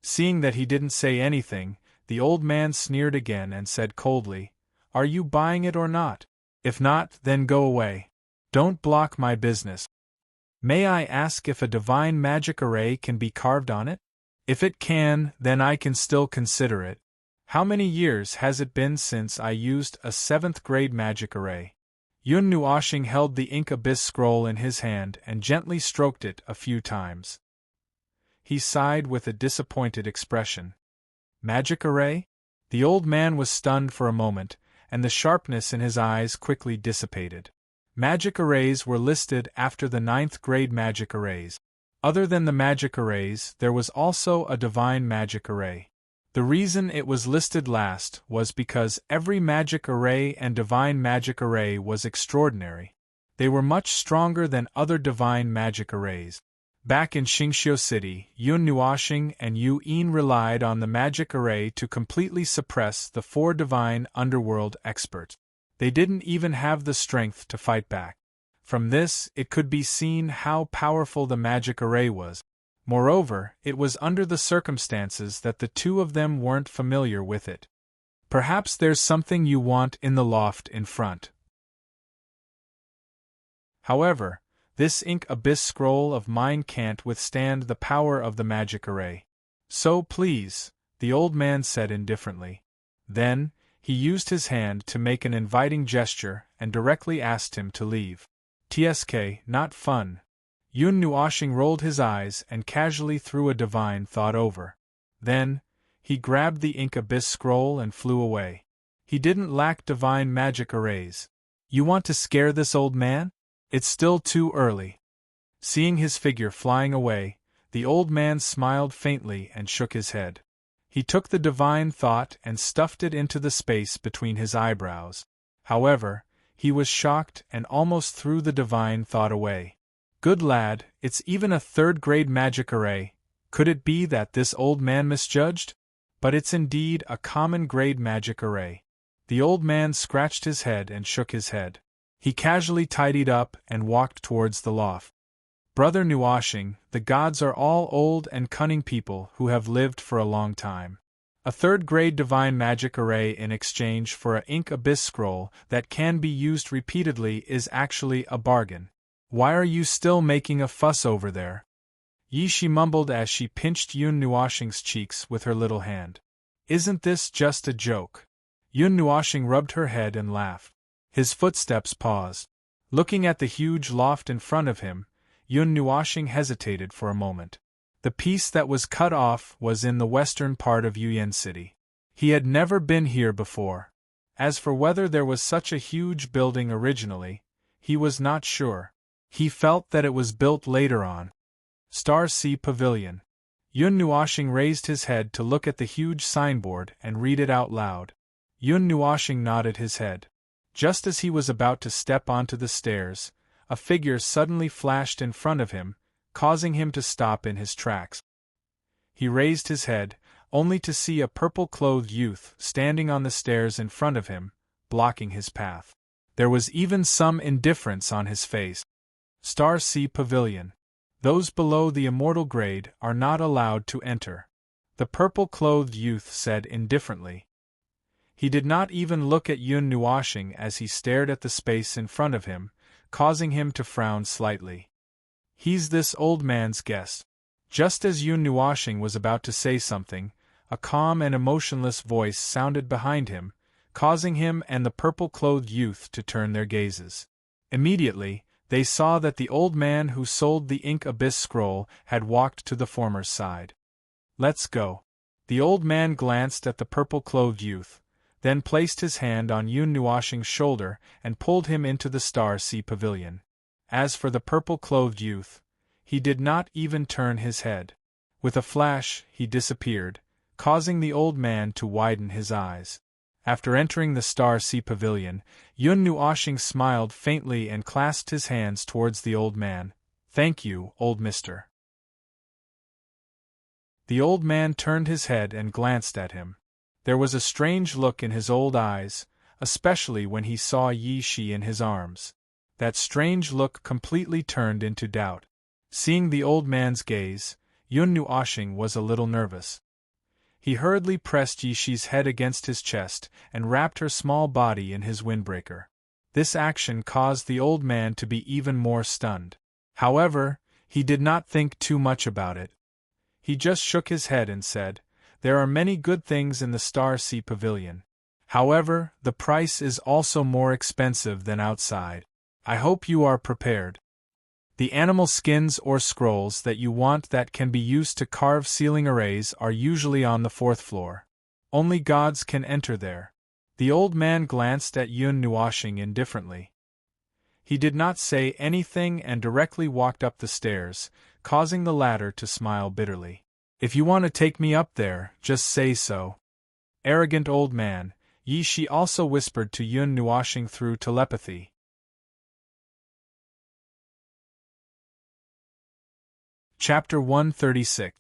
Seeing that he didn't say anything, the old man sneered again and said coldly, Are you buying it or not? If not, then go away. Don't block my business. May I ask if a divine magic array can be carved on it? If it can, then I can still consider it. How many years has it been since I used a 7th-grade magic array? Yun Nuoshing held the Ink Abyss scroll in his hand and gently stroked it a few times. He sighed with a disappointed expression. Magic array? The old man was stunned for a moment, and the sharpness in his eyes quickly dissipated. Magic arrays were listed after the 9th-grade magic arrays. Other than the magic arrays, there was also a divine magic array. The reason it was listed last was because every magic array and divine magic array was extraordinary. They were much stronger than other divine magic arrays. Back in Xingqiu City, Yun Nuoshing and Yu Yin relied on the magic array to completely suppress the 4 divine underworld experts. They didn't even have the strength to fight back. From this, it could be seen how powerful the magic array was. Moreover, it was under the circumstances that the two of them weren't familiar with it. Perhaps there's something you want in the loft in front. However, this Ink Abyss scroll of mine can't withstand the power of the magic array. So please, the old man said indifferently. Then, he used his hand to make an inviting gesture and directly asked him to leave. TSK, not fun. Yun Nuoshing rolled his eyes and casually threw a divine thought over. Then, he grabbed the Ink Abyss scroll and flew away. He didn't lack divine magic arrays. You want to scare this old man? It's still too early. Seeing his figure flying away, the old man smiled faintly and shook his head. He took the divine thought and stuffed it into the space between his eyebrows. However, he was shocked and almost threw the divine thought away. Good lad, it's even a 3rd-grade magic array. Could it be that this old man misjudged? But it's indeed a common grade magic array. The old man scratched his head and shook his head. He casually tidied up and walked towards the loft. Brother Nuoshing, the gods are all old and cunning people who have lived for a long time. A 3rd-grade divine magic array in exchange for a Ink Abyss scroll that can be used repeatedly is actually a bargain. Why are you still making a fuss over there? Yi Shi mumbled as she pinched Yun Nuoshing's cheeks with her little hand. Isn't this just a joke? Yun Nuoshing rubbed her head and laughed. His footsteps paused. Looking at the huge loft in front of him, Yun Nuoshing hesitated for a moment. The piece that was cut off was in the western part of Yuyan City. He had never been here before. As for whether there was such a huge building originally, he was not sure. He felt that it was built later on. Star Sea Pavilion. Yun Nuoshing raised his head to look at the huge signboard and read it out loud. Yun Nuoshing nodded his head. Just as he was about to step onto the stairs, a figure suddenly flashed in front of him, causing him to stop in his tracks. He raised his head, only to see a purple-clothed youth standing on the stairs in front of him, blocking his path. There was even some indifference on his face. Star Sea Pavilion. Those below the immortal grade are not allowed to enter, the purple-clothed youth said indifferently. He did not even look at Yun Nuashing as he stared at the space in front of him, causing him to frown slightly. He's this old man's guest. Just as Yun Nuashing was about to say something, a calm and emotionless voice sounded behind him, causing him and the purple-clothed youth to turn their gazes. Immediately, they saw that the old man who sold the Ink Abyss scroll had walked to the former's side. "Let's go." The old man glanced at the purple-clothed youth, then placed his hand on Yun Nuashing's shoulder and pulled him into the Star Sea Pavilion. As for the purple-clothed youth, he did not even turn his head. With a flash, he disappeared, causing the old man to widen his eyes. After entering the Star Sea Pavilion, Yun Nuashing smiled faintly and clasped his hands towards the old man. "Thank you, old mister." The old man turned his head and glanced at him. There was a strange look in his old eyes, especially when he saw Yi Shi in his arms. That strange look completely turned into doubt. Seeing the old man's gaze, Yun Nuashing was a little nervous. He hurriedly pressed Yi Shi's head against his chest and wrapped her small body in his windbreaker. This action caused the old man to be even more stunned. However, he did not think too much about it. He just shook his head and said, "There are many good things in the Star Sea Pavilion. However, the price is also more expensive than outside. I hope you are prepared. The animal skins or scrolls that you want that can be used to carve ceiling arrays are usually on the 4th floor. Only gods can enter there." The old man glanced at Yun Nuashing indifferently. He did not say anything and directly walked up the stairs, causing the latter to smile bitterly. "If you want to take me up there, just say so." Arrogant old man, Yi Shi also whispered to Yun Nuashing through telepathy. Chapter 136.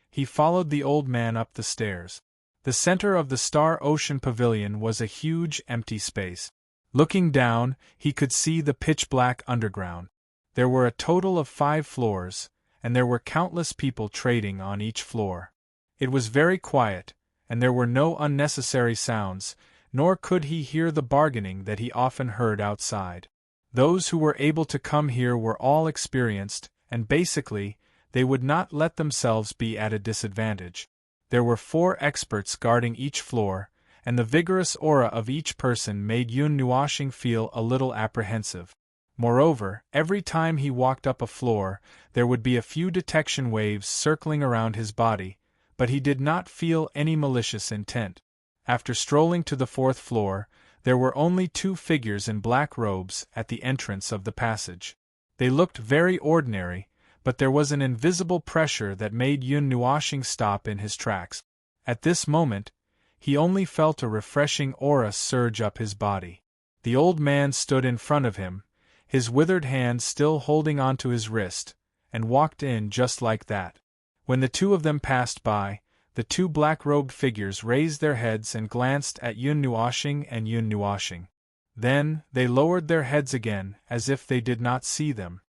He followed the old man up the stairs. The center of the Star Ocean Pavilion was a huge, empty space. Looking down, he could see the pitch-black underground. There were a total of 5 floors, and there were countless people trading on each floor. It was very quiet, and there were no unnecessary sounds, nor could he hear the bargaining that he often heard outside. Those who were able to come here were all experienced, and basically, they would not let themselves be at a disadvantage. There were 4 experts guarding each floor, and the vigorous aura of each person made Yun Nuashing feel a little apprehensive. Moreover, every time he walked up a floor, there would be a few detection waves circling around his body, but he did not feel any malicious intent. After strolling to the 4th floor, there were only 2 figures in black robes at the entrance of the passage. They looked very ordinary, but there was an invisible pressure that made Yun Nuashing stop in his tracks. At this moment, he only felt a refreshing aura surge up his body. The old man stood in front of him, his withered hand still holding onto his wrist, and walked in just like that. When the 2 of them passed by, the 2 black-robed figures raised their heads and glanced at Yun Nuashing and Yun Nuashing. Then, they lowered their heads again, as if they did not see them.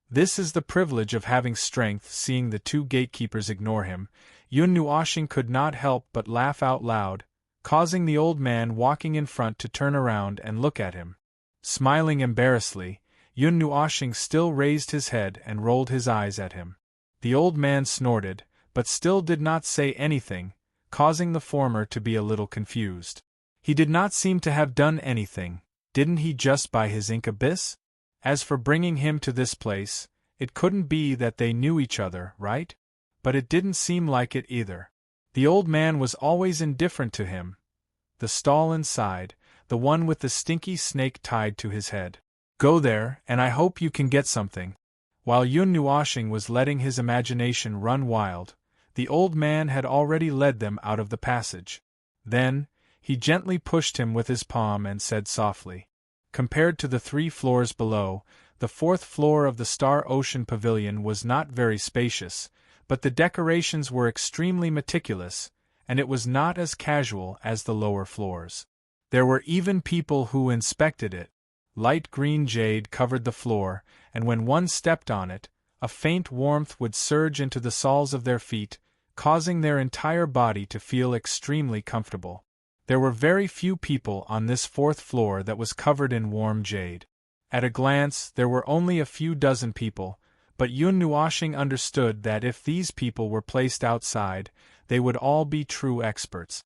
This is the privilege of having strength. Seeing the 2 gatekeepers ignore him, Yun Nuashing could not help but laugh out loud, causing the old man walking in front to turn around and look at him. Smiling embarrassedly, Yun Nuashing still raised his head and rolled his eyes at him. The old man snorted, but still did not say anything, causing the former to be a little confused. He did not seem to have done anything. Didn't he just buy his Ink Abyss? As for bringing him to this place, it couldn't be that they knew each other, right? But it didn't seem like it either. The old man was always indifferent to him. The stall inside, the one with the stinky snake tied to his head. Go there, and I hope you can get something. While Yun Nuashing was letting his imagination run wild, the old man had already led them out of the passage. Then, he gently pushed him with his palm and said softly, "Compared to the 3 floors below, the 4th floor of the Star Ocean Pavilion was not very spacious, but the decorations were extremely meticulous, and it was not as casual as the lower floors. There were even people who inspected it. light green jade covered the floor, and when one stepped on it, a faint warmth would surge into the soles of their feet, causing their entire body to feel extremely comfortable. There were very few people on this fourth floor that was covered in warm jade. At a glance, there were only a few dozen people, but Yun Nuoshing understood that if these people were placed outside, they would all be true experts.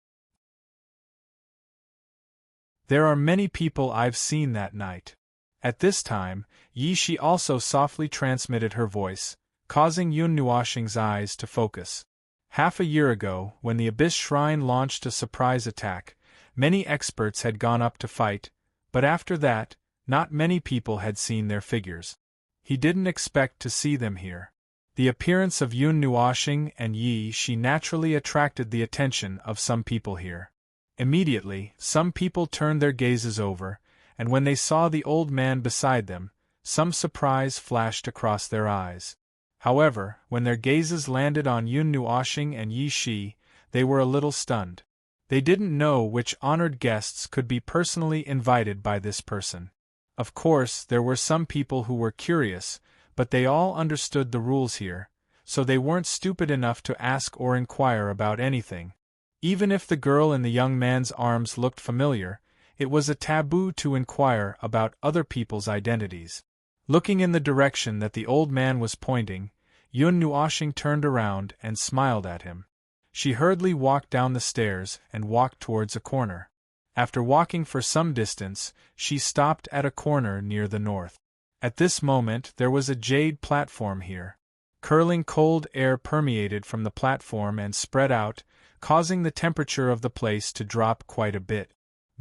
There are many people I've seen that night. At this time, Yi Shi also softly transmitted her voice, causing Yun Nuoshing's eyes to focus. Half a year ago, when the Abyss Shrine launched a surprise attack, many experts had gone up to fight, but after that, not many people had seen their figures. He didn't expect to see them here. The appearance of Yun Nuoshing and Yi Shi naturally attracted the attention of some people here. Immediately, some people turned their gazes over, and when they saw the old man beside them, some surprise flashed across their eyes. However, when their gazes landed on Yun Nuoshing and Yi Shi, they were a little stunned. They didn't know which honored guests could be personally invited by this person. Of course, there were some people who were curious, but they all understood the rules here, so they weren't stupid enough to ask or inquire about anything. Even if the girl in the young man's arms looked familiar, it was a taboo to inquire about other people's identities. Looking in the direction that the old man was pointing, Yun Nuoshing turned around and smiled at him. She hurriedly walked down the stairs and walked towards a corner. After walking for some distance, she stopped at a corner near the north. At this moment there was a jade platform here. Curling cold air permeated from the platform and spread out, causing the temperature of the place to drop quite a bit.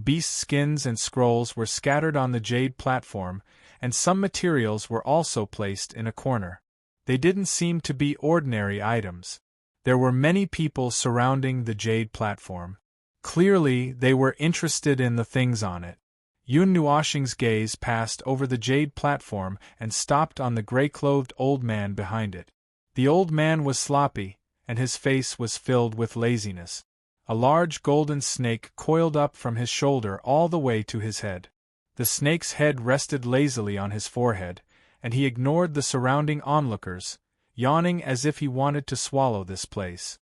Beast skins and scrolls were scattered on the jade platform, and some materials were also placed in a corner. They didn't seem to be ordinary items. There were many people surrounding the jade platform. Clearly, they were interested in the things on it. Yun Nuoshing's gaze passed over the jade platform and stopped on the gray-clothed old man behind it. The old man was sloppy, and his face was filled with laziness. A large golden snake coiled up from his shoulder all the way to his head. The snake's head rested lazily on his forehead, and he ignored the surrounding onlookers, yawning as if he wanted to swallow this place.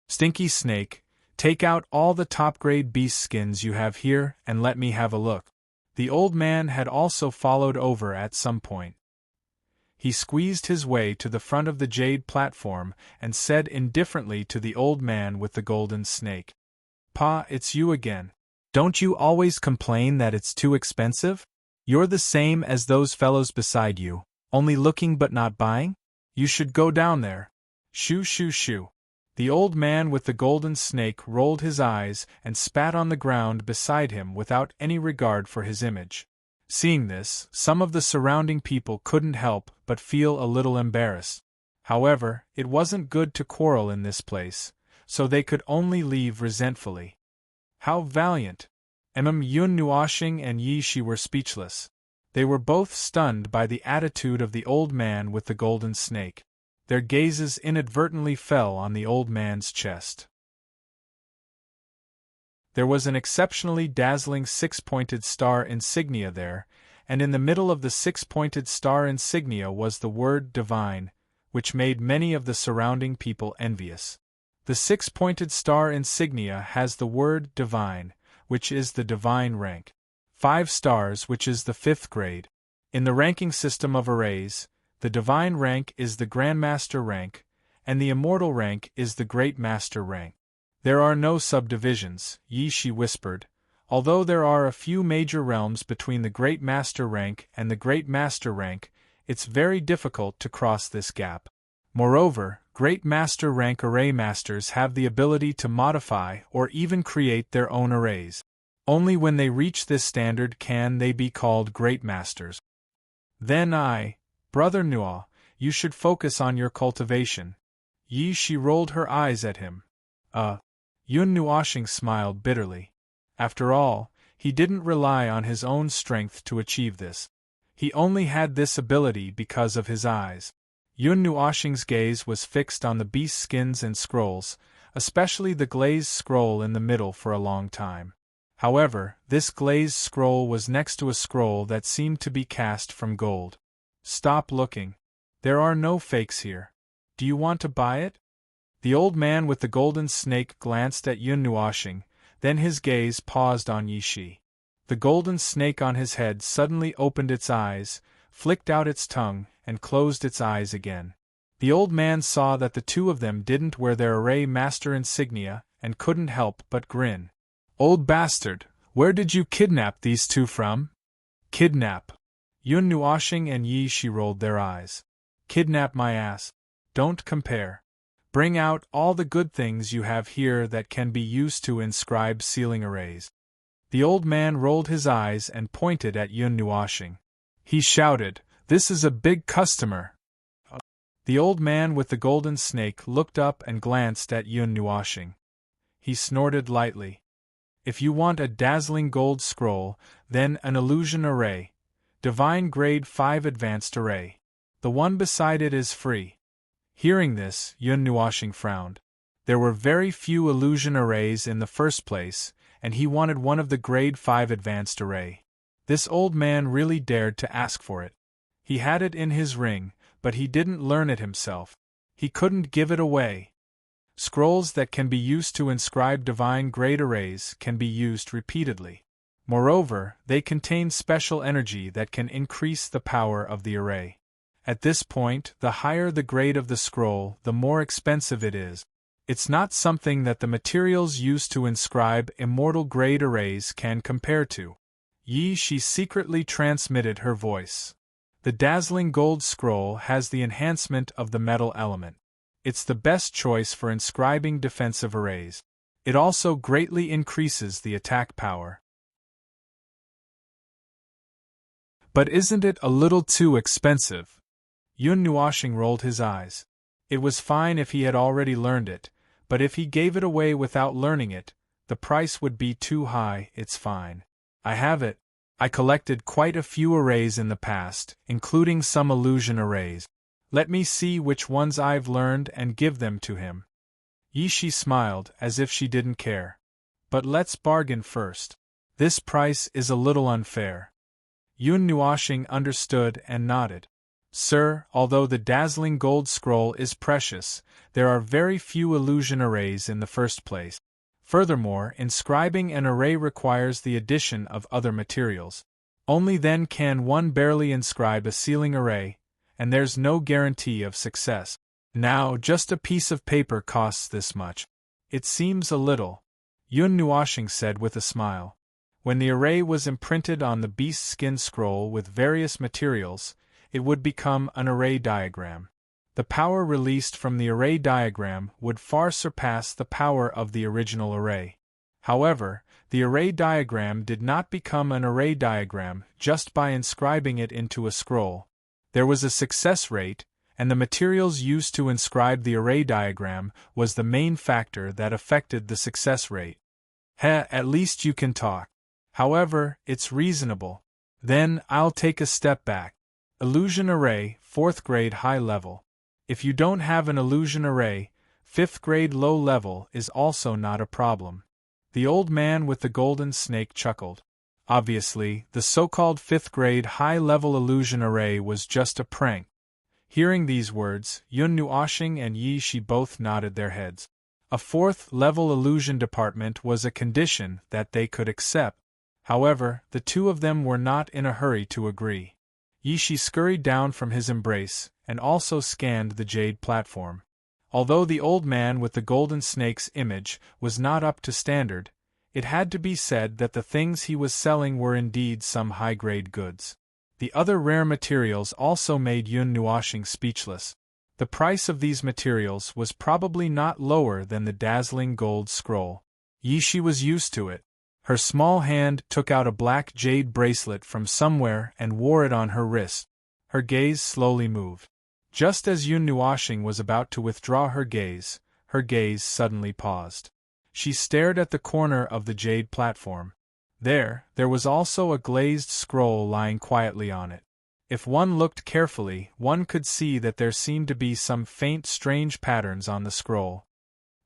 "Stinky snake, take out all the top-grade beast skins you have here and let me have a look." The old man had also followed over at some point. He squeezed his way to the front of the jade platform and said indifferently to the old man with the golden snake, "Pa, it's you again. Don't you always complain that it's too expensive? You're the same as those fellows beside you, only looking but not buying? You should go down there." Shoo shoo shoo. The old man with the golden snake rolled his eyes and spat on the ground beside him without any regard for his image. Seeing this, some of the surrounding people couldn't help but feel a little embarrassed. However, it wasn't good to quarrel in this place, so they could only leave resentfully. How valiant! Yun Nuoshing and Yi Shi were speechless. They were both stunned by the attitude of the old man with the golden snake. Their gazes inadvertently fell on the old man's chest. There was an exceptionally dazzling six-pointed star insignia there, and in the middle of the six-pointed star insignia was the word divine, which made many of the surrounding people envious. The six-pointed star insignia has the word divine, which is the divine rank. 5 stars, which is the 5th grade. In the ranking system of arrays, the divine rank is the grandmaster rank, and the immortal rank is the great master rank. There are no subdivisions, Yi Shi whispered, although there are a few major realms between the great master rank and the great master rank. It's very difficult to cross this gap. Moreover, great master rank array masters have the ability to modify or even create their own arrays. Only when they reach this standard can they be called great masters. Then Brother Nuo, you should focus on your cultivation. Yi Shi rolled her eyes at him. Yun Nuoshing smiled bitterly. After all, he didn't rely on his own strength to achieve this. He only had this ability because of his eyes. Yun Nuoshing's gaze was fixed on the beast skins and scrolls, especially the glazed scroll in the middle, for a long time. However, this glazed scroll was next to a scroll that seemed to be cast from gold. Stop looking. There are no fakes here. Do you want to buy it? The old man with the golden snake glanced at Yun Nuoxing, then his gaze paused on Yi Shi. The golden snake on his head suddenly opened its eyes, flicked out its tongue, and closed its eyes again. The old man saw that the two of them didn't wear their array master insignia, and couldn't help but grin. Old bastard, where did you kidnap these two from? Kidnap? Yun Nuoxing and Yi Shi rolled their eyes. Kidnap my ass. Don't compare. Bring out all the good things you have here that can be used to inscribe sealing arrays. The old man rolled his eyes and pointed at Yun Nuoxing. He shouted, "This is a big customer." The old man with the golden snake looked up and glanced at Yun Nuoxing. He snorted lightly. If you want a dazzling gold scroll, then an illusion array. Divine Grade 5 Advanced Array. The one beside it is free. Hearing this, Yun Nuoxing frowned. There were very few illusion arrays in the first place, and he wanted one of the Grade 5 Advanced Array. This old man really dared to ask for it. He had it in his ring, but he didn't learn it himself. He couldn't give it away. Scrolls that can be used to inscribe divine grade arrays can be used repeatedly. Moreover, they contain special energy that can increase the power of the array. At this point, the higher the grade of the scroll, the more expensive it is. It's not something that the materials used to inscribe immortal grade arrays can compare to. Yi Shi secretly transmitted her voice. The dazzling gold scroll has the enhancement of the metal element. It's the best choice for inscribing defensive arrays. It also greatly increases the attack power. But isn't it a little too expensive? Yun Nuoxing rolled his eyes. It was fine if he had already learned it, but if he gave it away without learning it, the price would be too high. It's fine. I have it. I collected quite a few arrays in the past, including some illusion arrays. Let me see which ones I've learned and give them to him. Yi Shi smiled, as if she didn't care. But let's bargain first. This price is a little unfair. Yun Nuoxing understood and nodded. Sir, although the dazzling gold scroll is precious, there are very few illusion arrays in the first place. Furthermore, inscribing an array requires the addition of other materials. Only then can one barely inscribe a sealing array, and there's no guarantee of success. Now, just a piece of paper costs this much. It seems a little, Yun Nuoxing said with a smile. When the array was imprinted on the beast skin scroll with various materials, it would become an array diagram. The power released from the array diagram would far surpass the power of the original array. However, the array diagram did not become an array diagram just by inscribing it into a scroll. There was a success rate, and the materials used to inscribe the array diagram was the main factor that affected the success rate. At least you can talk. However, it's reasonable. Then, I'll take a step back. Illusion array, 4th grade high level. If you don't have an illusion array, 5th grade low level is also not a problem. The old man with the golden snake chuckled. Obviously, the so-called 5th grade high-level illusion array was just a prank. Hearing these words, Yun Nuoxing and Yi Shi both nodded their heads. A 4th-level illusion department was a condition that they could accept. However, the two of them were not in a hurry to agree. Yi Shi scurried down from his embrace, and also scanned the jade platform. Although the old man with the golden snake's image was not up to standard, it had to be said that the things he was selling were indeed some high-grade goods. The other rare materials also made Yun Nuoxing speechless. The price of these materials was probably not lower than the dazzling gold scroll. Yi Shi was used to it. Her small hand took out a black jade bracelet from somewhere and wore it on her wrist. Her gaze slowly moved. Just as Yun Nuoxing was about to withdraw her gaze suddenly paused. She stared at the corner of the jade platform. There was also a glazed scroll lying quietly on it. If one looked carefully, one could see that there seemed to be some faint strange patterns on the scroll.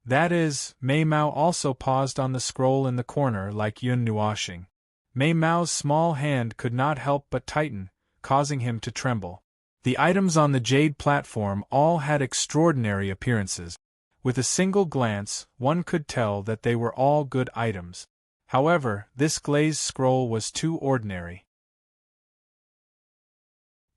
That is, Mei Mao also paused on the scroll in the corner like Yun Nuoxing. Mei Mao's small hand could not help but tighten, causing him to tremble. The items on the jade platform all had extraordinary appearances. With a single glance, one could tell that they were all good items. However, this glazed scroll was too ordinary.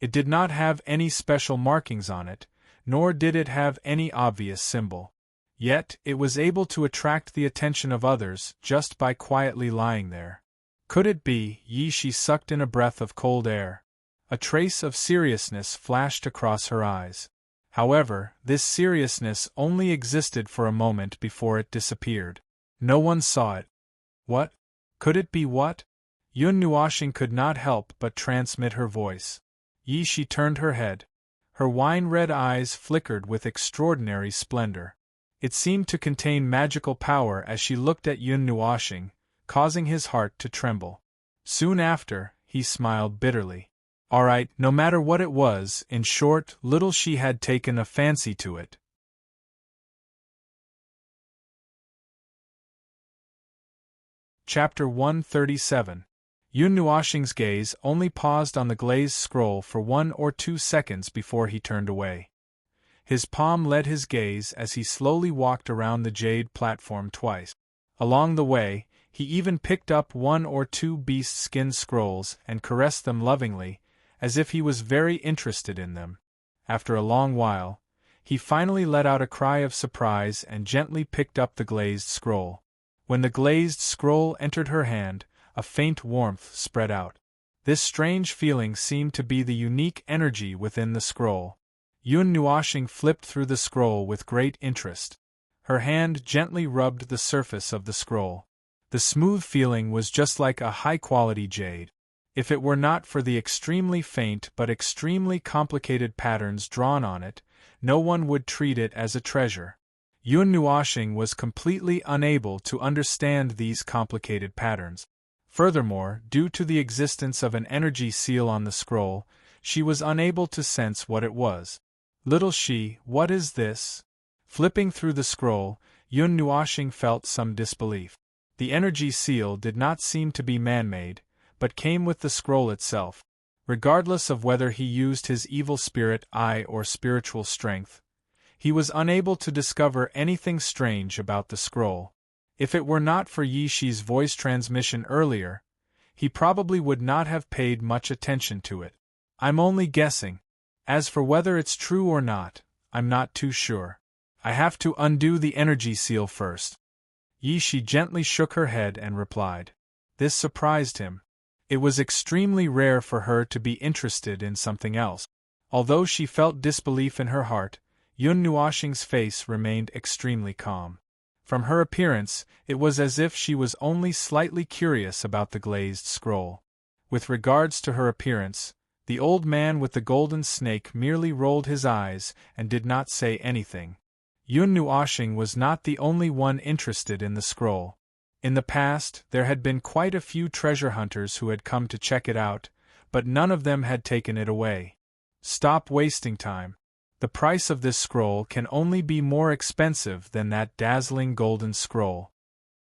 It did not have any special markings on it, nor did it have any obvious symbol. Yet, it was able to attract the attention of others just by quietly lying there. Could it be? She sucked in a breath of cold air. A trace of seriousness flashed across her eyes. However, this seriousness only existed for a moment before it disappeared. No one saw it. What? Could it be what? Yun Nuoxing could not help but transmit her voice. She turned her head. Her wine-red eyes flickered with extraordinary splendor. It seemed to contain magical power as she looked at Yun Nuoxing, causing his heart to tremble. Soon after, he smiled bitterly. All right, no matter what it was, in short, little she had taken a fancy to it. Chapter 137. Yun Nuoxing's gaze only paused on the glazed scroll for 1 or 2 seconds before he turned away. His palm led his gaze as he slowly walked around the jade platform twice. Along the way, he even picked up 1 or 2 beast skin scrolls and caressed them lovingly, as if he was very interested in them. After a long while, he finally let out a cry of surprise and gently picked up the glazed scroll. When the glazed scroll entered her hand, a faint warmth spread out. This strange feeling seemed to be the unique energy within the scroll. Yun Nuoxing flipped through the scroll with great interest. Her hand gently rubbed the surface of the scroll. The smooth feeling was just like a high-quality jade. If it were not for the extremely faint but extremely complicated patterns drawn on it, no one would treat it as a treasure. Yun Nuoxing was completely unable to understand these complicated patterns. Furthermore, due to the existence of an energy seal on the scroll, she was unable to sense what it was. Little she, what is this? Flipping through the scroll, Yun Nuoxing felt some disbelief. The energy seal did not seem to be man-made, but came with the scroll itself. Regardless of whether he used his evil spirit eye or spiritual strength, he was unable to discover anything strange about the scroll. If it were not for Yishi's voice transmission earlier, he probably would not have paid much attention to it. I'm only guessing. As for whether it's true or not, I'm not too sure. I have to undo the energy seal first. Yishi gently shook her head and replied. This surprised him. It was extremely rare for her to be interested in something else. Although she felt disbelief in her heart, Yun Nuoxing's face remained extremely calm. From her appearance, it was as if she was only slightly curious about the glazed scroll. With regards to her appearance, the old man with the golden snake merely rolled his eyes and did not say anything. Yun Nuoxing was not the only one interested in the scroll. In the past, there had been quite a few treasure hunters who had come to check it out, but none of them had taken it away. Stop wasting time. The price of this scroll can only be more expensive than that dazzling golden scroll.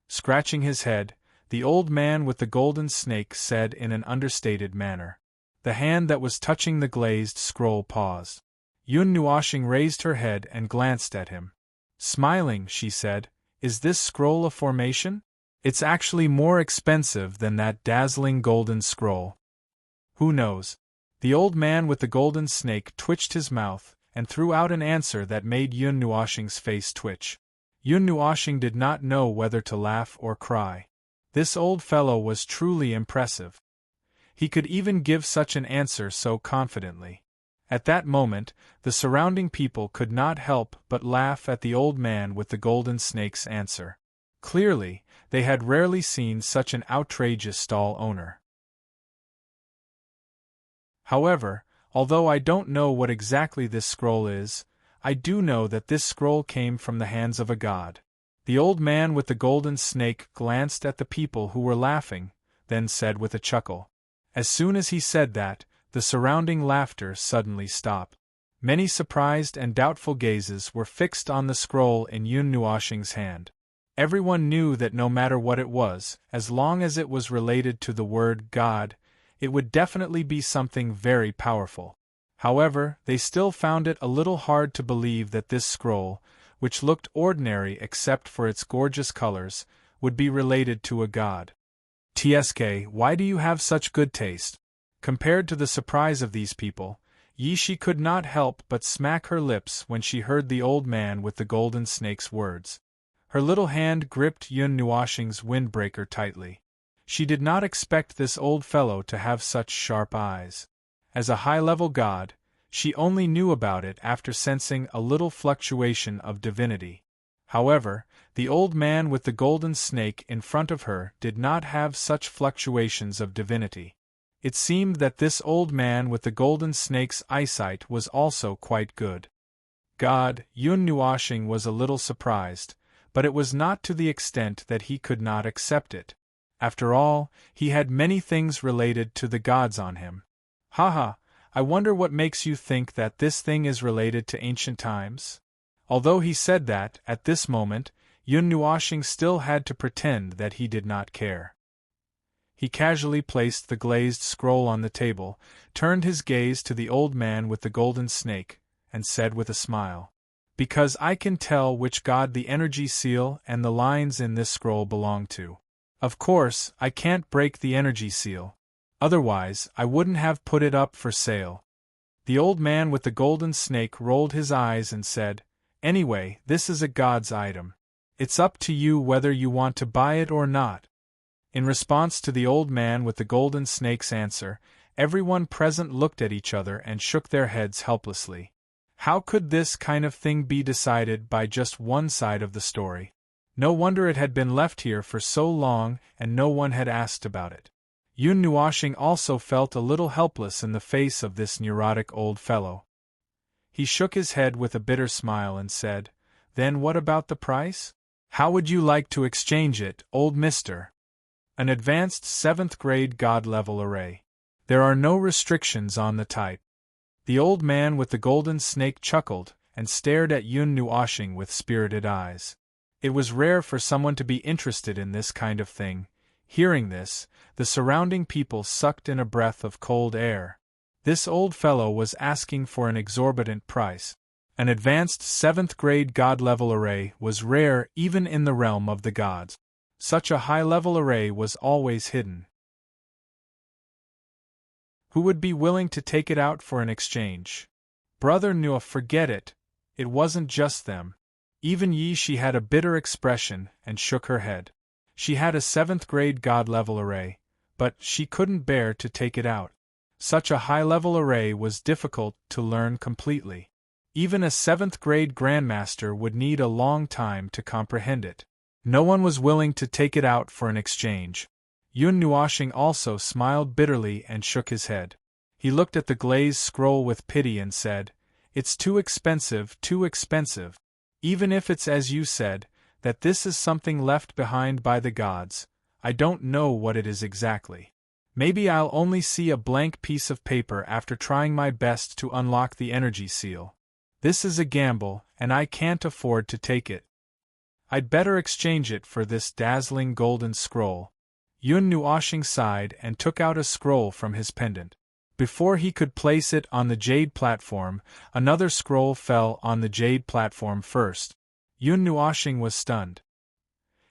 Scratching his head, the old man with the golden snake said in an understated manner. The hand that was touching the glazed scroll paused. Yun Nuoxing raised her head and glanced at him. Smiling, she said, "Is this scroll a formation? It's actually more expensive than that dazzling golden scroll." Who knows? The old man with the golden snake twitched his mouth and threw out an answer that made Yun Nuoxing's face twitch. Yun Nuoxing did not know whether to laugh or cry. This old fellow was truly impressive. He could even give such an answer so confidently. At that moment, the surrounding people could not help but laugh at the old man with the golden snake's answer. Clearly, they had rarely seen such an outrageous stall owner. However, although I don't know what exactly this scroll is, I do know that this scroll came from the hands of a god. The old man with the golden snake glanced at the people who were laughing, then said with a chuckle. As soon as he said that, the surrounding laughter suddenly stopped. Many surprised and doubtful gazes were fixed on the scroll in Yun Nuoxing's hand. Everyone knew that no matter what it was, as long as it was related to the word God, it would definitely be something very powerful. However, they still found it a little hard to believe that this scroll, which looked ordinary except for its gorgeous colors, would be related to a god. "Tsk, why do you have such good taste?" Compared to the surprise of these people, Yi could not help but smack her lips when she heard the old man with the golden snake's words. Her little hand gripped Yun Nuoxing's windbreaker tightly. She did not expect this old fellow to have such sharp eyes. As a high-level god, she only knew about it after sensing a little fluctuation of divinity. However, the old man with the golden snake in front of her did not have such fluctuations of divinity. It seemed that this old man with the golden snake's eyesight was also quite good. God, Yun Nuoxing was a little surprised, but it was not to the extent that he could not accept it. After all, he had many things related to the gods on him. Haha, I wonder what makes you think that this thing is related to ancient times? Although he said that, at this moment, Yun Nuoxing still had to pretend that he did not care. He casually placed the glazed scroll on the table, turned his gaze to the old man with the golden snake, and said with a smile, "Because I can tell which god the energy seal and the lines in this scroll belong to. Of course, I can't break the energy seal. Otherwise, I wouldn't have put it up for sale." The old man with the golden snake rolled his eyes and said, "Anyway, this is a god's item. It's up to you whether you want to buy it or not." In response to the old man with the golden snake's answer, everyone present looked at each other and shook their heads helplessly. How could this kind of thing be decided by just one side of the story? No wonder it had been left here for so long and no one had asked about it. Yun Nuoxing also felt a little helpless in the face of this neurotic old fellow. He shook his head with a bitter smile and said, "Then what about the price? How would you like to exchange it, old mister?" An advanced 7th grade god-level array. There are no restrictions on the type. The old man with the golden snake chuckled and stared at Yun Nuoxing with spirited eyes. It was rare for someone to be interested in this kind of thing. Hearing this, the surrounding people sucked in a breath of cold air. This old fellow was asking for an exorbitant price. An advanced 7th grade god-level array was rare even in the realm of the gods. Such a high-level array was always hidden. Who would be willing to take it out for an exchange? Brother Nuo, forget it. It wasn't just them. Even Yi had a bitter expression and shook her head. She had a 7th grade god-level array, but she couldn't bear to take it out. Such a high-level array was difficult to learn completely. Even a 7th grade grandmaster would need a long time to comprehend it. No one was willing to take it out for an exchange. Yun Nuoxing also smiled bitterly and shook his head. He looked at the glazed scroll with pity and said, "It's too expensive, too expensive. Even if it's as you said, that this is something left behind by the gods, I don't know what it is exactly. Maybe I'll only see a blank piece of paper after trying my best to unlock the energy seal. This is a gamble, and I can't afford to take it. I'd better exchange it for this dazzling golden scroll." Yun Nuoxing sighed and took out a scroll from his pendant. Before he could place it on the jade platform, another scroll fell on the jade platform first. Yun Nuoxing was stunned.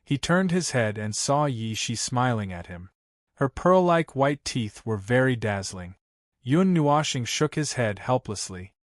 He turned his head and saw Yi smiling at him. Her pearl-like white teeth were very dazzling. Yun Nuoxing shook his head helplessly.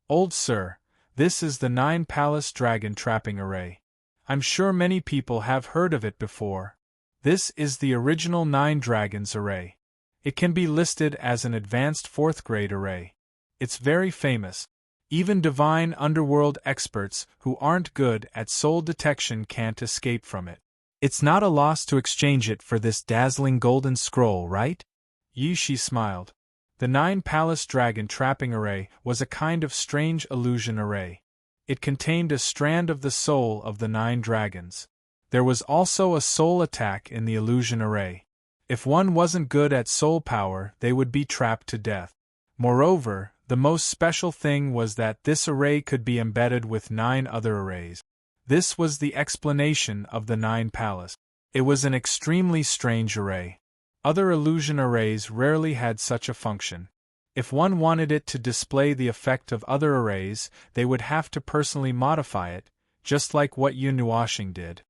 "Old sir, this is the 9-palace dragon trapping array. I'm sure many people have heard of it before. This is the original 9 dragons array. It can be listed as an advanced 4th grade array. It's very famous. Even divine underworld experts who aren't good at soul detection can't escape from it. It's not a loss to exchange it for this dazzling golden scroll, right?" Yi smiled. The 9-palace dragon trapping array was a kind of strange illusion array. It contained a strand of the soul of the 9 dragons. There was also a soul attack in the illusion array. If one wasn't good at soul power, they would be trapped to death. Moreover, The most special thing was that this array could be embedded with 9 other arrays. This was the explanation of the 9 palace. It was an extremely strange array. Other illusion arrays rarely had such a function. If one wanted it to display the effect of other arrays, they would have to personally modify it, just like what Yun Nuoshing did.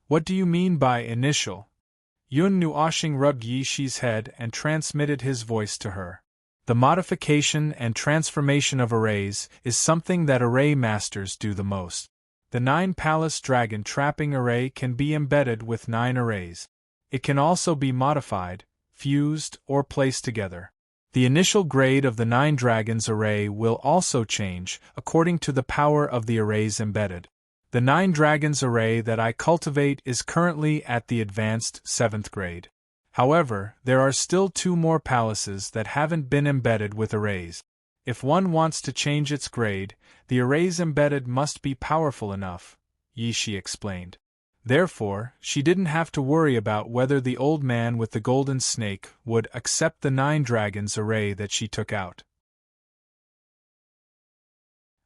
What do you mean by initial? Yun Nuoshing rubbed Yi Shi's head and transmitted his voice to her. The modification and transformation of arrays is something that array masters do the most. The 9 palace dragon trapping array can be embedded with 9 arrays. It can also be modified, fused, or placed together. The initial grade of the 9 dragons array will also change according to the power of the arrays embedded. The 9 dragons array that I cultivate is currently at the advanced 7th grade. However, there are still 2 more palaces that haven't been embedded with arrays. If one wants to change its grade, the arrays embedded must be powerful enough, Yi Shi explained. Therefore, she didn't have to worry about whether the old man with the golden snake would accept the 9 dragons array that she took out.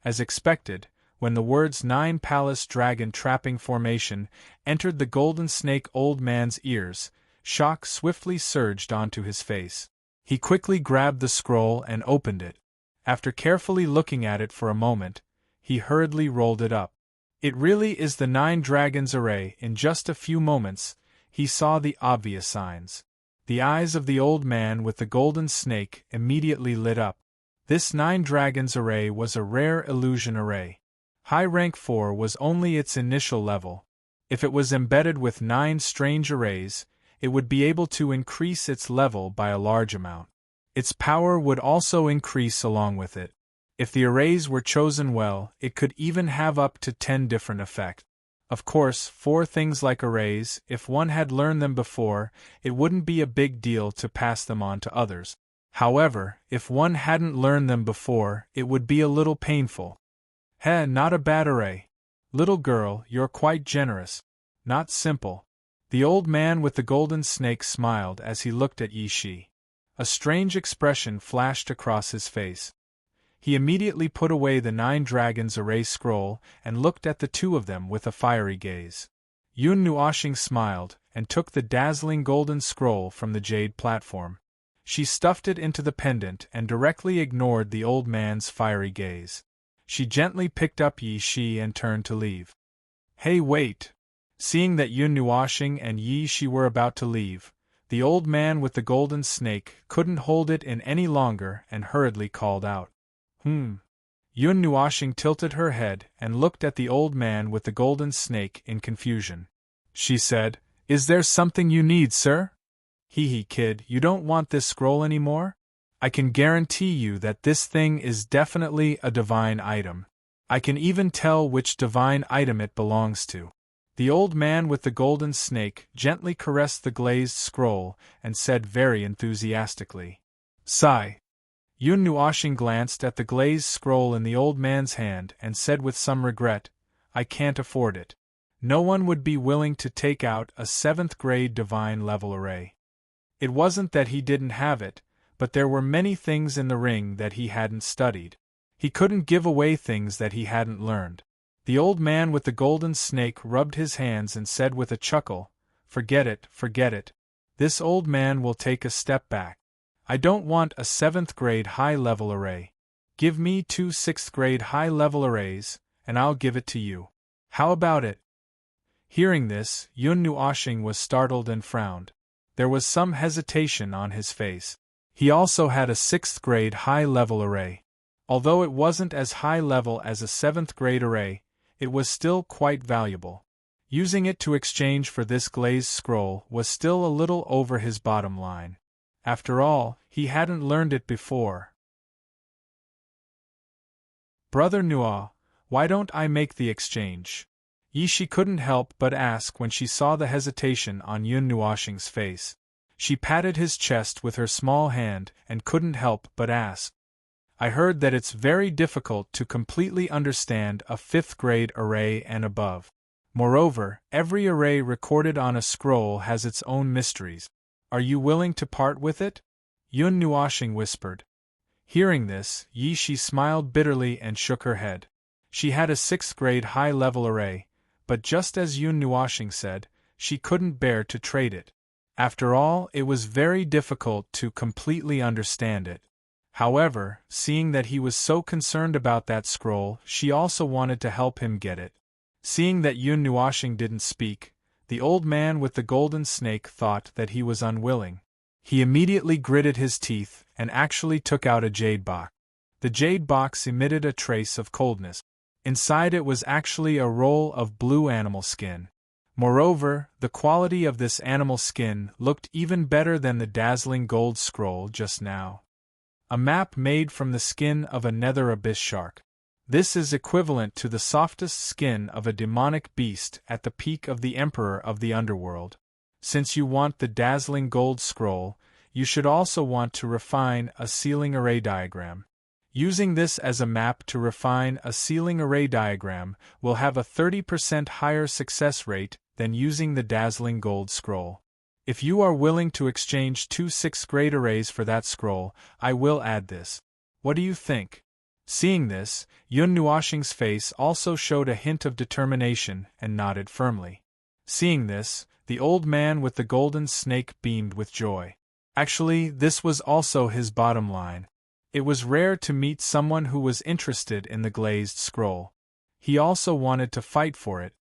As expected, when the words 9 palace dragon trapping formation entered the golden snake old man's ears, shock swiftly surged onto his face. He quickly grabbed the scroll and opened it. After carefully looking at it for a moment, he hurriedly rolled it up. It really is the 9 dragons array. In just a few moments, he saw the obvious signs. The eyes of the old man with the golden snake immediately lit up. This 9 dragons array was a rare illusion array. High rank 4 was only its initial level. If it was embedded with 9 strange arrays, it would be able to increase its level by a large amount. Its power would also increase along with it. If the arrays were chosen well, it could even have up to 10 different effects. Of course, for things like arrays, if one had learned them before, it wouldn't be a big deal to pass them on to others. However, if one hadn't learned them before, it would be a little painful. Not a bad array. Little girl, you're quite generous. Not simple. The old man with the golden snake smiled as he looked at Yi Shi. A strange expression flashed across his face. He immediately put away the 9 dragons array scroll and looked at the 2 of them with a fiery gaze. Yun Nuoshing smiled and took the dazzling golden scroll from the jade platform. She stuffed it into the pendant and directly ignored the old man's fiery gaze. She gently picked up Yi Shi and turned to leave. Hey, wait! Seeing that Yun Nuoshing and Yi Shi were about to leave, the old man with the golden snake couldn't hold it in any longer and hurriedly called out. Yun Nuoshing tilted her head and looked at the old man with the golden snake in confusion. She said, Is there something you need, sir? Hee kid, you don't want this scroll anymore? I can guarantee you that this thing is definitely a divine item. I can even tell which divine item it belongs to. The old man with the golden snake gently caressed the glazed scroll and said very enthusiastically. Sigh. Yun Nuoshing glanced at the glazed scroll in the old man's hand and said with some regret, I can't afford it. No one would be willing to take out a 7th grade divine level array. It wasn't that he didn't have it, but there were many things in the ring that he hadn't studied. He couldn't give away things that he hadn't learned. The old man with the golden snake rubbed his hands and said with a chuckle, Forget it, forget it. This old man will take a step back. I don't want a 7th grade high-level array. Give me 2 6th grade high-level arrays, and I'll give it to you. How about it? Hearing this, Yun Nuoshing was startled and frowned. There was some hesitation on his face. He also had a 6th grade high-level array. Although it wasn't as high-level as a 7th grade array, it was still quite valuable. Using it to exchange for this glazed scroll was still a little over his bottom line. After all, he hadn't learned it before. Brother Nuo, why don't I make the exchange? Yi Shi couldn't help but ask when she saw the hesitation on Yun Nuoshing's face. She patted his chest with her small hand and couldn't help but ask. I heard that it's very difficult to completely understand a 5th grade array and above. Moreover, every array recorded on a scroll has its own mysteries. Are you willing to part with it? Yun Nuoshing whispered. Hearing this, Yi Shi smiled bitterly and shook her head. She had a 6th grade high-level array, but just as Yun Nuoxing said, she couldn't bear to trade it. After all, it was very difficult to completely understand it. However, seeing that he was so concerned about that scroll, she also wanted to help him get it. Seeing that Yun Nuoxing didn't speak, the old man with the golden snake thought that he was unwilling. He immediately gritted his teeth and actually took out a jade box. The jade box emitted a trace of coldness. Inside it was actually a roll of blue animal skin. Moreover, the quality of this animal skin looked even better than the dazzling gold scroll just now. A map made from the skin of a nether abyss shark. This is equivalent to the softest skin of a demonic beast at the peak of the Emperor of the Underworld. Since you want the dazzling gold scroll, you should also want to refine a ceiling array diagram. Using this as a map to refine a ceiling array diagram will have a 30% higher success rate than using the dazzling gold scroll. If you are willing to exchange 2 6th grade arrays for that scroll, I will add this. What do you think? Seeing this, Yun Nuoxing's face also showed a hint of determination and nodded firmly. Seeing this, the old man with the golden snake beamed with joy. Actually, this was also his bottom line. It was rare to meet someone who was interested in the glazed scroll. He also wanted to fight for it.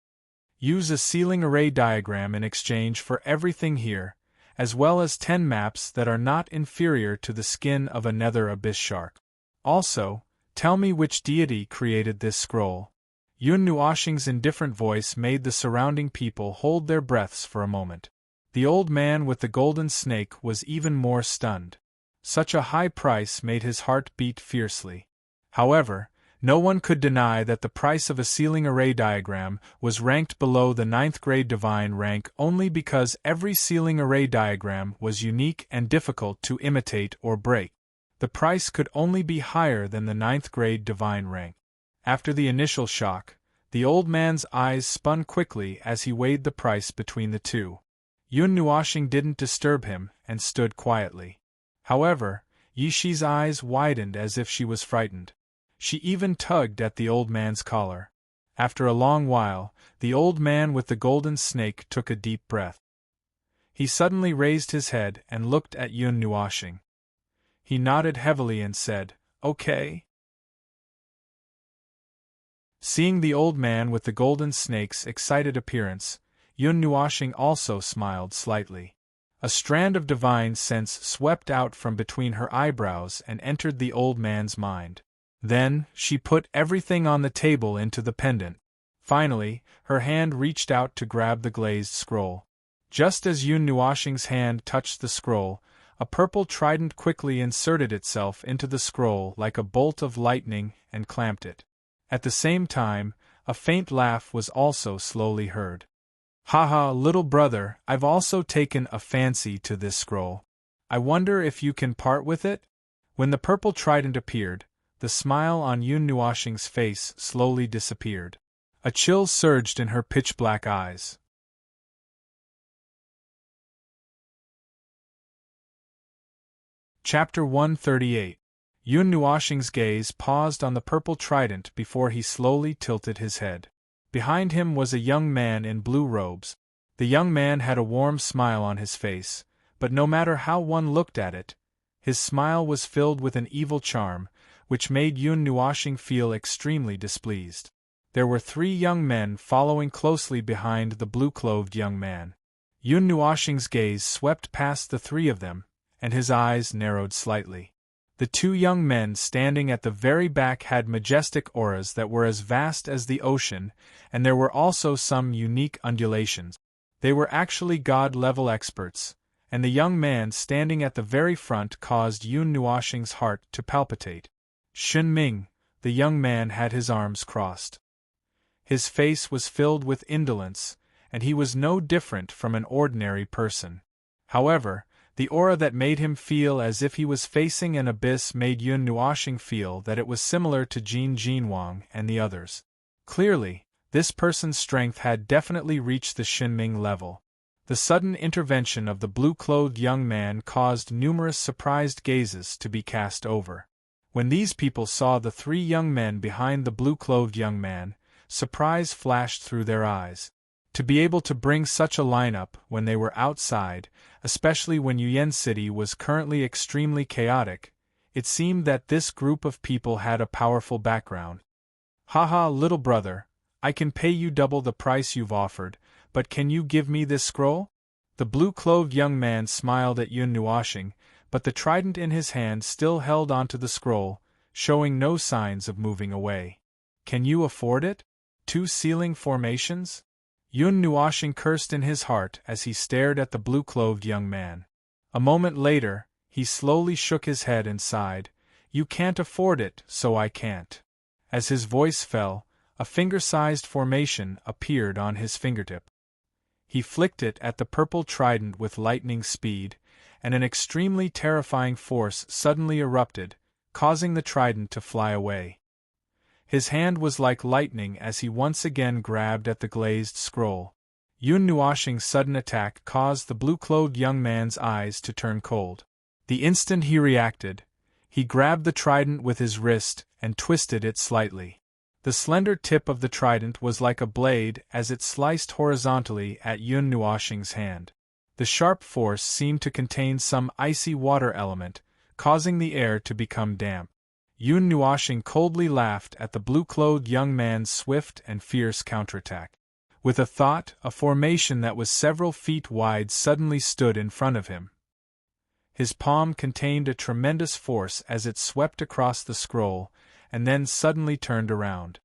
Use a ceiling array diagram in exchange for everything here, as well as 10 maps that are not inferior to the skin of a nether abyss shark. Also, tell me which deity created this scroll. Yun Nuoxing's indifferent voice made the surrounding people hold their breaths for a moment. The old man with the golden snake was even more stunned. Such a high price made his heart beat fiercely. However, no one could deny that the price of a ceiling array diagram was ranked below the 9th grade divine rank only because every ceiling array diagram was unique and difficult to imitate or break. The price could only be higher than the 9th grade divine rank. After the initial shock, the old man's eyes spun quickly as he weighed the price between the two. Yun Nuoxing didn't disturb him and stood quietly. However, Yi Shi's eyes widened as if she was frightened. She even tugged at the old man's collar. After a long while, the old man with the golden snake took a deep breath. He suddenly raised his head and looked at Yun Nuoxing. He nodded heavily and said, "Okay." Seeing the old man with the golden snake's excited appearance, Yun Nuoxing also smiled slightly. A strand of divine sense swept out from between her eyebrows and entered the old man's mind. Then, she put everything on the table into the pendant. Finally, her hand reached out to grab the glazed scroll. Just as Yun Nuoxing's hand touched the scroll, a purple trident quickly inserted itself into the scroll like a bolt of lightning and clamped it. At the same time, a faint laugh was also slowly heard. "Haha, little brother, I've also taken a fancy to this scroll. I wonder if you can part with it?" When the purple trident appeared, the smile on Yun Nuoxing's face slowly disappeared. A chill surged in her pitch-black eyes. Chapter 138. Yun Nuoxing's gaze paused on the purple trident before he slowly tilted his head. Behind him was a young man in blue robes. The young man had a warm smile on his face, but no matter how one looked at it, his smile was filled with an evil charm, which made Yun Nuoxing feel extremely displeased. There were 3 young men following closely behind the blue-clothed young man. Yun Nuoxing's gaze swept past the 3 of them, and his eyes narrowed slightly. The 2 young men standing at the very back had majestic auras that were as vast as the ocean, and there were also some unique undulations. They were actually god-level experts, and the young man standing at the very front caused Yun Nuoxing's heart to palpitate. Shen Ming, the young man had his arms crossed. His face was filled with indolence, and he was no different from an ordinary person. However, the aura that made him feel as if he was facing an abyss made Yun Nuoxing feel that it was similar to Jin Jinwang and the others. Clearly, this person's strength had definitely reached the Shinming level. The sudden intervention of the blue-clothed young man caused numerous surprised gazes to be cast over. When these people saw the three young men behind the blue-clothed young man, surprise flashed through their eyes. To be able to bring such a lineup when they were outside, especially when Yuan City was currently extremely chaotic, it seemed that this group of people had a powerful background. Haha, little brother, I can pay you double the price you've offered, but can you give me this scroll? The blue-clothed young man smiled at Yun Nuoxing, but the trident in his hand still held onto the scroll, showing no signs of moving away. Can you afford it? 2 ceiling formations? Yun Nuoxing cursed in his heart as he stared at the blue-clothed young man. A moment later, he slowly shook his head and sighed, "You can't afford it, so I can't." As his voice fell, a finger-sized formation appeared on his fingertip. He flicked it at the purple trident with lightning speed, and an extremely terrifying force suddenly erupted, causing the trident to fly away. His hand was like lightning as he once again grabbed at the glazed scroll. Yun Nuoxing's sudden attack caused the blue-clothed young man's eyes to turn cold. The instant he reacted, he grabbed the trident with his wrist and twisted it slightly. The slender tip of the trident was like a blade as it sliced horizontally at Yun Nuoxing's hand. The sharp force seemed to contain some icy water element, causing the air to become damp. Yun Nuoxing coldly laughed at the blue-clothed young man's swift and fierce counterattack. With a thought, a formation that was several feet wide suddenly stood in front of him. His palm contained a tremendous force as it swept across the scroll, and then suddenly turned around.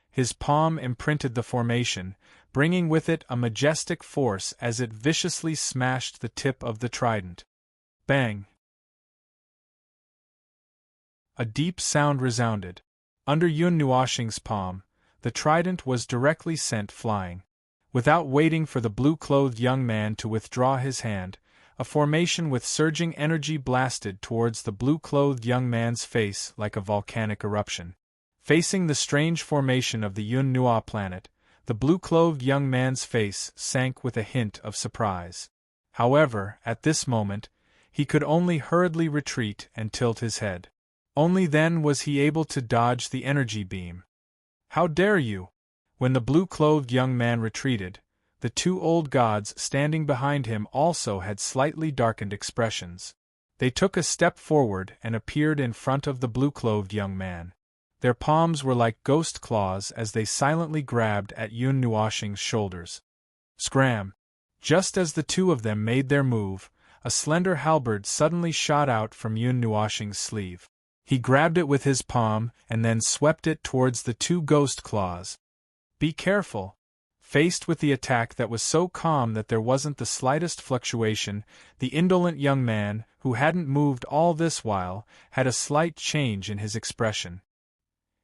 His palm imprinted the formation, bringing with it a majestic force as it viciously smashed the tip of the trident. Bang! A deep sound resounded. Under Yun Nuoxing's palm, the trident was directly sent flying. Without waiting for the blue-clothed young man to withdraw his hand, a formation with surging energy blasted towards the blue-clothed young man's face like a volcanic eruption. Facing the strange formation of the Yun Nuo planet, the blue-clothed young man's face sank with a hint of surprise. However, at this moment, he could only hurriedly retreat and tilt his head. Only then was he able to dodge the energy beam. "How dare you!" When the blue-clothed young man retreated, the 2 old gods standing behind him also had slightly darkened expressions. They took a step forward and appeared in front of the blue-clothed young man. Their palms were like ghost claws as they silently grabbed at Yun Nuoxing's shoulders. Scram! Just as the 2 of them made their move, a slender halberd suddenly shot out from Yun Nuoxing's sleeve. He grabbed it with his palm and then swept it towards the 2 ghost claws. "Be careful!" Faced with the attack that was so calm that there wasn't the slightest fluctuation, the indolent young man, who hadn't moved all this while, had a slight change in his expression.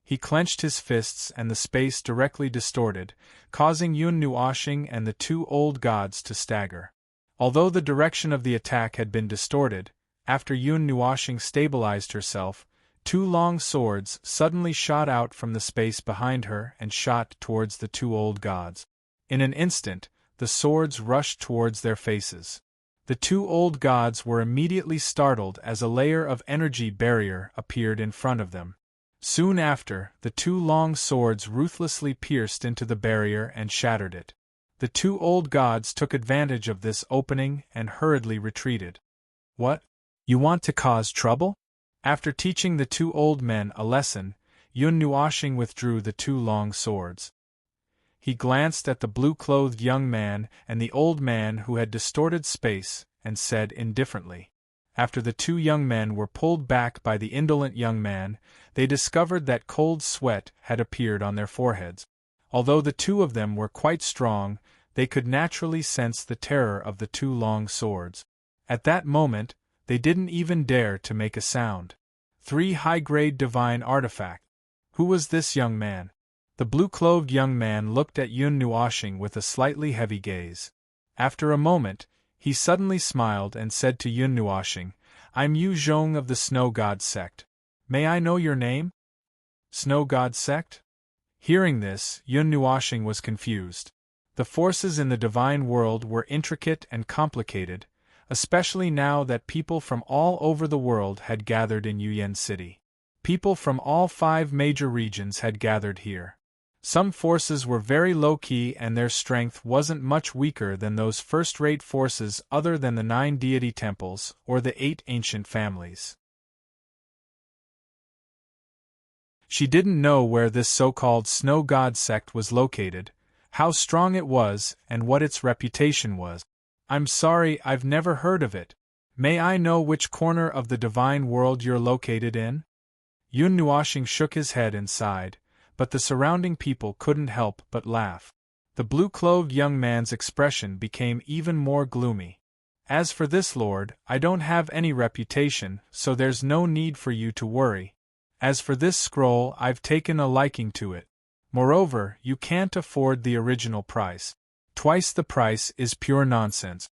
He clenched his fists and the space directly distorted, causing Yun Nuoxing and the 2 old gods to stagger. Although the direction of the attack had been distorted, after Yun Nuoxing stabilized herself, 2 long swords suddenly shot out from the space behind her and shot towards the 2 old gods. In an instant, the swords rushed towards their faces. The 2 old gods were immediately startled as a layer of energy barrier appeared in front of them. Soon after, the 2 long swords ruthlessly pierced into the barrier and shattered it. The 2 old gods took advantage of this opening and hurriedly retreated. "What? You want to cause trouble?" After teaching the 2 old men a lesson, Yun Nuoxing withdrew the 2 long swords. He glanced at the blue-clothed young man and the old man who had distorted space, and said indifferently. After the 2 young men were pulled back by the indolent young man, they discovered that cold sweat had appeared on their foreheads. Although the 2 of them were quite strong, they could naturally sense the terror of the 2 long swords. At that moment, they didn't even dare to make a sound. 3 high-grade divine artifact. Who was this young man? The blue-clothed young man looked at Yun Nuoxing with a slightly heavy gaze. After a moment, he suddenly smiled and said to Yun Nuoxing, "I'm Yu Zhong of the Snow God Sect. May I know your name?" "Snow God Sect?" Hearing this, Yun Nuoxing was confused. The forces in the divine world were intricate and complicated, especially now that people from all over the world had gathered in Yuan City. People from all 5 major regions had gathered here. Some forces were very low-key and their strength wasn't much weaker than those first-rate forces other than the 9 deity temples or the 8 ancient families. She didn't know where this so-called snow god sect was located, how strong it was, and what its reputation was. "I'm sorry, I've never heard of it. May I know which corner of the divine world you're located in?" Yun Nuoxing shook his head and sighed, but the surrounding people couldn't help but laugh. The blue-clothed young man's expression became even more gloomy. "As for this lord, I don't have any reputation, so there's no need for you to worry. As for this scroll, I've taken a liking to it. Moreover, you can't afford the original price. Twice the price is pure nonsense."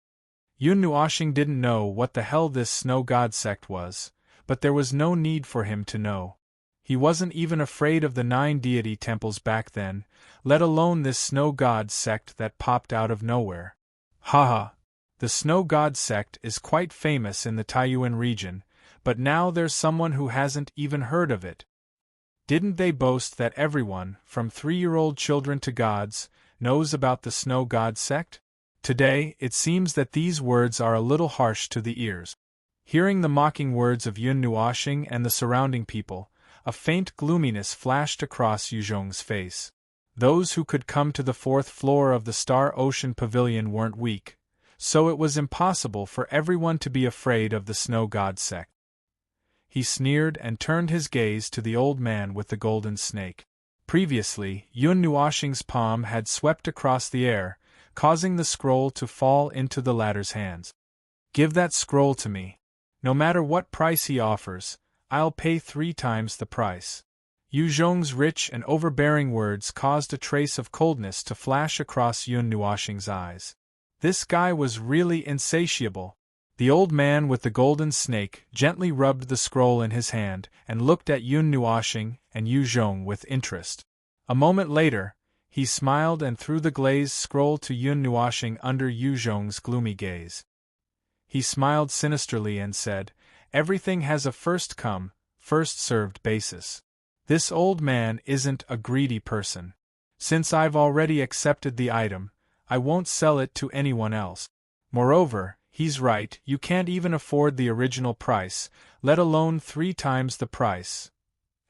Yun Nuoxing didn't know what the hell this snow god sect was, but there was no need for him to know. He wasn't even afraid of the 9 deity temples back then, let alone this snow god sect that popped out of nowhere. Haha! The snow god sect is quite famous in the Taiyuan region, but now there's someone who hasn't even heard of it. Didn't they boast that everyone, from 3-year-old children to gods, knows about the snow god sect? Today, it seems that these words are a little harsh to the ears. Hearing the mocking words of Yun Nuoxing and the surrounding people, a faint gloominess flashed across Yu Zhong's face. Those who could come to the 4th floor of the Star Ocean Pavilion weren't weak, so it was impossible for everyone to be afraid of the snow god sect. He sneered and turned his gaze to the old man with the golden snake. Previously, Yun Nuoxing's palm had swept across the air, causing the scroll to fall into the latter's hands. "Give that scroll to me. No matter what price he offers, I'll pay 3 times the price." Yu Zhong's rich and overbearing words caused a trace of coldness to flash across Yun Nuoxing's eyes. This guy was really insatiable. The old man with the golden snake gently rubbed the scroll in his hand and looked at Yun Nuoxing and Yu Zhong with interest. A moment later, he smiled and threw the glazed scroll to Yun Nuoxing under Yu Zhong's gloomy gaze. He smiled sinisterly and said, "Everything has a first-come, first-served basis. This old man isn't a greedy person. Since I've already accepted the item, I won't sell it to anyone else. Moreover, he's right, you can't even afford the original price, let alone 3 times the price."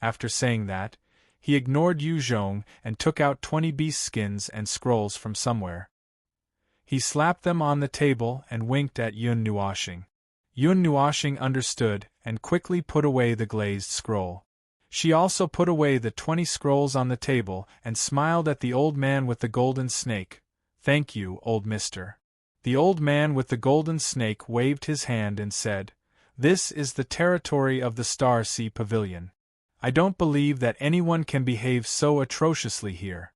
After saying that, he ignored Yu Zhong and took out 20 beast skins and scrolls from somewhere. He slapped them on the table and winked at Yun Nuoxing. Yun Nuoxing understood and quickly put away the glazed scroll. She also put away the 20 scrolls on the table and smiled at the old man with the golden snake. "Thank you, old mister." The old man with the golden snake waved his hand and said, "This is the territory of the Star Sea Pavilion. I don't believe that anyone can behave so atrociously here.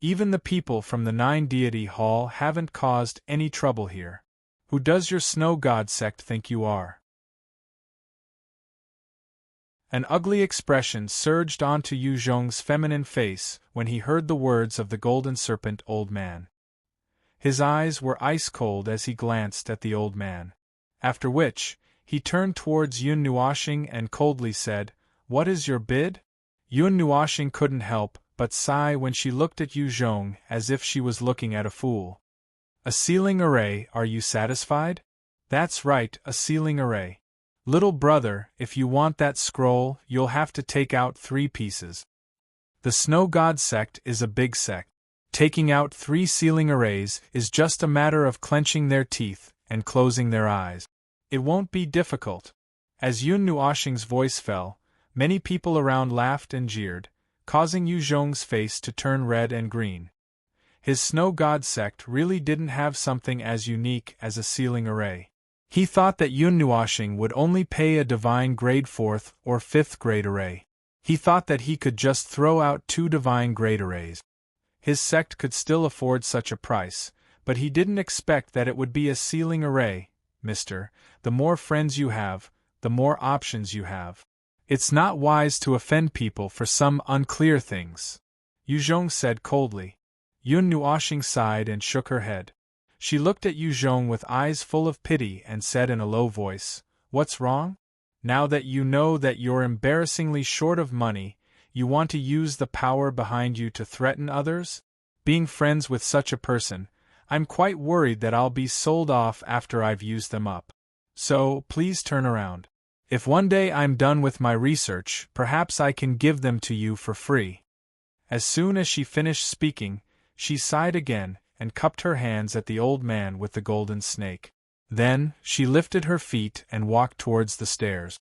Even the people from the 9 deity hall haven't caused any trouble here. Who does your snow god sect think you are?" An ugly expression surged onto Yu Zhong's feminine face when he heard the words of the golden serpent old man. His eyes were ice-cold as he glanced at the old man. After which, he turned towards Yun Nuoxing and coldly said, "What is your bid?" Yun Nuoxing couldn't help but sigh when she looked at Yu Zhong as if she was looking at a fool. "A sealing array, are you satisfied?" "That's right, a sealing array. Little brother, if you want that scroll, you'll have to take out 3 pieces. The Snow God sect is a big sect. Taking out 3 sealing arrays is just a matter of clenching their teeth and closing their eyes. It won't be difficult." As Yun Nuoxing's voice fell, many people around laughed and jeered, causing Yu Zhong's face to turn red and green. His Snow God sect really didn't have something as unique as a sealing array. He thought that Yun Nuoxing would only pay a divine grade 4th or 5th grade array. He thought that he could just throw out 2 divine grade arrays. His sect could still afford such a price, but he didn't expect that it would be a sealing array. "Mister, the more friends you have, the more options you have. It's not wise to offend people for some unclear things," Yu Zhong said coldly. Yun Nuoxing sighed and shook her head. She looked at Yu Zhong with eyes full of pity and said in a low voice, "What's wrong?" Now that you know that you're embarrassingly short of money, you want to use the power behind you to threaten others? Being friends with such a person, I'm quite worried that I'll be sold off after I've used them up. So, please turn around. If one day I'm done with my research, perhaps I can give them to you for free." As soon as she finished speaking, she sighed again and cupped her hands at the old man with the golden snake. Then, she lifted her feet and walked towards the stairs.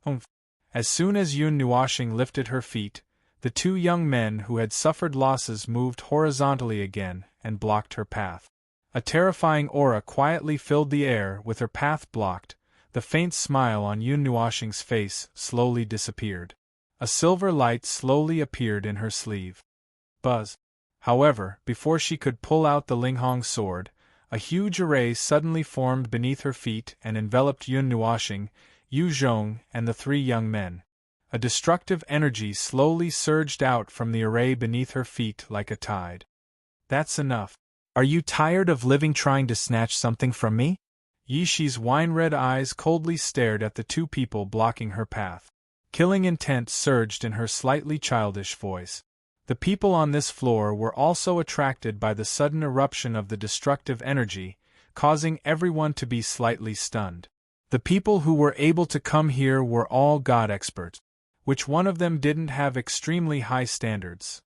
Humph! As soon as Yun Nuoshing lifted her feet, the two young men who had suffered losses moved horizontally again and blocked her path. A terrifying aura quietly filled the air. With her path blocked, the faint smile on Yun Nuoshing's face slowly disappeared. A silver light slowly appeared in her sleeve. Buzz! However, before she could pull out the Linghong sword, a huge array suddenly formed beneath her feet and enveloped Yun Nuoshing, Yu Zhong, and the three young men. A destructive energy slowly surged out from the array beneath her feet like a tide. "That's enough. Are you tired of living trying to snatch something from me?" Yi Shi's wine-red eyes coldly stared at the two people blocking her path. Killing intent surged in her slightly childish voice. The people on this floor were also attracted by the sudden eruption of the destructive energy, causing everyone to be slightly stunned. The people who were able to come here were all god experts. Which one of them didn't have extremely high standards?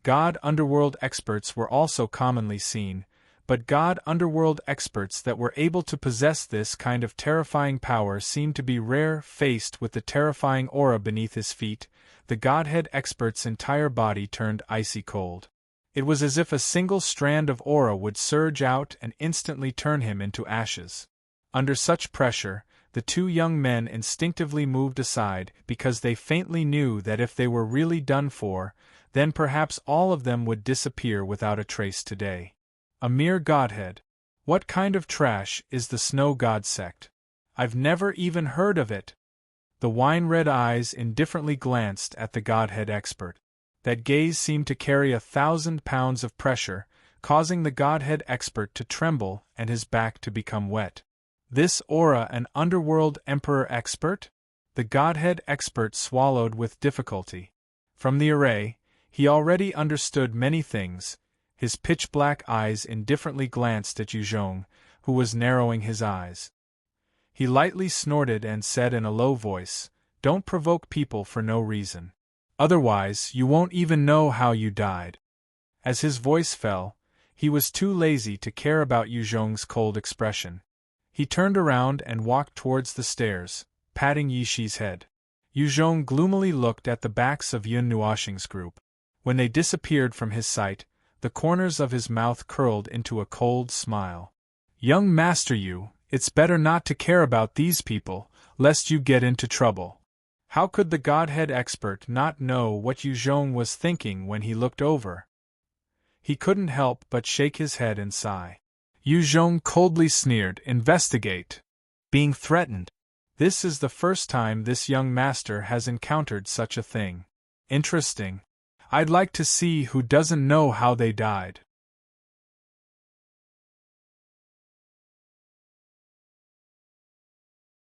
God underworld experts were also commonly seen, but god underworld experts that were able to possess this kind of terrifying power seemed to be rare. Faced with the terrifying aura beneath his feet, the godhead expert's entire body turned icy cold. It was as if a single strand of aura would surge out and instantly turn him into ashes. Under such pressure, the two young men instinctively moved aside because they faintly knew that if they were really done for, then perhaps all of them would disappear without a trace today. A mere godhead. What kind of trash is the Snow God sect? I've never even heard of it. The wine-red eyes indifferently glanced at the godhead expert. That gaze seemed to carry 1,000 pounds of pressure, causing the godhead expert to tremble and his back to become wet. This aura an underworld emperor expert? The godhead expert swallowed with difficulty. From the array, he already understood many things. His pitch-black eyes indifferently glanced at Yu Zhong, who was narrowing his eyes. He lightly snorted and said in a low voice, "Don't provoke people for no reason. Otherwise, you won't even know how you died." As his voice fell, he was too lazy to care about Yu Zhong's cold expression. He turned around and walked towards the stairs, patting Yi Shi's head. Yu Zhong gloomily looked at the backs of Yun Nuoshing's group. When they disappeared from his sight, the corners of his mouth curled into a cold smile. "Young Master Yu, it's better not to care about these people, lest you get into trouble." How could the godhead expert not know what Yu Zhong was thinking when he looked over? He couldn't help but shake his head and sigh. Yu Zhong coldly sneered, "Investigate. Being threatened. This is the first time this young master has encountered such a thing. Interesting. I'd like to see who doesn't know how they died."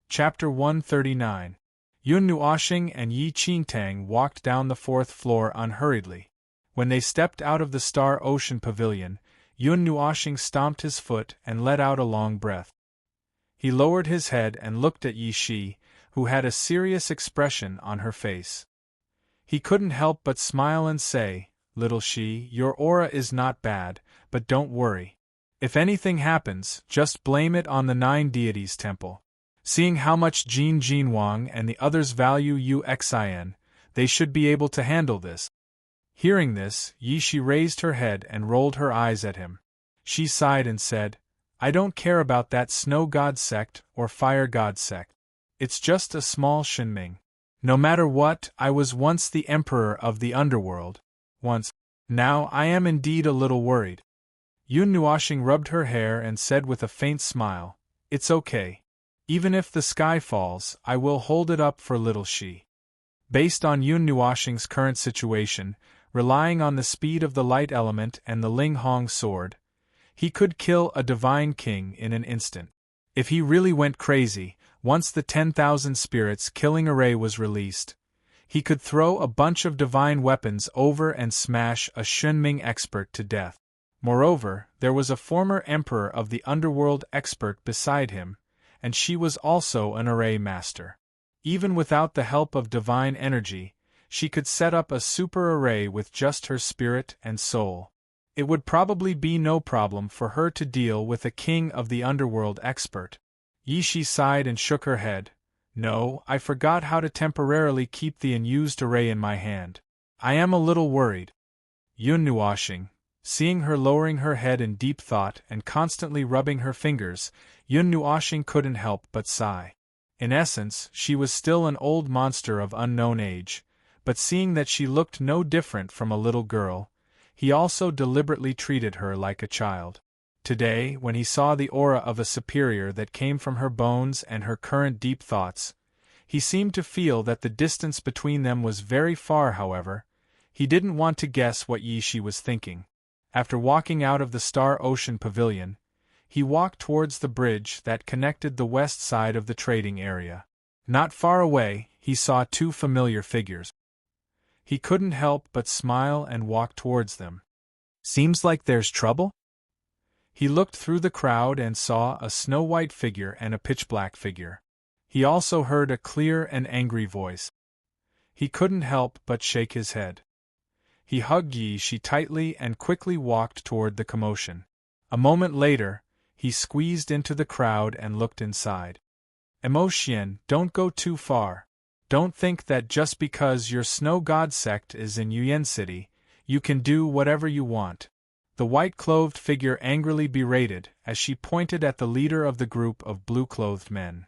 Chapter 139. Yun Nuoshing and Yi Qingtang walked down the 4th floor unhurriedly. When they stepped out of the Star Ocean Pavilion, Yun Nuoshing stomped his foot and let out a long breath. He lowered his head and looked at Yi Shi, who had a serious expression on her face. He couldn't help but smile and say, "Little Shi, your aura is not bad, but don't worry. If anything happens, just blame it on the 9 deities temple. Seeing how much Jin Wang and the others value Uxin, they should be able to handle this." Hearing this, Yi Shi raised her head and rolled her eyes at him. She sighed and said, "I don't care about that Snow God sect or Fire God sect. It's just a small shinming. No matter what, I was once the emperor of the underworld. Once. Now I am indeed a little worried." Yun Nuoshing rubbed her hair and said with a faint smile, "It's okay. Even if the sky falls, I will hold it up for little Shi." Based on Yun Nuoshing's current situation, relying on the speed of the light element and the Linghong sword, he could kill a divine king in an instant. If he really went crazy, once the 10,000 spirits killing array was released, he could throw a bunch of divine weapons over and smash a Shunming expert to death. Moreover, there was a former emperor of the underworld expert beside him, and she was also an array master. Even without the help of divine energy, she could set up a super array with just her spirit and soul. It would probably be no problem for her to deal with a king of the underworld expert. Yi Shi sighed and shook her head. No, I forgot how to temporarily keep the unused array in my hand. I am a little worried. Yun Nuoshing, seeing her lowering her head in deep thought and constantly rubbing her fingers, Yun Nuoshing couldn't help but sigh. In essence, she was still an old monster of unknown age, but seeing that she looked no different from a little girl, he also deliberately treated her like a child. Today, when he saw the aura of a superior that came from her bones and her current deep thoughts, he seemed to feel that the distance between them was very far. However, he didn't want to guess what Yi Shi was thinking. After walking out of the Star Ocean Pavilion, he walked towards the bridge that connected the west side of the trading area. Not far away, he saw two familiar figures. He couldn't help but smile and walk towards them. Seems like there's trouble? He looked through the crowd and saw a snow-white figure and a pitch-black figure. He also heard a clear and angry voice. He couldn't help but shake his head. He hugged Yi Shi tightly and quickly walked toward the commotion. A moment later, he squeezed into the crowd and looked inside. Emotion, don't go too far. Don't think that just because your snow god sect is in Yuan City, you can do whatever you want. The white-clothed figure angrily berated as she pointed at the leader of the group of blue-clothed men.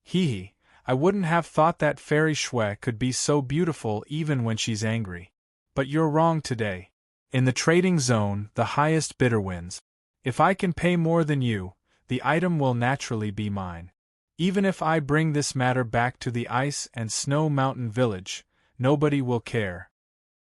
Hee, I wouldn't have thought that Fairy Shui could be so beautiful even when she's angry. But you're wrong today. In the trading zone, the highest bidder wins. If I can pay more than you, the item will naturally be mine. Even if I bring this matter back to the Ice and Snow Mountain Village, nobody will care.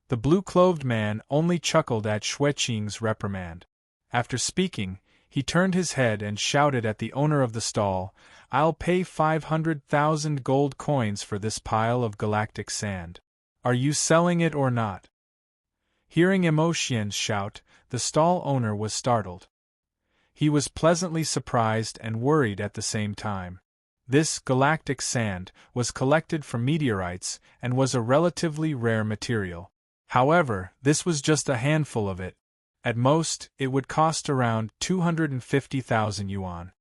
The blue-clothed man only chuckled at Xueqing's reprimand. After speaking, he turned his head and shouted at the owner of the stall, I'll pay 500,000 gold coins for this pile of galactic sand. Are you selling it or not? Hearing Emotien's shout, the stall owner was startled. He was pleasantly surprised and worried at the same time. This galactic sand was collected from meteorites and was a relatively rare material. However, this was just a handful of it. At most, it would cost around 250,000 yuan.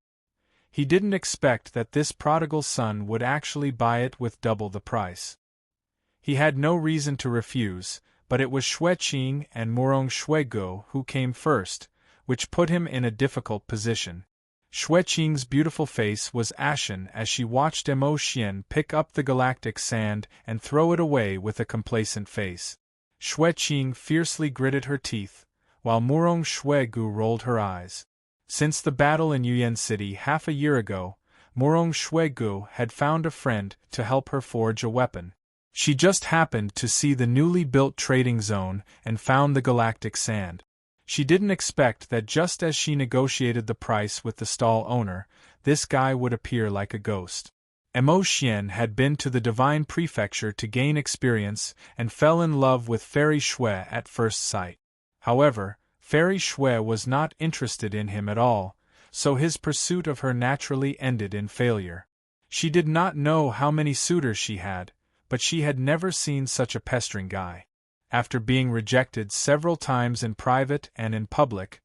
He didn't expect that this prodigal son would actually buy it with double the price. He had no reason to refuse, but it was Xueqing and Murong Xuegu who came first, which put him in a difficult position. Xueqing's beautiful face was ashen as she watched Emotian pick up the galactic sand and throw it away with a complacent face. Xueqing fiercely gritted her teeth, while Murong Xuegu rolled her eyes. Since the battle in Yuan City half a year ago, Murong Xuegu had found a friend to help her forge a weapon. She just happened to see the newly built trading zone and found the galactic sand. She didn't expect that just as she negotiated the price with the stall owner, this guy would appear like a ghost. Emotian had been to the Divine Prefecture to gain experience and fell in love with Fairy Shui at first sight. However, Fairy Shui was not interested in him at all, so his pursuit of her naturally ended in failure. She did not know how many suitors she had, but she had never seen such a pestering guy. After being rejected several times in private and in public,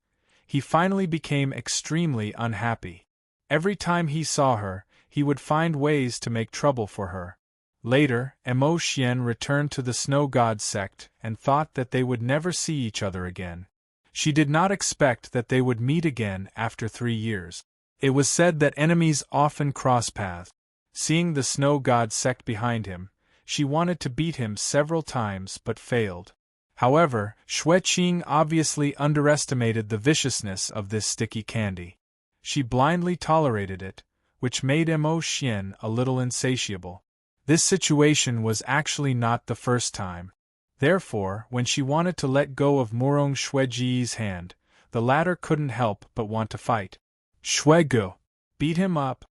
he finally became extremely unhappy. Every time he saw her, he would find ways to make trouble for her. Later, Emotian returned to the Snow God sect and thought that they would never see each other again. She did not expect that they would meet again after 3 years. It was said that enemies often cross paths. Seeing the Snow God sect behind him, she wanted to beat him several times but failed. However, Xueqing obviously underestimated the viciousness of this sticky candy. She blindly tolerated it, which made Emotian a little insatiable. This situation was actually not the first time. Therefore, when she wanted to let go of Murong Xueji's hand, the latter couldn't help but want to fight. Shuegu! Beat him up!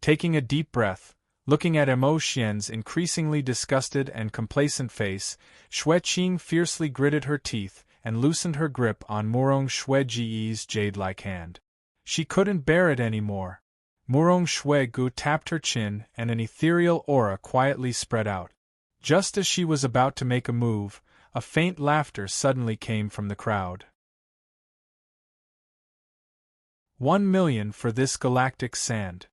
Taking a deep breath, looking at Emo Xian's increasingly disgusted and complacent face, Xue Qing fiercely gritted her teeth and loosened her grip on Murong Xue Ji's jade-like hand. She couldn't bear it anymore. Murong Xue Gu tapped her chin and an ethereal aura quietly spread out. Just as she was about to make a move, a faint laughter suddenly came from the crowd. 1,000,000 for this galactic sand.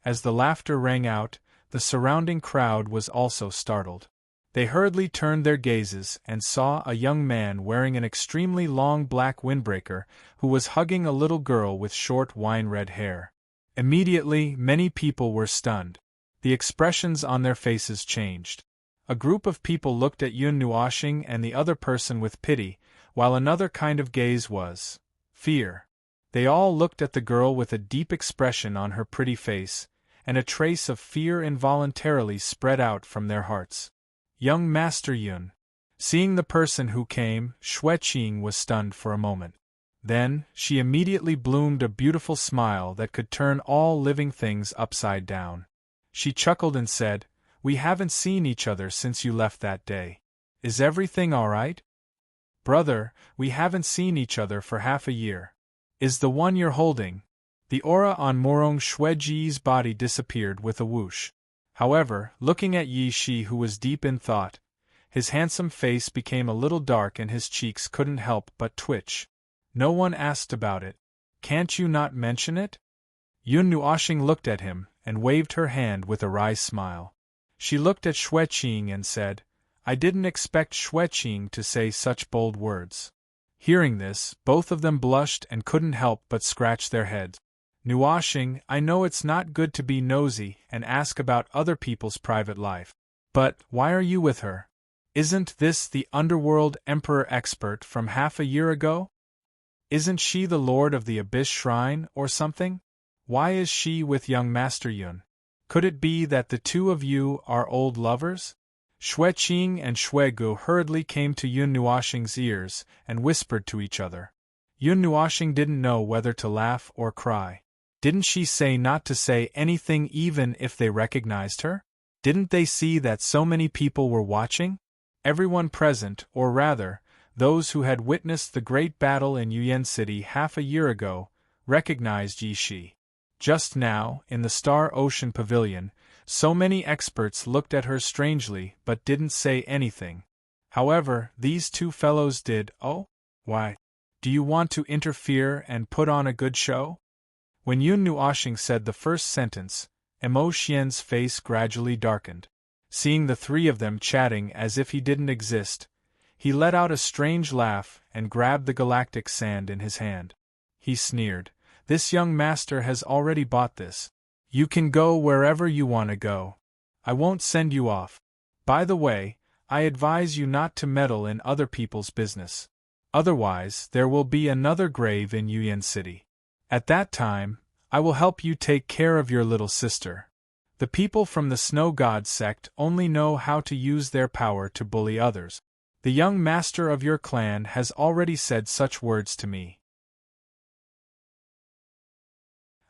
As the laughter rang out, the surrounding crowd was also startled. They hurriedly turned their gazes and saw a young man wearing an extremely long black windbreaker who was hugging a little girl with short wine-red hair. Immediately, many people were stunned. The expressions on their faces changed. A group of people looked at Yun Nuoxing and the other person with pity, while another kind of gaze was fear. They all looked at the girl with a deep expression on her pretty face, and a trace of fear involuntarily spread out from their hearts. Young Master Yun. Seeing the person who came, Xue Qing was stunned for a moment. Then, she immediately bloomed a beautiful smile that could turn all living things upside down. She chuckled and said, "We haven't seen each other since you left that day. Is everything all right?" "Brother, we haven't seen each other for half a year. Is the one you're holding?" The aura on Murong Xue Ji's body disappeared with a whoosh. However, looking at Yi Shi, who was deep in thought, his handsome face became a little dark and his cheeks couldn't help but twitch. "No one asked about it. Can't you not mention it?" Yun Nuoxing looked at him and waved her hand with a wry smile. She looked at Xue Qing and said, "I didn't expect Xue Qing to say such bold words." Hearing this, both of them blushed and couldn't help but scratch their heads. "Nuoxing, I know it's not good to be nosy and ask about other people's private life. But, why are you with her? Isn't this the underworld emperor expert from half a year ago? Isn't she the lord of the Abyss Shrine, or something? Why is she with young Master Yun? Could it be that the two of you are old lovers?" Xue Qing and Xue Gu hurriedly came to Yun Nuoxing's ears and whispered to each other. Yun Nuoxing didn't know whether to laugh or cry. Didn't she say not to say anything even if they recognized her? Didn't they see that so many people were watching? Everyone present, or rather, those who had witnessed the great battle in Yuyan City half a year ago, recognized Yi Shi. Just now, in the Star Ocean Pavilion, so many experts looked at her strangely but didn't say anything. However, these two fellows did. "Oh? Why? Do you want to interfere and put on a good show?" When Yun Nuoxing said the first sentence, Emo Xian's face gradually darkened. Seeing the three of them chatting as if he didn't exist, he let out a strange laugh and grabbed the galactic sand in his hand. He sneered, "This young master has already bought this. You can go wherever you want to go. I won't send you off. By the way, I advise you not to meddle in other people's business. Otherwise, there will be another grave in Yuyan City. At that time, I will help you take care of your little sister. The people from the Snow God sect only know how to use their power to bully others. The young master of your clan has already said such words to me.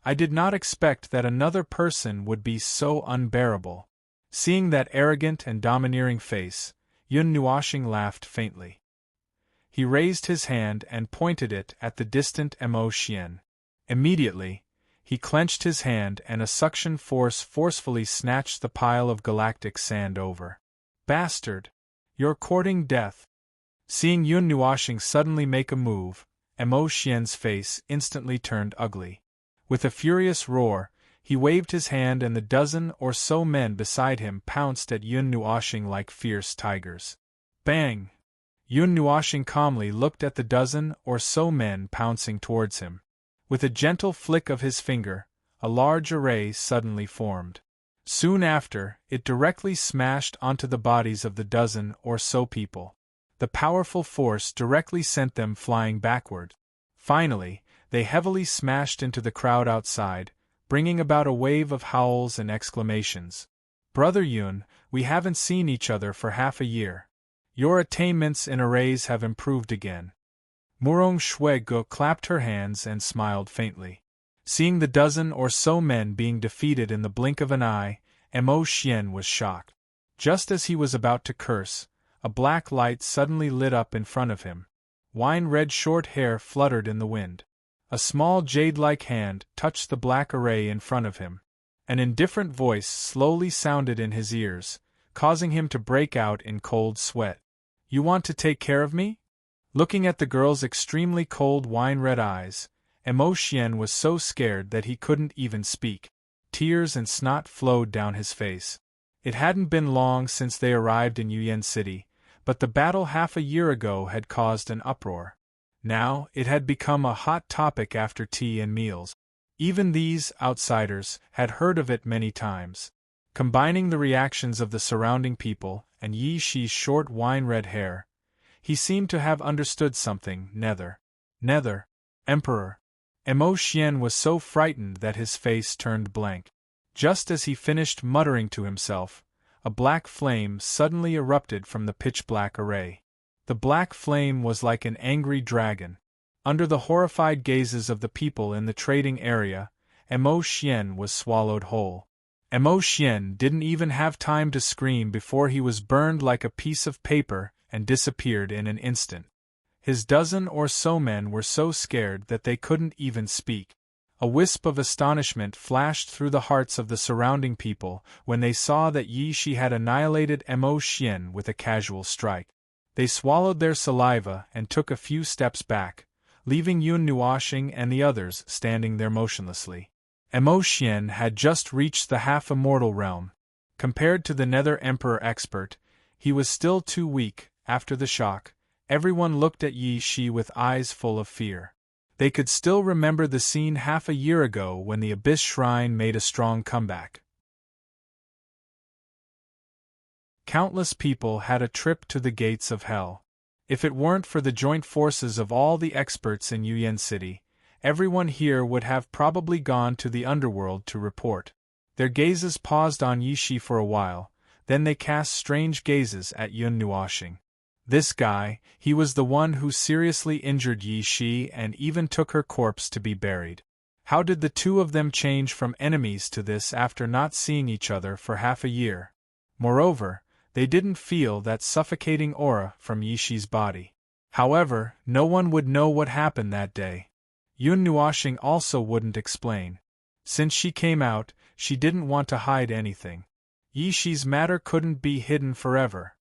I did not expect that another person would be so unbearable." Seeing that arrogant and domineering face, Yun Nuoxing laughed faintly. He raised his hand and pointed it at the distant Emo Xian. Immediately, he clenched his hand and a suction force forcefully snatched the pile of galactic sand over. "Bastard! You're courting death." Seeing Yun Nuoxing suddenly make a move, Emo Xian's face instantly turned ugly. With a furious roar, he waved his hand and the dozen or so men beside him pounced at Yun Nuoxing like fierce tigers. Bang! Yun Nuoxing calmly looked at the dozen or so men pouncing towards him. With a gentle flick of his finger, a large array suddenly formed. Soon after, it directly smashed onto the bodies of the dozen or so people. The powerful force directly sent them flying backward. Finally, they heavily smashed into the crowd outside, bringing about a wave of howls and exclamations. "Brother Yun, we haven't seen each other for half a year. Your attainments in arrays have improved again. Murong Shwego clapped her hands and smiled faintly. Seeing the dozen or so men being defeated in the blink of an eye, Mo Xian was shocked. Just as he was about to curse, a black light suddenly lit up in front of him. Wine-red short hair fluttered in the wind. A small jade-like hand touched the black array in front of him. An indifferent voice slowly sounded in his ears, causing him to break out in cold sweat. "You want to take care of me?" Looking at the girl's extremely cold wine-red eyes, Mo Xian was so scared that he couldn't even speak. Tears and snot flowed down his face. It hadn't been long since they arrived in Yuyan City, but the battle half a year ago had caused an uproar. Now, it had become a hot topic after tea and meals. Even these outsiders had heard of it many times. Combining the reactions of the surrounding people and Yi Shi's short wine-red hair, he seemed to have understood something. Nether, Emperor. Mo Xian was so frightened that his face turned blank. Just as he finished muttering to himself, a black flame suddenly erupted from the pitch-black array. The black flame was like an angry dragon. Under the horrified gazes of the people in the trading area, Mo Xian was swallowed whole. Mo Xian didn't even have time to scream before he was burned like a piece of paper and disappeared in an instant. His dozen or so men were so scared that they couldn't even speak. A wisp of astonishment flashed through the hearts of the surrounding people when they saw that Yi Shi had annihilated Mo Xian with a casual strike. They swallowed their saliva and took a few steps back, leaving Yun Nuoxing and the others standing there motionlessly. Mo Xian had just reached the half-immortal realm. Compared to the Nether Emperor expert, he was still too weak. After the shock, everyone looked at Yi Shi with eyes full of fear. They could still remember the scene half a year ago when the Abyss Shrine made a strong comeback. Countless people had a trip to the gates of hell. If it weren't for the joint forces of all the experts in Yuyan City, everyone here would have probably gone to the underworld to report. Their gazes paused on Yi Shi for a while, then they cast strange gazes at Yun Nuoxing. This guy, he was the one who seriously injured Yi Shi and even took her corpse to be buried. How did the two of them change from enemies to this after not seeing each other for half a year? Moreover, they didn't feel that suffocating aura from Yi Shi's body. However, no one would know what happened that day. Yun Nuoxing also wouldn't explain. Since she came out, she didn't want to hide anything. Yi Shi's matter couldn't be hidden forever.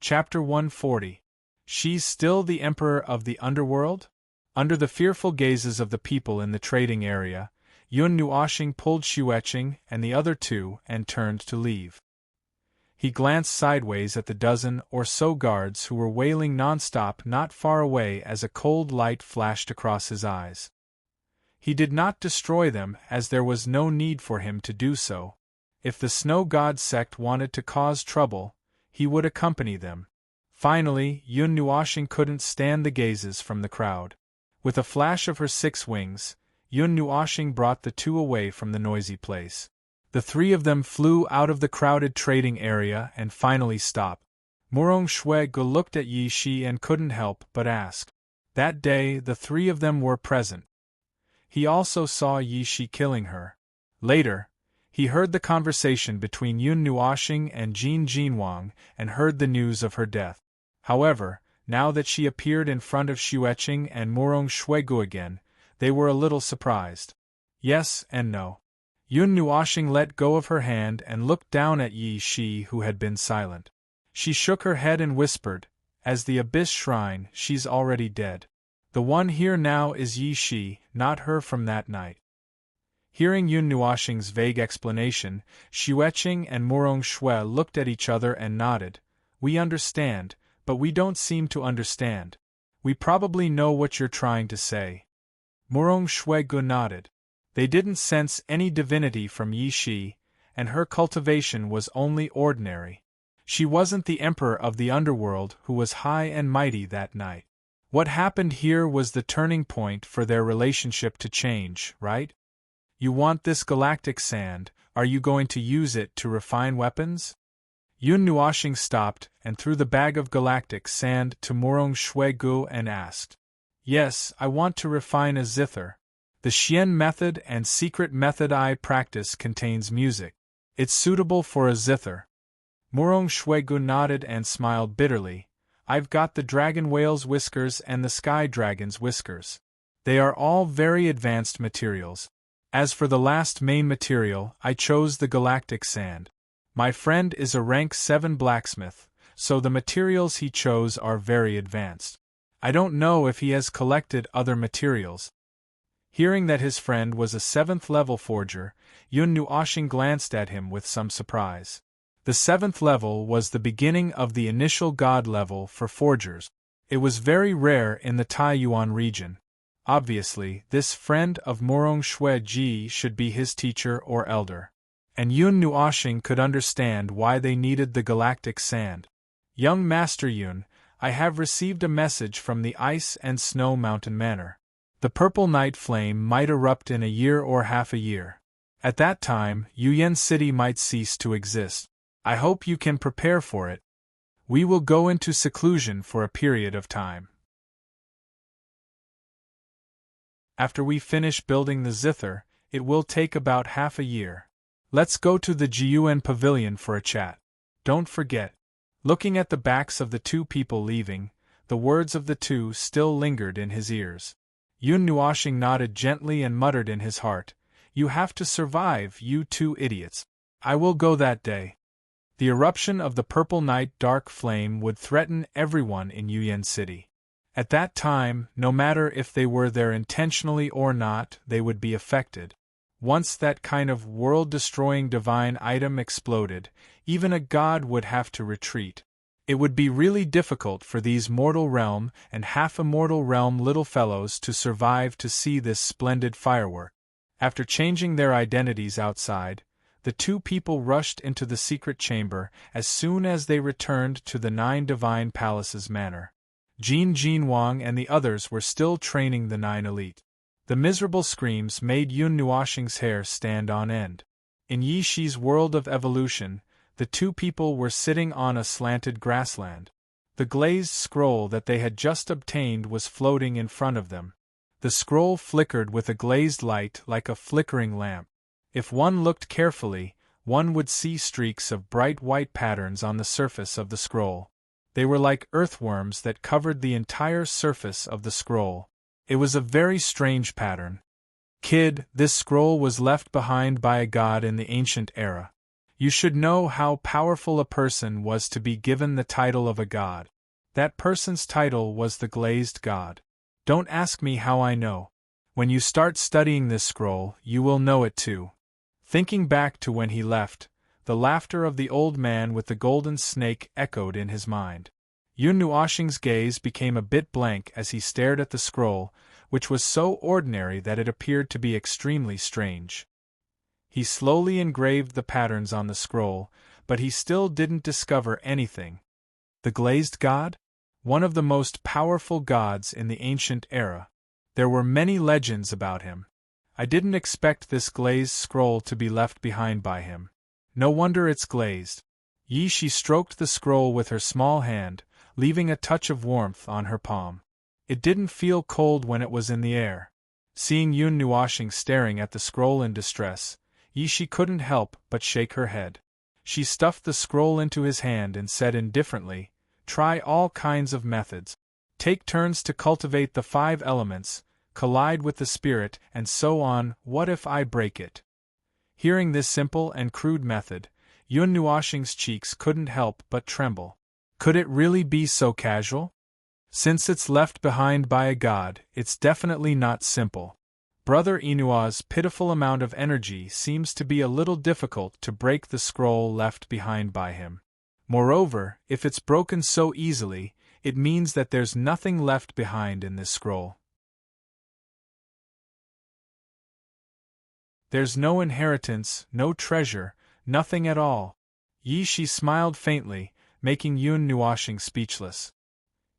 Chapter 140. She's still the Emperor of the Underworld? Under the fearful gazes of the people in the trading area, Yun Nuoxing pulled Xueqing and the other two and turned to leave. He glanced sideways at the dozen or so guards who were wailing nonstop not far away as a cold light flashed across his eyes. He did not destroy them as there was no need for him to do so. If the Snow God sect wanted to cause trouble, he would accompany them. Finally, Yun Nuoxing couldn't stand the gazes from the crowd. With a flash of her 6 wings, Yun Nuoxing brought the two away from the noisy place. The three of them flew out of the crowded trading area and finally stopped. Murong Shwego looked at Yi Shi and couldn't help but ask. That day, the three of them were present. He also saw Yi Shi killing her. Later, he heard the conversation between Yun Nuoxing and Jin Jinwang and heard the news of her death. However, now that she appeared in front of Xueqing and Murong Shwego again, they were a little surprised. Yes and no. Yun Nuoxing let go of her hand and looked down at Yi Shi, who had been silent. She shook her head and whispered, "As the Abyss Shrine, she's already dead. The one here now is Yi Shi, not her from that night." Hearing Yun Nuoxing's vague explanation, Xueqing and Murong Shwe looked at each other and nodded. "We understand, but we don't seem to understand. We probably know what you're trying to say." Murong Shwe nodded. They didn't sense any divinity from Yi Shi, and her cultivation was only ordinary. She wasn't the Emperor of the Underworld who was high and mighty that night. What happened here was the turning point for their relationship to change, right? "You want this galactic sand, Are you going to use it to refine weapons? Yun Nuoshing stopped and threw the bag of galactic sand to Morong Shui Gu and asked. Yes, I want to refine a zither. The Xian method and secret method I practice contains music. It's suitable for a zither. Morong Shui Gu nodded and smiled bitterly. I've got the dragon whale's whiskers and the sky dragon's whiskers. They are all very advanced materials. As for the last main material, I chose the galactic sand. My friend is a rank 7 blacksmith, so the materials he chose are very advanced. I don't know if he has collected other materials. Hearing that his friend was a 7th level forger, Yun Nuoshing glanced at him with some surprise. The 7th level was the beginning of the initial god level for forgers. It was very rare in the Taiyuan region. Obviously, this friend of Morong Shui Ji should be his teacher or elder. And Yun Nuoshing could understand why they needed the galactic sand. Young Master Yun, I have received a message from the Ice and Snow Mountain Manor. The purple night flame might erupt in a year or half a year. At that time, Yuyan City might cease to exist. I hope you can prepare for it. We will go into seclusion for a period of time. After we finish building the zither, it will take about half a year. Let's go to the Jiyuan Pavilion for a chat. Don't forget. Looking at the backs of the two people leaving, the words of the two still lingered in his ears. Yun Nuoshing nodded gently and muttered in his heart, You have to survive, you two idiots. I will go that day. The eruption of the purple night dark flame would threaten everyone in Yuyan City. At that time, no matter if they were there intentionally or not, they would be affected. Once that kind of world-destroying divine item exploded, even a god would have to retreat. It would be really difficult for these mortal realm and half-immortal realm little fellows to survive to see this splendid firework. After changing their identities outside, the two people rushed into the secret chamber as soon as they returned to the 9 Divine Palaces manor. Jin Wang and the others were still training the 9 elite. The miserable screams made Yun Nuoshing's hair stand on end. In Yi Shi's world of evolution, the two people were sitting on a slanted grassland. The glazed scroll that they had just obtained was floating in front of them. The scroll flickered with a glazed light like a flickering lamp. If one looked carefully, one would see streaks of bright white patterns on the surface of the scroll. They were like earthworms that covered the entire surface of the scroll. It was a very strange pattern. Kid, this scroll was left behind by a god in the ancient era. You should know how powerful a person was to be given the title of a god. That person's title was the Glazed God. Don't ask me how I know. When you start studying this scroll, you will know it too. Thinking back to when he left, the laughter of the old man with the golden snake echoed in his mind. Yun Nuoshing's gaze became a bit blank as he stared at the scroll, which was so ordinary that it appeared to be extremely strange. He slowly engraved the patterns on the scroll, but he still didn't discover anything. The Glazed God? One of the most powerful gods in the ancient era. There were many legends about him. I didn't expect this glazed scroll to be left behind by him. No wonder it's glazed. Yi Shi stroked the scroll with her small hand, leaving a touch of warmth on her palm. It didn't feel cold when it was in the air. Seeing Yun Nuoshing staring at the scroll in distress, Yi Shi couldn't help but shake her head. She stuffed the scroll into his hand and said indifferently, Try all kinds of methods. Take turns to cultivate the 5 elements, collide with the spirit, and so on. What if I break it? Hearing this simple and crude method, Yun Nuoshing's cheeks couldn't help but tremble. Could it really be so casual? Since it's left behind by a god, it's definitely not simple. Brother Inua's pitiful amount of energy seems to be a little difficult to break the scroll left behind by him. Moreover, if it's broken so easily, it means that there's nothing left behind in this scroll. There's no inheritance, no treasure, nothing at all. Yi Shi smiled faintly, making Yun Nuoshing speechless.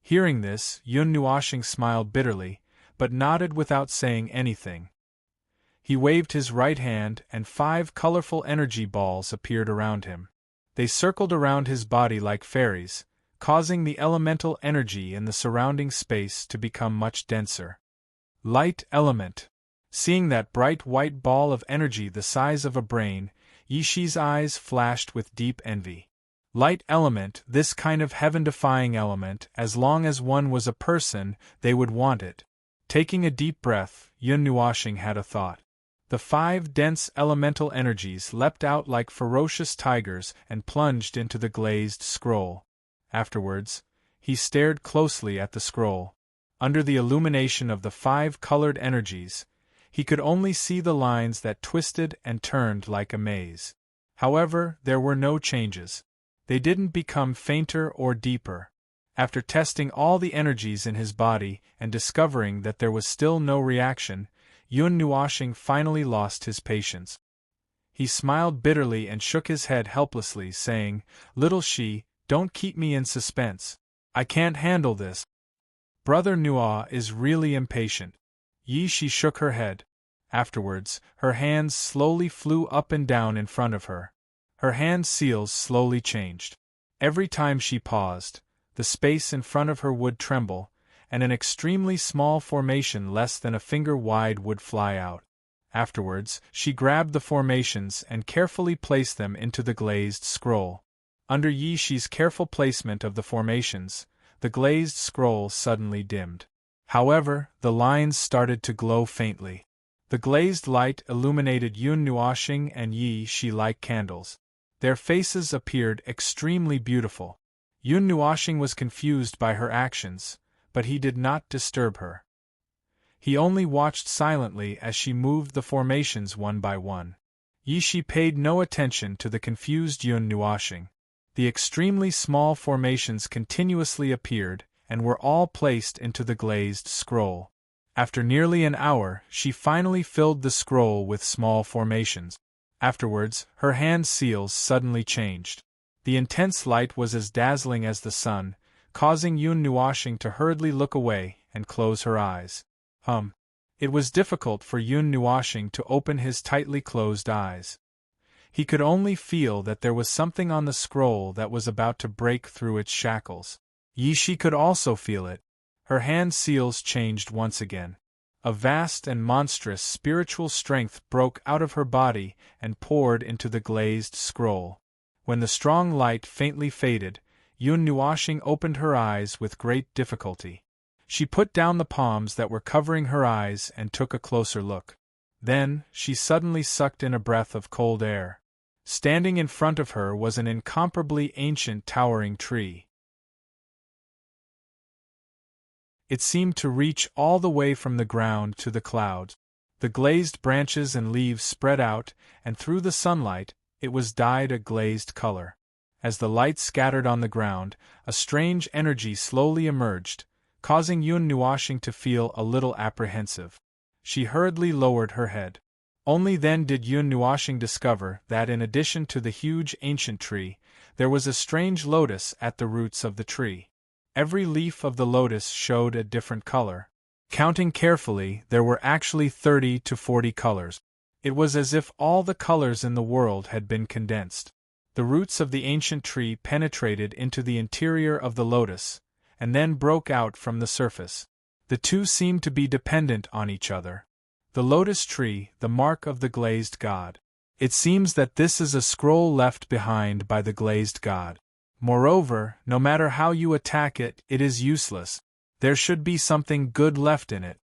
Hearing this, Yun Nuoshing smiled bitterly, but nodded without saying anything. He waved his right hand and 5 colorful energy balls appeared around him. They circled around his body like fairies, causing the elemental energy in the surrounding space to become much denser. Light element. Seeing that bright white ball of energy the size of a brain, Yishi's eyes flashed with deep envy. Light element, this kind of heaven-defying element, as long as one was a person, they would want it. Taking a deep breath, Yun Nuoxing had a thought. The 5 dense elemental energies leapt out like ferocious tigers and plunged into the glazed scroll. Afterwards, he stared closely at the scroll. Under the illumination of the 5 colored energies, he could only see the lines that twisted and turned like a maze. However, there were no changes. They didn't become fainter or deeper. After testing all the energies in his body and discovering that there was still no reaction, Yun Nuoxing finally lost his patience. He smiled bitterly and shook his head helplessly, saying, "Little Shi, don't keep me in suspense. I can't handle this." Brother Nuo is really impatient. Yi Shi shook her head. Afterwards, her hands slowly flew up and down in front of her. Her hand seals slowly changed. Every time she paused, the space in front of her would tremble, and an extremely small formation less than a finger wide would fly out. Afterwards, she grabbed the formations and carefully placed them into the glazed scroll. Under Yi Shi's careful placement of the formations, the glazed scroll suddenly dimmed. However, the lines started to glow faintly. The glazed light illuminated Yun Nuoxing and Yi Shi like candles. Their faces appeared extremely beautiful. Yun Nuoxing was confused by her actions, but he did not disturb her. He only watched silently as she moved the formations one by one. Yi Shi paid no attention to the confused Yun Nuoxing. The extremely small formations continuously appeared and were all placed into the glazed scroll. After nearly an hour, she finally filled the scroll with small formations. Afterwards, her hand seals suddenly changed. The intense light was as dazzling as the sun, causing Yun Nuoxing to hurriedly look away and close her eyes. It was difficult for Yun Nuoxing to open his tightly closed eyes. He could only feel that there was something on the scroll that was about to break through its shackles. Yi Shi could also feel it. Her hand seals changed once again. A vast and monstrous spiritual strength broke out of her body and poured into the glazed scroll. When the strong light faintly faded, Yun Nuoxing opened her eyes with great difficulty. She put down the palms that were covering her eyes and took a closer look. Then, she suddenly sucked in a breath of cold air. Standing in front of her was an incomparably ancient towering tree. It seemed to reach all the way from the ground to the clouds. The glazed branches and leaves spread out, and through the sunlight, it was dyed a glazed color. As the light scattered on the ground, a strange energy slowly emerged, causing Yun Nuoxing to feel a little apprehensive. She hurriedly lowered her head. Only then did Yun Nuoxing discover that in addition to the huge ancient tree, there was a strange lotus at the roots of the tree. Every leaf of the lotus showed a different color. Counting carefully, there were actually 30 to 40 colors. It was as if all the colors in the world had been condensed. The roots of the ancient tree penetrated into the interior of the lotus, and then broke out from the surface. The two seemed to be dependent on each other. The lotus tree, the mark of the glazed god. It seems that this is a scroll left behind by the glazed god. Moreover, no matter how you attack it, it is useless. There should be something good left in it.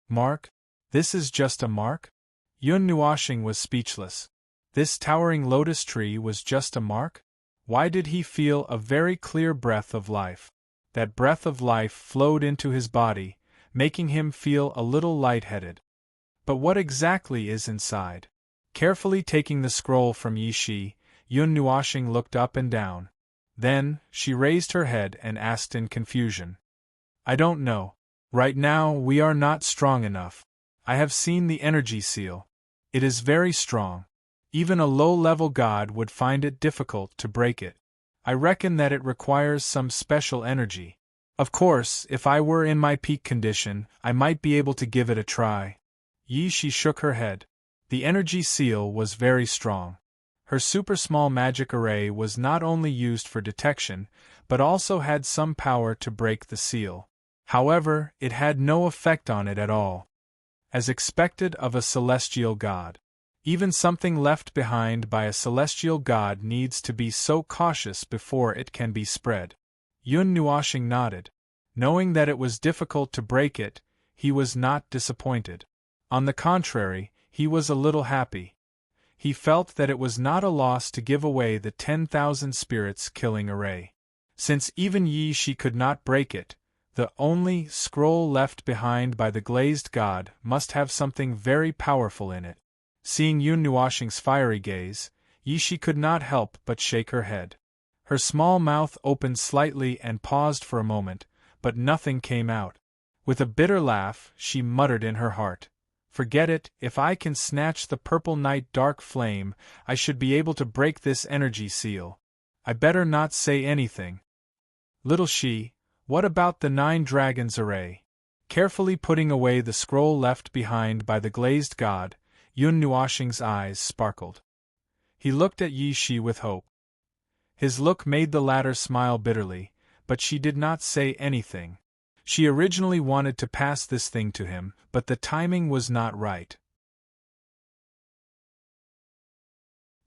Mark? This is just a mark? Yun Nuoxing was speechless. This towering lotus tree was just a mark? Why did he feel a very clear breath of life? That breath of life flowed into his body, making him feel a little lightheaded. But what exactly is inside? Carefully taking the scroll from Yi Shi, Yun Nuoxing looked up and down. Then, she raised her head and asked in confusion. I don't know. Right now, we are not strong enough. I have seen the energy seal. It is very strong. Even a low-level god would find it difficult to break it. I reckon that it requires some special energy. Of course, if I were in my peak condition, I might be able to give it a try. Yi Shi shook her head. The energy seal was very strong. Her super small magic array was not only used for detection, but also had some power to break the seal. However, it had no effect on it at all. As expected of a celestial god. Even something left behind by a celestial god needs to be so cautious before it can be spread. Yun Nuoshing nodded. Knowing that it was difficult to break it, he was not disappointed. On the contrary, he was a little happy. He felt that it was not a loss to give away the 10,000 spirits killing array. Since even Yi Shi could not break it, the only scroll left behind by the glazed god must have something very powerful in it. Seeing Yun Nuoshing's fiery gaze, Yi Shi could not help but shake her head. Her small mouth opened slightly and paused for a moment, but nothing came out. With a bitter laugh, she muttered in her heart, "Forget it, if I can snatch the purple night dark flame, I should be able to break this energy seal. I better not say anything." "Little Shi, what about the 9 dragons array?" Carefully putting away the scroll left behind by the glazed god, Yun Nuoshing's eyes sparkled. He looked at Yi Shi with hope. His look made the latter smile bitterly, but she did not say anything. She originally wanted to pass this thing to him, but the timing was not right.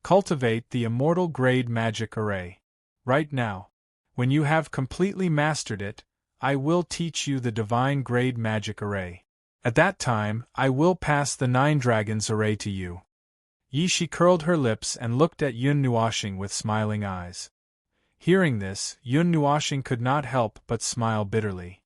Cultivate the immortal grade magic array. Right now. When you have completely mastered it, I will teach you the divine grade magic array. At that time, I will pass the 9 dragons array to you. Yi Shi curled her lips and looked at Yun Nuoshing with smiling eyes. Hearing this, Yun Nuoshing could not help but smile bitterly.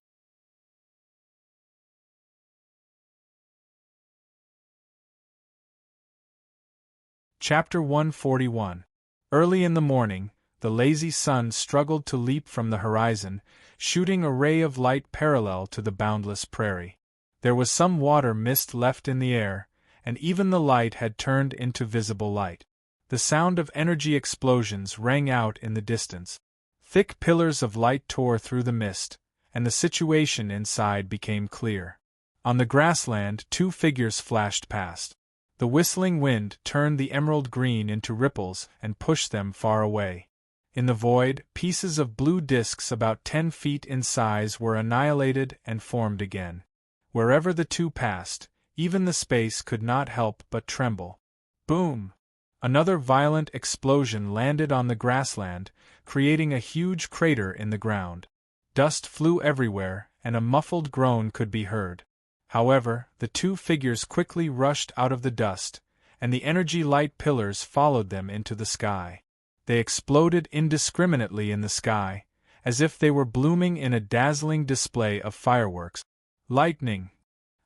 Chapter 141. Early in the morning, the lazy sun struggled to leap from the horizon, shooting a ray of light parallel to the boundless prairie. There was some water mist left in the air, and even the light had turned into visible light. The sound of energy explosions rang out in the distance. Thick pillars of light tore through the mist, and the situation inside became clear. On the grassland, 2 figures flashed past. The whistling wind turned the emerald green into ripples and pushed them far away. In the void, pieces of blue disks about 10 feet in size were annihilated and formed again. Wherever the 2 passed, even the space could not help but tremble. Boom! Another violent explosion landed on the grassland, creating a huge crater in the ground. Dust flew everywhere, and a muffled groan could be heard. However, the 2 figures quickly rushed out of the dust, and the energy light pillars followed them into the sky. They exploded indiscriminately in the sky, as if they were blooming in a dazzling display of fireworks. Lightning!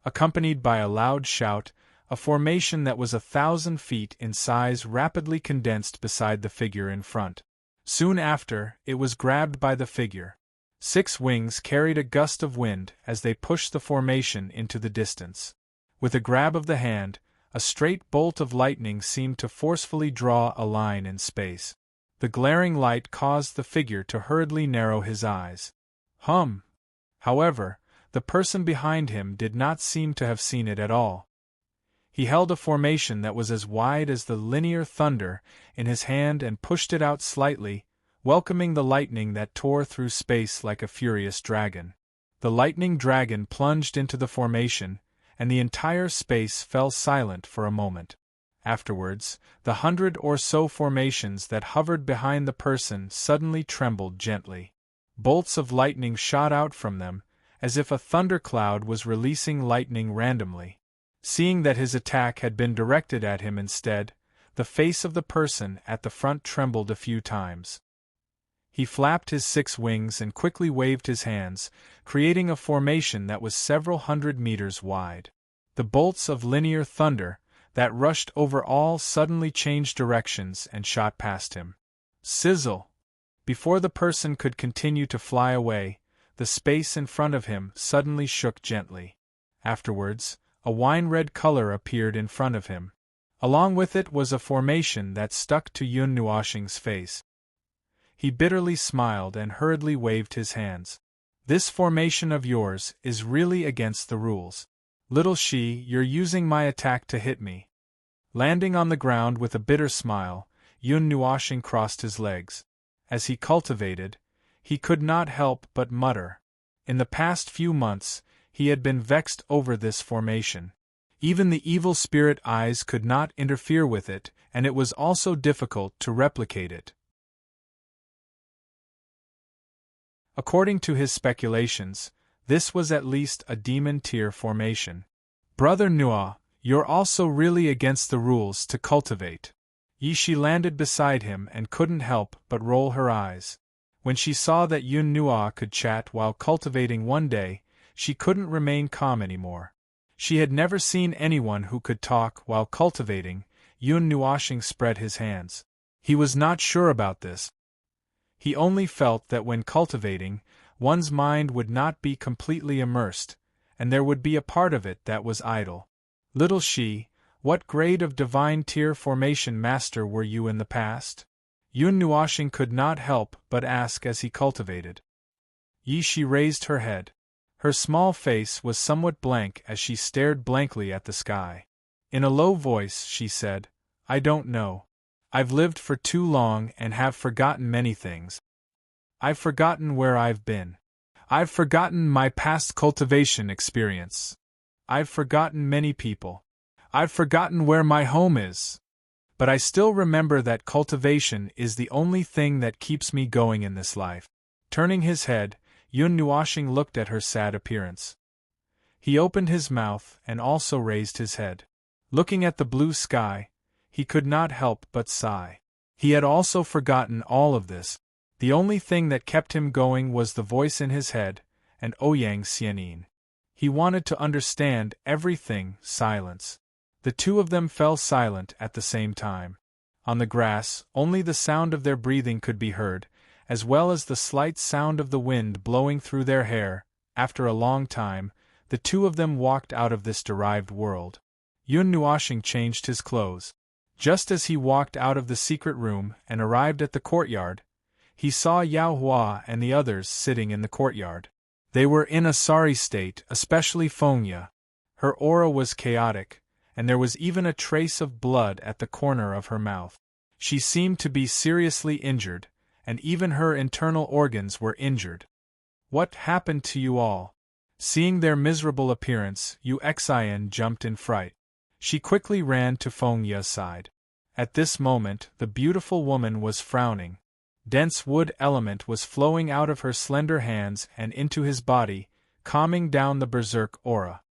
Accompanied by a loud shout, a formation that was 1,000 feet in size rapidly condensed beside the figure in front. Soon after, it was grabbed by the figure. 6 wings carried a gust of wind as they pushed the formation into the distance. With a grab of the hand, a straight bolt of lightning seemed to forcefully draw a line in space. The glaring light caused the figure to hurriedly narrow his eyes. However, the person behind him did not seem to have seen it at all. He held a formation that was as wide as the linear thunder in his hand and pushed it out slightly, welcoming the lightning that tore through space like a furious dragon. The lightning dragon plunged into the formation, and the entire space fell silent for a moment. Afterwards, the 100 or so formations that hovered behind the person suddenly trembled gently. Bolts of lightning shot out from them, as if a thundercloud was releasing lightning randomly. Seeing that his attack had been directed at him instead, the face of the person at the front trembled a few times. He flapped his 6 wings and quickly waved his hands, creating a formation that was several 100 meters wide. The bolts of linear thunder that rushed over all suddenly changed directions and shot past him. Sizzle! Before the person could continue to fly away, the space in front of him suddenly shook gently. Afterwards, a wine-red color appeared in front of him. Along with it was a formation that stuck to Yun Nuoshing's face. He bitterly smiled and hurriedly waved his hands. "This formation of yours is really against the rules. Little Shi, you're using my attack to hit me." Landing on the ground with a bitter smile, Yun Nuoshing crossed his legs. As he cultivated, he could not help but mutter. In the past few months, he had been vexed over this formation. Even the evil spirit eyes could not interfere with it, and it was also difficult to replicate it. According to his speculations, this was at least a demon tear formation. Brother Nua, you're also really against the rules to cultivate. Yishi landed beside him and couldn't help but roll her eyes. When she saw that Yun Nua could chat while cultivating one day, she couldn't remain calm anymore. She had never seen anyone who could talk while cultivating. Yun Nuoshing spread his hands. He was not sure about this. He only felt that when cultivating, one's mind would not be completely immersed, and there would be a part of it that was idle. Little she, what grade of divine tear formation master were you in the past? Yun Nuoshing could not help but ask as he cultivated. Yishi raised her head. Her small face was somewhat blank as she stared blankly at the sky. In a low voice she said, I don't know. I've lived for too long and have forgotten many things. I've forgotten where I've been. I've forgotten my past cultivation experience. I've forgotten many people. I've forgotten where my home is. But I still remember that cultivation is the only thing that keeps me going in this life. Turning his head, Yun Nuoshing looked at her sad appearance. He opened his mouth and also raised his head. Looking at the blue sky, he could not help but sigh. He had also forgotten all of this. The only thing that kept him going was the voice in his head, and Ouyang Xianin. He wanted to understand everything. Silence. The two of them fell silent at the same time. On the grass, only the sound of their breathing could be heard, as well as the slight sound of the wind blowing through their hair. After a long time, the two of them walked out of this derived world. Yun Nuoshing changed his clothes. Just as he walked out of the secret room and arrived at the courtyard, he saw Yao Hua and the others sitting in the courtyard. They were in a sorry state, especially Fengya. Her aura was chaotic, and there was even a trace of blood at the corner of her mouth. She seemed to be seriously injured, and even her internal organs were injured. What happened to you all? Seeing their miserable appearance, Yu Xian jumped in fright. She quickly ran to Fengya's side. At this moment, the beautiful woman was frowning. Dense wood element was flowing out of her slender hands and into his body, calming down the berserk aura.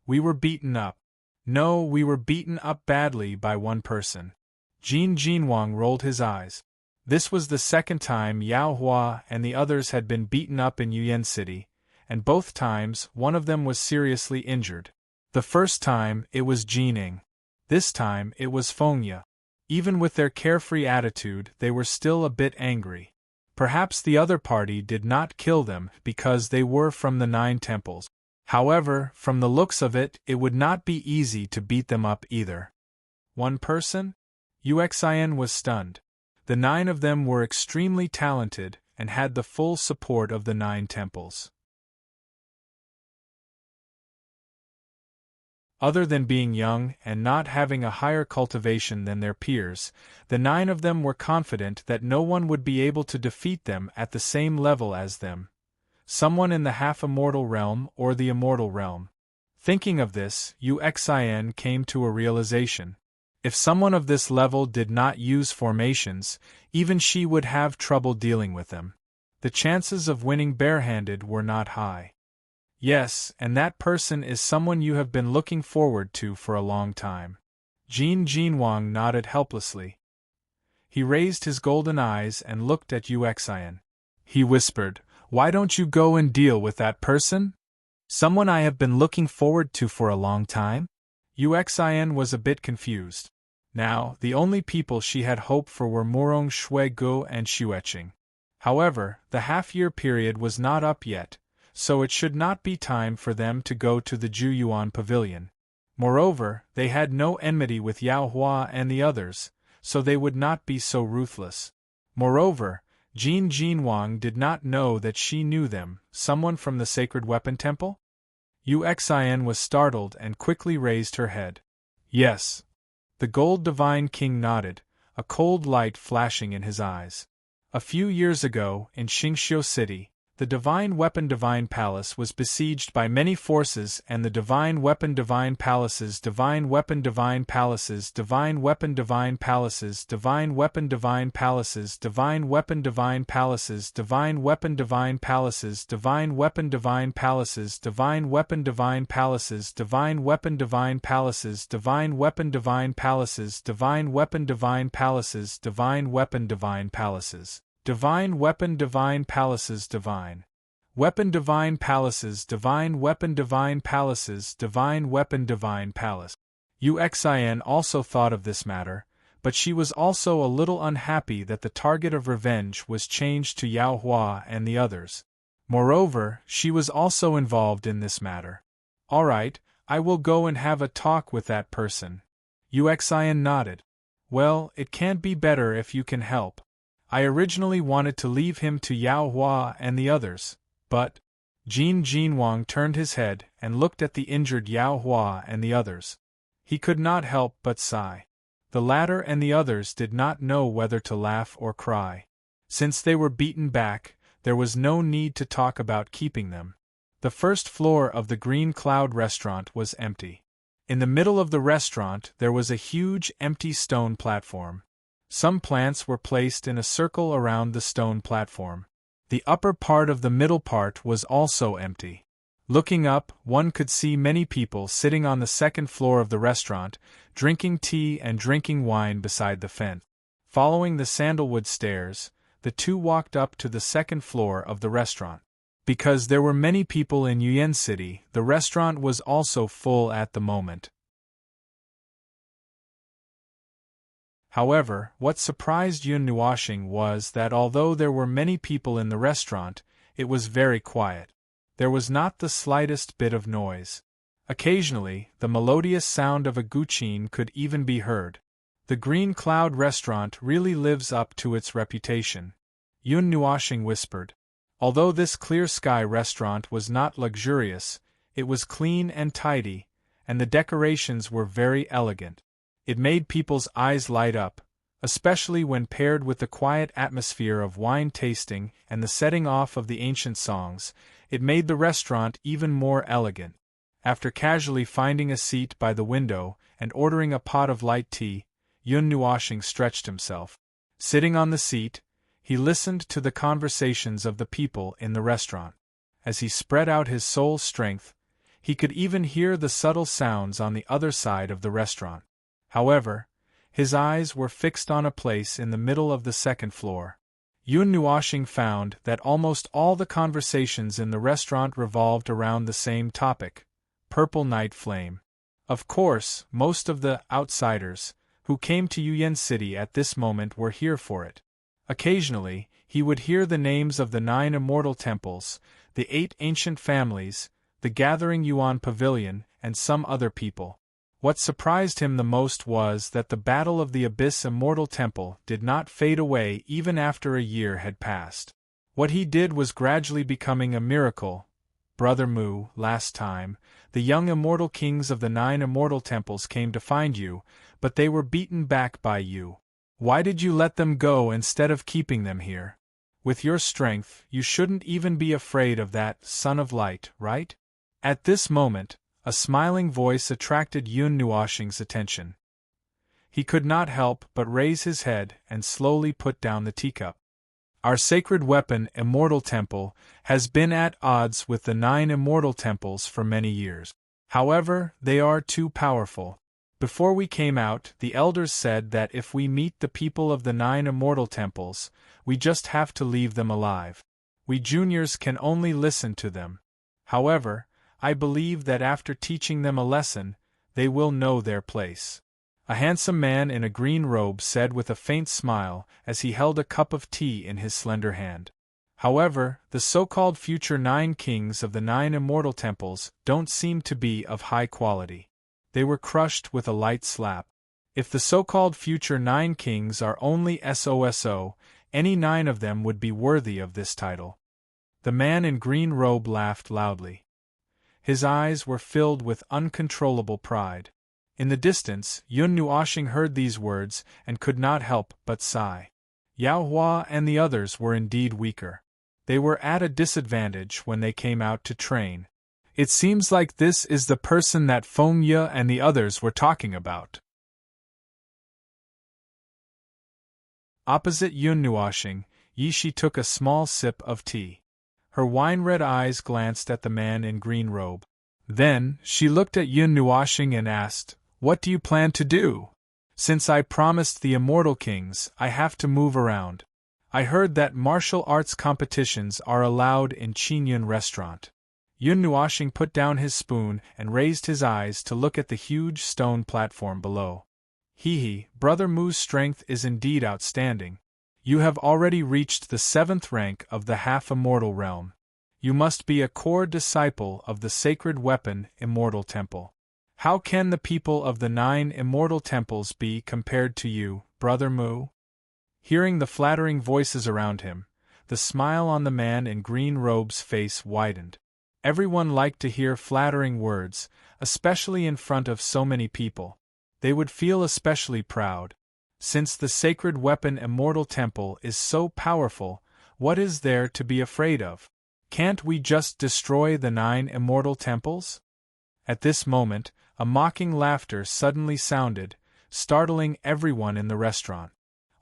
We were beaten up. No, we were beaten up badly by one person. Jin Jinwang rolled his eyes. This was the second time Yao Hua and the others had been beaten up in Yuyan City, and both times one of them was seriously injured. The first time, it was Jining. This time, it was Fengya. Even with their carefree attitude, they were still a bit angry. Perhaps the other party did not kill them because they were from the 9 temples. However, from the looks of it, it would not be easy to beat them up either. One person? Yu Xian was stunned. The 9 of them were extremely talented and had the full support of the 9 temples. Other than being young and not having a higher cultivation than their peers, the 9 of them were confident that no one would be able to defeat them at the same level as them. Someone in the half-immortal realm or the immortal realm. Thinking of this, Yu Xian came to a realization. If someone of this level did not use formations, even she would have trouble dealing with them. The chances of winning barehanded were not high. Yes, and that person is someone you have been looking forward to for a long time. Jin Jinwang nodded helplessly. He raised his golden eyes and looked at Yu Xian. He whispered, "Why don't you go and deal with that person? Someone I have been looking forward to for a long time?" Yu Xian was a bit confused. Now, the only people she had hoped for were Murong Shuegu and Xueqing. However, the half-year period was not up yet, so it should not be time for them to go to the Juyuan Pavilion. Moreover, they had no enmity with Yao Hua and the others, so they would not be so ruthless. Moreover, Jin Jinwang did not know that she knew them, someone from the Sacred Weapon Temple? Yu Xian was startled and quickly raised her head. Yes. The gold divine king nodded, a cold light flashing in his eyes. A few years ago, in Xingqiu City, the Divine Weapon Divine Palace was besieged by many forces, and the Divine Weapon Divine Palaces, Divine Weapon Divine Palaces, Divine Weapon Divine Palaces, Divine Weapon Divine Palaces, Divine Weapon Divine Palaces, Divine Weapon Divine Palaces, Divine Weapon Divine Palaces, Divine Weapon Divine Palaces, Divine Weapon Divine Palaces, Divine Weapon Divine Palaces, Divine Weapon Divine Palaces, Divine Weapon Divine Palaces. Divine Weapon Divine Palaces, Divine Weapon Divine Palaces, Divine Weapon Divine Palaces, Divine Weapon Divine Palace. Uxin also thought of this matter, but she was also a little unhappy that the target of revenge was changed to Yao Hua and the others. Moreover, she was also involved in this matter. All right, I will go and have a talk with that person. Uxin nodded. Well, it can't be better if you can help. I originally wanted to leave him to Yao Hua and the others, but Jin Jinwang turned his head and looked at the injured Yao Hua and the others. He could not help but sigh. The latter and the others did not know whether to laugh or cry. Since they were beaten back, there was no need to talk about keeping them. The first floor of the Green Cloud restaurant was empty. In the middle of the restaurant there was a huge empty stone platform. Some plants were placed in a circle around the stone platform. The upper part of the middle part was also empty. Looking up, one could see many people sitting on the second floor of the restaurant, drinking tea and drinking wine beside the fence. Following the sandalwood stairs, the two walked up to the second floor of the restaurant. Because there were many people in Yuan City, the restaurant was also full at the moment. However, what surprised Yun Nuoxing was that although there were many people in the restaurant, it was very quiet. There was not the slightest bit of noise. Occasionally, the melodious sound of a guqin could even be heard. The Green Cloud restaurant really lives up to its reputation. Yun Nuoxing whispered. Although this clear sky restaurant was not luxurious, it was clean and tidy, and the decorations were very elegant. It made people's eyes light up, especially when paired with the quiet atmosphere of wine tasting and the setting off of the ancient songs. It made the restaurant even more elegant. After casually finding a seat by the window and ordering a pot of light tea, Yun Nuoxing stretched himself. Sitting on the seat, he listened to the conversations of the people in the restaurant. As he spread out his soul's strength, he could even hear the subtle sounds on the other side of the restaurant. However, his eyes were fixed on a place in the middle of the second floor. Yun Nuoxing found that almost all the conversations in the restaurant revolved around the same topic: Purple Night Flame. Of course, most of the outsiders who came to Yuan City at this moment were here for it. Occasionally, he would hear the names of the 9 immortal temples, the 8 ancient families, the Gathering Yuan Pavilion, and some other people. What surprised him the most was that the Battle of the Abyss Immortal Temple did not fade away even after a year had passed. What he did was gradually becoming a miracle. Brother Mu, last time, the young immortal kings of the 9 immortal temples came to find you, but they were beaten back by you. Why did you let them go instead of keeping them here? With your strength, you shouldn't even be afraid of that Son of Light, right? At this moment, a smiling voice attracted Yun Nuoxing's attention. He could not help but raise his head and slowly put down the teacup. Our sacred weapon, Immortal Temple, has been at odds with the 9 immortal temples for many years. However, they are too powerful. Before we came out, the elders said that if we meet the people of the 9 immortal temples, we just have to leave them alive. We juniors can only listen to them. However, I believe that after teaching them a lesson, they will know their place. A handsome man in a green robe said with a faint smile as he held a cup of tea in his slender hand. However, the so-called future 9 kings of the 9 immortal temples don't seem to be of high quality. They were crushed with a light slap. If the so-called future 9 kings are only SOSO, any 9 of them would be worthy of this title. The man in green robe laughed loudly. His eyes were filled with uncontrollable pride. In the distance, Yun Nuoxing heard these words and could not help but sigh. Yao Hua and the others were indeed weaker. They were at a disadvantage when they came out to train. It seems like this is the person that Feng Ye and the others were talking about. Opposite Yun Nuoxing, Yishi took a small sip of tea. Her wine-red eyes glanced at the man in green robe. Then, she looked at Yun Nuoxing and asked, "What do you plan to do? Since I promised the immortal kings, I have to move around. I heard that martial arts competitions are allowed in Qingyun restaurant." Yun Nuoxing put down his spoon and raised his eyes to look at the huge stone platform below. "Hee, Brother Mu's strength is indeed outstanding. You have already reached the 7th rank of the half-immortal realm. You must be a core disciple of the sacred weapon Immortal Temple. How can the people of the 9 immortal temples be compared to you, Brother Mu?" Hearing the flattering voices around him, the smile on the man in green robe's face widened. Everyone liked to hear flattering words, especially in front of so many people. They would feel especially proud. Since the sacred weapon Immortal Temple is so powerful, what is there to be afraid of? Can't we just destroy the 9 immortal temples? At this moment, a mocking laughter suddenly sounded, startling everyone in the restaurant.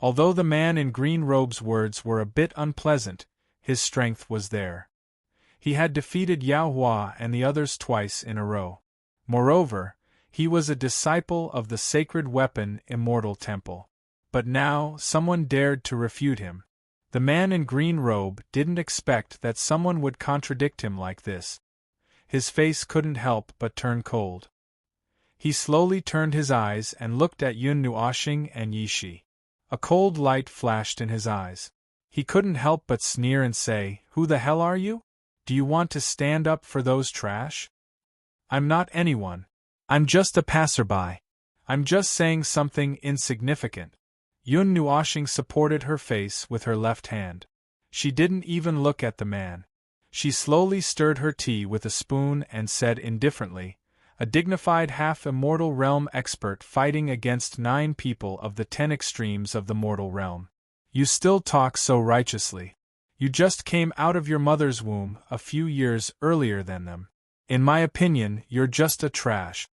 Although the man in green robe's words were a bit unpleasant, his strength was there. He had defeated Yao Hua and the others twice in a row. Moreover, he was a disciple of the sacred weapon Immortal Temple. But now, someone dared to refute him. The man in green robe didn't expect that someone would contradict him like this. His face couldn't help but turn cold. He slowly turned his eyes and looked at Yun Nuoxing and Yishi. A cold light flashed in his eyes. He couldn't help but sneer and say, "Who the hell are you? Do you want to stand up for those trash? I'm not anyone. I'm just a passerby. I'm just saying something insignificant." Yun Nuoxing supported her face with her left hand. She didn't even look at the man. She slowly stirred her tea with a spoon and said indifferently, "A dignified half-immortal realm expert fighting against 9 people of the 10 extremes of the mortal realm. You still talk so righteously. You just came out of your mother's womb a few years earlier than them. In my opinion, you're just a trash."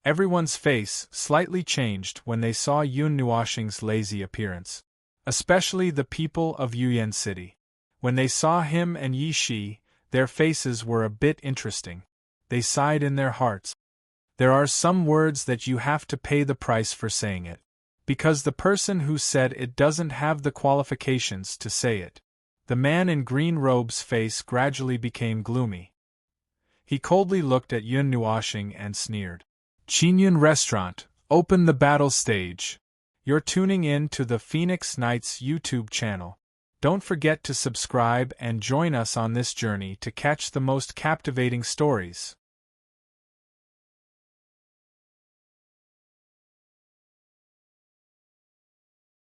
Everyone's face slightly changed when they saw Yun Nuoxing's lazy appearance. Especially the people of Yuyan City. When they saw him and Yishi, their faces were a bit interesting. They sighed in their hearts. There are some words that you have to pay the price for saying it. Because the person who said it doesn't have the qualifications to say it. The man in green robe's face gradually became gloomy. He coldly looked at Yun Nuoxing and sneered. "Qingyun Restaurant, open the battle stage. You're tuning in to the Phoenix Knights YouTube channel. Don't forget to subscribe and join us on this journey to catch the most captivating stories."